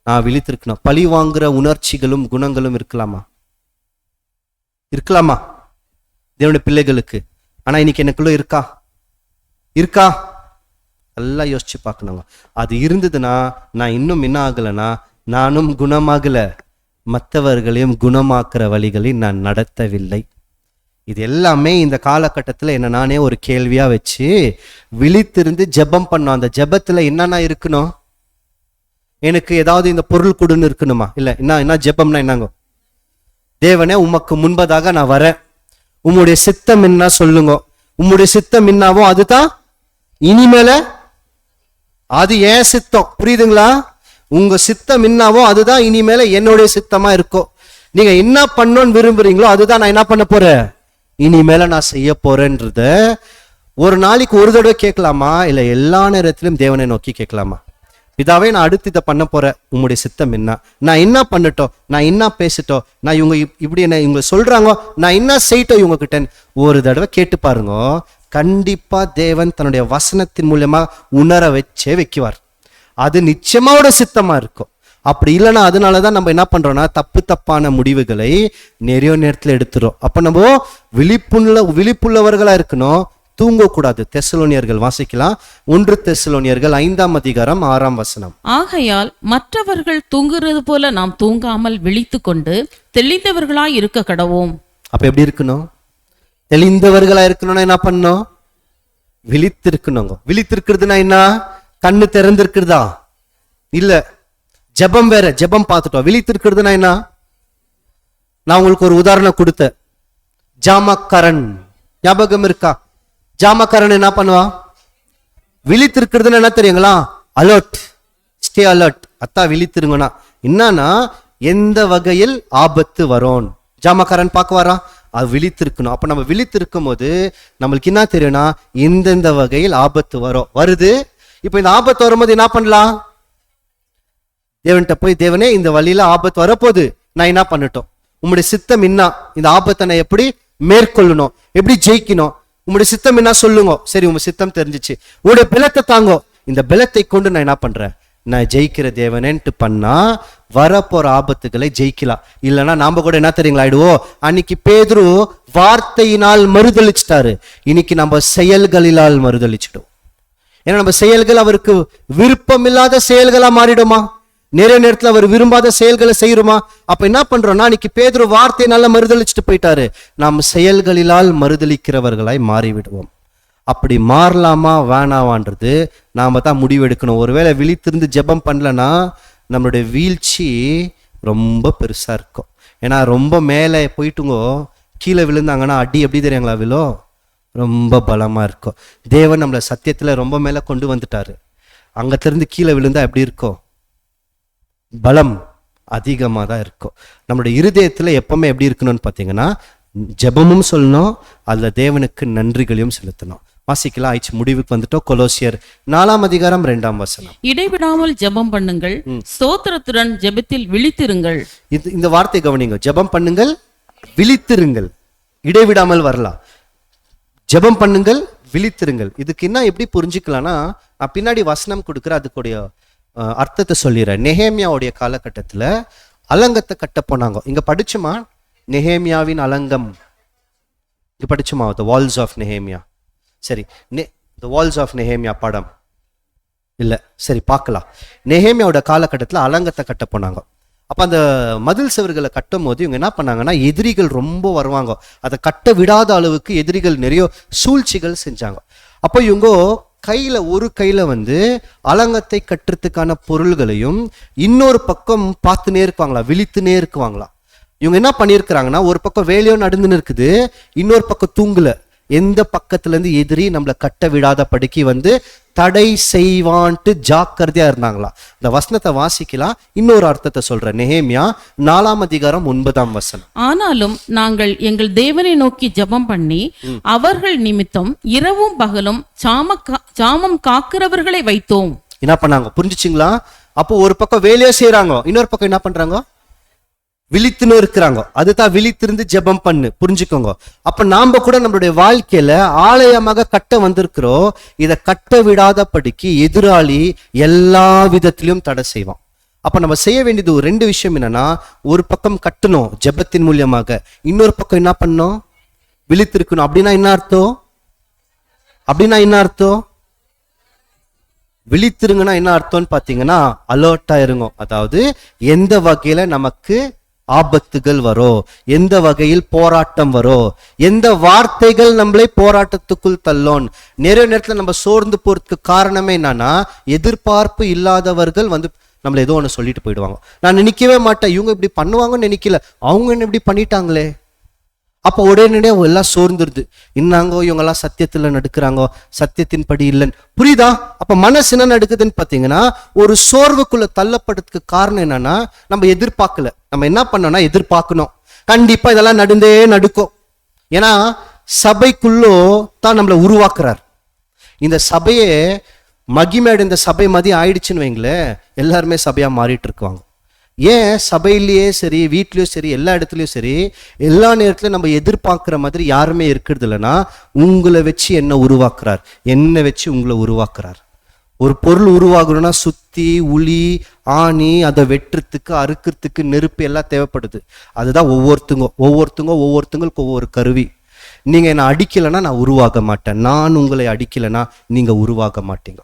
நான் விழித்திருக்கணும். பழி வாங்குற உணர்ச்சிகளும் குணங்களும் இருக்கலாமா தேவனுடைய பிள்ளைகளுக்கு? ஆனா இன்னைக்கு எனக்குள்ள இருக்கா எல்லாம் யோசிச்சு பார்க்கணுங்க. அது இருந்ததுன்னா நான் இன்னும் என்ன ஆகலைன்னா, நானும் குணமாகல, மற்றவர்களையும் குணமாக்குற வழிகளை நான் நடத்தவில்லை. இது எல்லாமே இந்த காலகட்டத்தில் என்ன நானே ஒரு கேள்வியா வச்சு விழித்திருந்து ஜெபம் பண்ணோம். அந்த ஜெபத்துல என்னன்னா இருக்கணும், எனக்கு ஏதாவது இந்த பொருள் கொடுன்னு இருக்கணுமா? இல்ல, என்ன ஜெபம்னா என்னங்க, தேவனே உமக்கு முன்பதாக நான் வரேன், உம்முடைய சித்தம் என்ன சொல்லுங்க, உம்முடைய சித்தம் என்னாவோ அதுதான் இனிமேல, அது ஏன் சித்தம், புரியுதுங்களா? உங்க சித்தம் என்னாவோ அதுதான் இனிமேல என்னுடைய சித்தமா இருக்கும். நீங்க என்ன பண்ணணும்னு விரும்புறீங்களோ அதுதான் நான் என்ன பண்ண போறேன், இனிமேல நான் செய்ய போறேன்றத ஒரு நாளைக்கு ஒரு தடவை கேட்கலாமா, இல்ல எல்லா நேரத்திலும் தேவனை நோக்கி கேட்கலாமா? பிதாவே, நான் அடுத்து இதை பண்ண போறேன், உங்களுடைய சித்தம் என்ன, நான் என்ன பண்ணட்டும், நான் என்ன பேசட்டும், நான் இவங்க இப்படி என்ன இவங்க சொல்றாங்க, நான் என்ன செய்யட்டும் இவங்க கிட்ட, ஒரு தடவை கேட்டு பாருங்க. கண்டிப்பா தேவன் தன்னுடைய வசனத்தின் மூலமா உணர வைக்குவார். அது நிச்சயமாவோட சித்தமா இருக்கும். அப்படி இல்லைன்னா அதனாலதான் நம்ம என்ன பண்றோம்னா தப்பான முடிவுகளை நிறைய நேரத்துல எடுத்துறோம். அப்ப நம்ம விழிப்புள்ளவர்களா இருக்கணும், தூங்கக்கூடாது. தெசலோனியர்கள் வாசிக்கலாம், 1 தெசலோனியர்கள் 5:6. ஆகையால் மற்றவர்கள் தூங்குறது போல நாம் தூங்காமல் விழித்துக் கொண்டு தெளிந்தவர்களாய் இருக்க கடவோம். அப்ப எப்படி இருக்கணும், தெளிந்தவர்களா இருக்கணும்னா என்ன பண்ணணும், விழித்திருக்கணுங்க. விழித்திருக்கிறதுனா என்ன, கண்ணு திறந்திருக்கிறதா இல்ல, ஜெபம் வேற, ஜெபம் பார்த்துட்டோம். விழித்திருக்கிறதுனா என்ன, நான் உங்களுக்கு ஒரு உதாரணம் கொடுத்தேன், ஜாமக்காரன் ஞாபகம் இருக்கா? ஜாமக்காரன் என்ன பண்ணுவா, விழித்திருக்கிறதுன்னு என்ன தெரியுங்களா, அலர்ட், ஸ்டே அலர்ட். அத்தா விழித்திருங்கன்னா என்னன்னா எந்த வகையில் ஆபத்து வரும் ஜாமக்காரன் பார்க்க வரா, அது விழித்திருக்கணும். அப்ப நம்ம விழித்திருக்கும் போது நம்மளுக்கு என்ன தெரியும்னா எந்தெந்த வகையில் ஆபத்து வருது. இப்ப இந்த ஆபத்து வரும்போது என்ன பண்ணலாம், தேவன்கிட்ட போய், தேவனே இந்த வழியில ஆபத்து வரப்போகுது, நான் என்ன பண்ணட்டும், உங்களுடைய சித்தம் என்ன, இந்த ஆபத்தை நான் எப்படி மேற்கொள்ளணும், எப்படி ஜெயிக்கணும், உங்களுடைய சித்தம் என்ன சொல்லுங்க. சரி, உங்க சித்தம் தெரிஞ்சிச்சு, உங்களுடைய பலத்தை தாங்கோ, இந்த பலத்தை கொண்டு நான் என்ன பண்றேன், நான் ஜெயிக்கிற தேவனேன்ட்டு பண்ணா வரப்போற ஆபத்துகளை ஜெயிக்கலாம். இல்லைன்னா நாம கூட என்ன தெரியுங்களா ஆயிடுவோம், அன்னைக்கு பேதுரு வார்த்தையினால் மறுதளிச்சிட்டாரு, இன்னைக்கு நம்ம செயல்களினால் மறுதளிச்சிடும். ஏன்னா நம்ம செயல்கள் அவருக்கு விருப்பம் இல்லாத செயல்களா மாறிடுமா, நிறைய நேரத்துல அவர் விரும்பாத செயல்களை செய்யறோமா. அப்ப என்ன பண்றோம்னா, இன்னைக்கு பேதுரு வார்த்தையினால மறுதளிச்சுட்டு போயிட்டாரு, நாம் செயல்களிலால் மறுதளிக்கிறவர்களாய் மாறிவிடுவோம். அப்படி மாறலாமா வேணாவான்றது நாம தான் முடிவெடுக்கணும். ஒருவேளை விழித்திருந்து ஜெபம் பண்ணலன்னா நம்மளுடைய வீழ்ச்சி ரொம்ப பெருசா இருக்கும். ஏன்னா ரொம்ப மேலே போயிட்டுங்கோ கீழே விழுந்தாங்கன்னா அடி எப்படி தெரியுங்களா விழும்? ரொம்ப பலமா இருக்கும். தேவன் நம்மளை சத்தியத்துல ரொம்ப மேலே கொண்டு வந்துட்டாரு. அங்கத்திலிருந்து கீழே விழுந்தா எப்படி இருக்கும்? பலம் அதிகமாக தான் இருக்கும். நம்மளுடைய இருதயத்துல எப்பவுமே எப்படி இருக்கணும்னு பார்த்தீங்கன்னா ஜெபமும் சொல்லணும், அதுல தேவனுக்கு நன்றிகளையும் செலுத்தணும். வாசிக்கலாம். ஆயிடுச்சு, முடிவுக்கு வந்துட்டோம். கொலோசியர் 4ஆம் அதிகாரம் 2ஆம் வசனம். இடைவிடாமல் ஜெபம் பண்ணுங்கள், ஸ்தோத்திரத்துடன் ஜெபத்தில் விழித்திருங்கள். இந்த வார்த்தை கவனிங்க. ஜெபம் பண்ணுங்கள், விழித்திருங்கள். இடைவிடாமல் வரலாம். ஜெபம் பண்ணுங்கள், விழித்திருங்கள். இதுக்கு என்ன எப்படி புரிஞ்சுக்கலாம்னா, நான் பின்னாடி வசனம் கொடுக்குற அதுக்குடைய அர்த்தத்தை சொல்லிடுறேன். நெகேமியாவுடைய காலகட்டத்தில் அலங்கத்தை கட்ட போனாங்க. இங்க படிச்சுமா நெகேமியாவின் அலங்கம் இங்க படிச்சுமா த வால்ஸ் ஆஃப் நெகேமியா. சரி, த வால்ஸ் ஆஃப் நெகேமியா படம் இல்லை, சரி பார்க்கலாம். நெகேமியாவோட காலகட்டத்தில் அலங்கத்தை கட்ட போனாங்க. அப்போ அந்த மதில் சுவர்களை கட்டும் போது இவங்க என்ன பண்ணாங்கன்னா எதிரிகள் ரொம்ப வருவாங்க. அதை கட்ட விடாத அளவுக்கு எதிரிகள் நிறைய சூழ்ச்சிகள் செஞ்சாங்க. அப்போ இவங்க ஒரு கையில அலங்கத்தை கட்டுறதுக்கான பொருள்களையும் இன்னொரு பக்கம் பார்த்துனே இருக்குவாங்களா, விழித்துனே இருக்குவாங்களா. இவங்க என்ன பண்ணியிருக்கிறாங்கன்னா ஒரு பக்கம் வேலையோ நடந்துன்னு இருக்குது, இன்னொரு பக்கம் தூங்கல. எந்த பக்கத்துல இருந்து எதிரி நம்மளை கட்ட விடாத படிக்கு தடை செய்வான்ட்டு ஜாக்கிரதையா இருந்தாங்களா. இந்த வசனத்தை வாசிக்கலாம். இன்னொரு அர்த்தத்தை சொல்றேன். நெகேமியா 4ஆம் அதிகாரம் 9ஆம் வசனம். ஆனாலும் நாங்கள் எங்கள் தேவனை நோக்கி ஜெபம் பண்ணி அவர்கள் நிமித்தம் இரவும் பகலும் சாமம் காக்கிறவர்களை வைத்தோம். என்ன பண்ணாங்க புரிஞ்சுச்சிங்களா? அப்போ ஒரு பக்கம் வேலையோ செய்யறாங்க, இன்னொரு பக்கம் என்ன பண்றாங்க? விழித்துன்னு இருக்கிறாங்க. அதுதான் விழித்திருந்து ஜெபம் பண்ணு. புரிஞ்சுக்கோங்க. அப்ப நாம கூட நம்மளுடைய வாழ்க்கையில ஆலயமாக கட்ட வந்திருக்கிறோம். இதை கட்ட விடாத படிக்கு எதிராளி எல்லா விதத்திலையும் தடை செய்வான். அப்ப நம்ம செய்ய வேண்டியது ஒரு 2 விஷயம். என்னன்னா, ஒரு பக்கம் கட்டணும் ஜெபத்தின் மூலியமாக, இன்னொரு பக்கம் என்ன பண்ணணும்? விழித்திருக்கணும். அப்படின்னா என்ன அர்த்தம்? விழித்திருங்கன்னா என்ன அர்த்தம்னு பாத்தீங்கன்னா அலர்ட்டா இருங்க. அதாவது எந்த வகையில நமக்கு ஆபத்துகள் வரும், எந்த வகையில் போராட்டம் வரும், எந்த வார்த்தைகள் நம்மளை போராட்டத்துக்குள் தள்ளும். நிறைய நேரத்துல நம்ம சோர்ந்து போறதுக்கு காரணமே என்னன்னா, எதிர்பார்ப்பு இல்லாதவர்கள் நம்மள ஏதோ ஒன்று சொல்லிட்டு போயிடுவாங்க. நான் நினைக்கவே மாட்டேன், இவங்க இப்படி பண்ணுவாங்கன்னு நினைக்கல, அவங்க என்ன இப்படி பண்ணிட்டாங்களே. அப்போ உடனடியே எல்லாம் சோர்ந்துருது. இன்னாங்கோ இவங்கெல்லாம் சத்தியத்துல நடக்கிறாங்கோ, சத்தியத்தின் படி இல்லைன்னு புரியுதா? அப்ப மனசு என்ன நடக்குதுன்னு பாத்தீங்கன்னா ஒரு சோர்வுக்குள்ள தள்ளப்படுறதுக்கு காரணம் என்னன்னா, நம்ம எதிர்பார்க்கல. நம்ம என்ன பண்ணோம்னா எதிர்பார்க்கணும். கண்டிப்பா இதெல்லாம் நடக்கும். ஏன்னா சபைக்குள்ளோ தான் நம்மளை உருவாக்குறார். இந்த சபையே மகிமேடு இந்த சபை மதி ஆயிடுச்சுன்னு வைங்களேன், எல்லாருமே சபையா மாறிட்டு இருக்குவாங்க. ஏன் சபையிலேயே சரி, வீட்லயும் சரி, எல்லா இடத்துலயும் சரி, எல்லா நேரத்திலும் நம்ம எதிர்பார்க்கிற மாதிரி யாருமே இருக்கிறது இல்லைன்னா, உங்களை வச்சு என்ன உருவாக்குறார், என்ன வச்சு உங்களை உருவாக்குறார். ஒரு பொருள் உருவாகணும்னா சுத்தி, உளி, ஆணி, அதை வெட்டுறதுக்கு, அறுக்கிறதுக்கு நெருப்பு எல்லாம் தேவைப்படுது. அதுதான் ஒவ்வொருத்தங்களுக்கு ஒவ்வொரு கருவி. நீங்க என்ன அடிக்கலைன்னா நான் உருவாக மாட்டேன், நான் உங்களை அடிக்கலைன்னா நீங்க உருவாக மாட்டீங்க.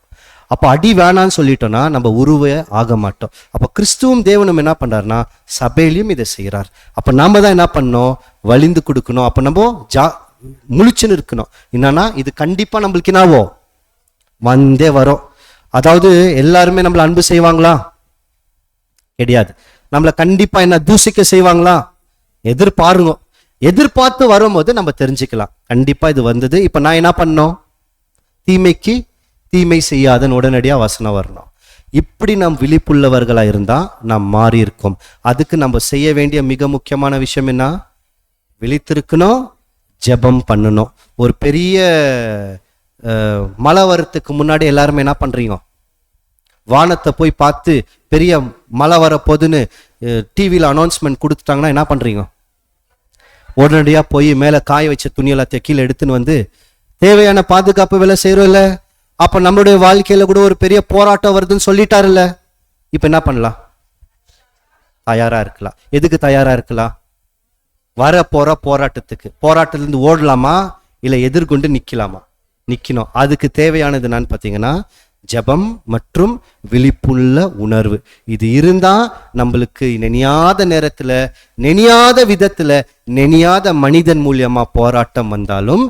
அப்போ அடி வேணான்னு சொல்லிட்டோம்னா நம்ம உருவே ஆக மாட்டோம். அப்போ கிறிஸ்துவும் தேவனும் என்ன பண்றாருன்னா சபையிலையும் இதை செய்யறார். அப்போ நாம தான் என்ன பண்ணோம்? வலிந்து கொடுக்கணும். அப்போ நம்ம முழிச்சுன்னு இருக்கணும். என்னன்னா இது கண்டிப்பா நம்மளுக்கு என்னவோ வரும். அதாவது எல்லாருமே நம்மள அன்பு செய்வாங்களா? கிடையாது. நம்மள கண்டிப்பா என்ன தூசிக்க செய்வாங்களா? எதிர்பார்த்து வரும்போது நம்ம தெரிஞ்சுக்கலாம், கண்டிப்பா இது வந்தது. இப்ப நான் என்ன பண்ணோம்? தீமைக்கு தீமை செய்யாதன் உடனடியா வசனம் வரணும். இப்படி நாம் விழிப்புள்ளவர்களா இருந்தா நாம் மாறி இருக்கோம். அதுக்கு நம்ம செய்ய வேண்டிய மிக முக்கியமான விஷயம் என்ன? விழித்திருக்கணும், ஜெபம் பண்ணணும். ஒரு பெரிய மழை வரத்துக்கு முன்னாடி எல்லாருமே என்ன பண்றீங்க? வானத்தை போய் பார்த்து பெரிய மழை வரப்போதுன்னு டிவியில் அனௌன்ஸ்மெண்ட் கொடுத்துட்டாங்கன்னா என்ன பண்றீங்க? உடனடியா போய் மேல காய வச்ச துணி எல்லாத்தையும் கீழே எடுத்துன்னு தேவையான பாதுகாப்பு வேலை செய்யறோம் இல்ல? அப்ப நம்மளுடைய வாழ்க்கையில கூட ஒரு பெரிய போராட்டம் வருதுன்னு சொல்லிட்டாருல்ல, இப்ப என்ன பண்ணலாம்? தயாரா இருக்கலாம். எதுக்கு தயாரா இருக்கலாம்? வர போற போராட்டத்துல இருந்து ஓடலாமா இல்ல எதிர்கொண்டு நிக்கணும். அதுக்கு தேவையானது என்னன்னு பாத்தீங்கன்னா ஜெபம் மற்றும் விழிப்புள்ள உணர்வு. இது இருந்தா நம்மளுக்கு நெனியாத நேரத்துல, நெனியாத விதத்துல, நெனியாத மனிதன் மூலியமா போராட்டம் வந்தாலும்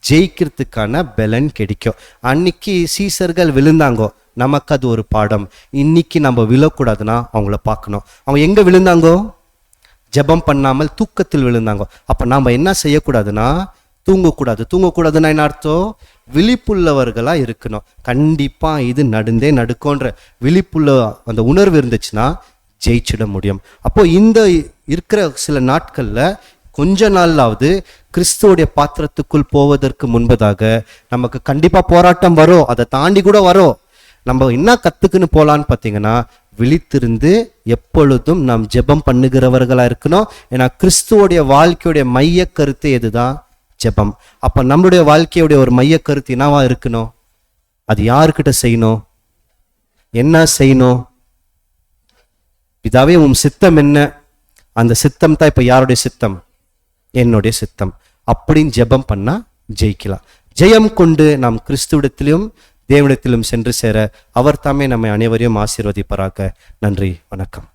ஜெயிக்கிறதுக்கான பலன் கிடைக்கும். அன்னைக்கு சீசர்கள் விழுந்தாங்கோ, நமக்கு அது ஒரு பாடம். இன்னைக்கு நம்ம விழக்கூடாதுன்னா அவங்கள பார்க்கணும். அவங்க எங்க விழுந்தாங்கோ? ஜெபம் பண்ணாமல் தூக்கத்தில் விழுந்தாங்கோ. அப்ப நாம என்ன செய்யக்கூடாதுன்னா தூங்கக்கூடாது. தூங்கக்கூடாதுன்னா என்ன அர்த்தம்? விழிப்புள்ளவர்களா இருக்கணும். கண்டிப்பா இது நடக்கும்ன்ற விழிப்புள்ள அந்த உணர்வு இருந்துச்சுன்னா ஜெயிச்சிட முடியும். அப்போ இந்த இருக்கிற சில நாட்கள்ல கொஞ்ச நாளாவது கிறிஸ்துவோடைய பாத்திரத்துக்குள் போவதற்கு முன்பதாக நமக்கு கண்டிப்பா போராட்டம் வரும். அதை தாண்டி கூட வரும். நம்ம என்ன கத்துக்குன்னு போலான்னு பார்த்தீங்கன்னா, விழித்திருந்து எப்பொழுதும் நாம் ஜெபம் பண்ணுகிறவர்களா இருக்கணும். ஏன்னா கிறிஸ்துவோடைய வாழ்க்கையுடைய மைய கருத்து எதுதான்? ஜெபம். அப்ப நம்மளுடைய வாழ்க்கையுடைய ஒரு மைய கருத்து என்னவா இருக்கணும்? அது யாருக்கிட்ட செய்யணும்? என்ன செய்யணும்? பிதாவே உம் சித்தம் என்ன? அந்த சித்தம் தான் இப்ப யாருடைய சித்தம்? என்னுடைய சித்தம். அப்படின்னு ஜெபம் பண்ணா ஜெயிக்கலாம். ஜெயம் கொண்டு நாம் கிறிஸ்துவிடத்திலும் தேவனிடத்திலும் சென்று சேர அவர் தாமே நம்மை அனைவரையும் ஆசீர்வதிப்பாராக. நன்றி, வணக்கம்.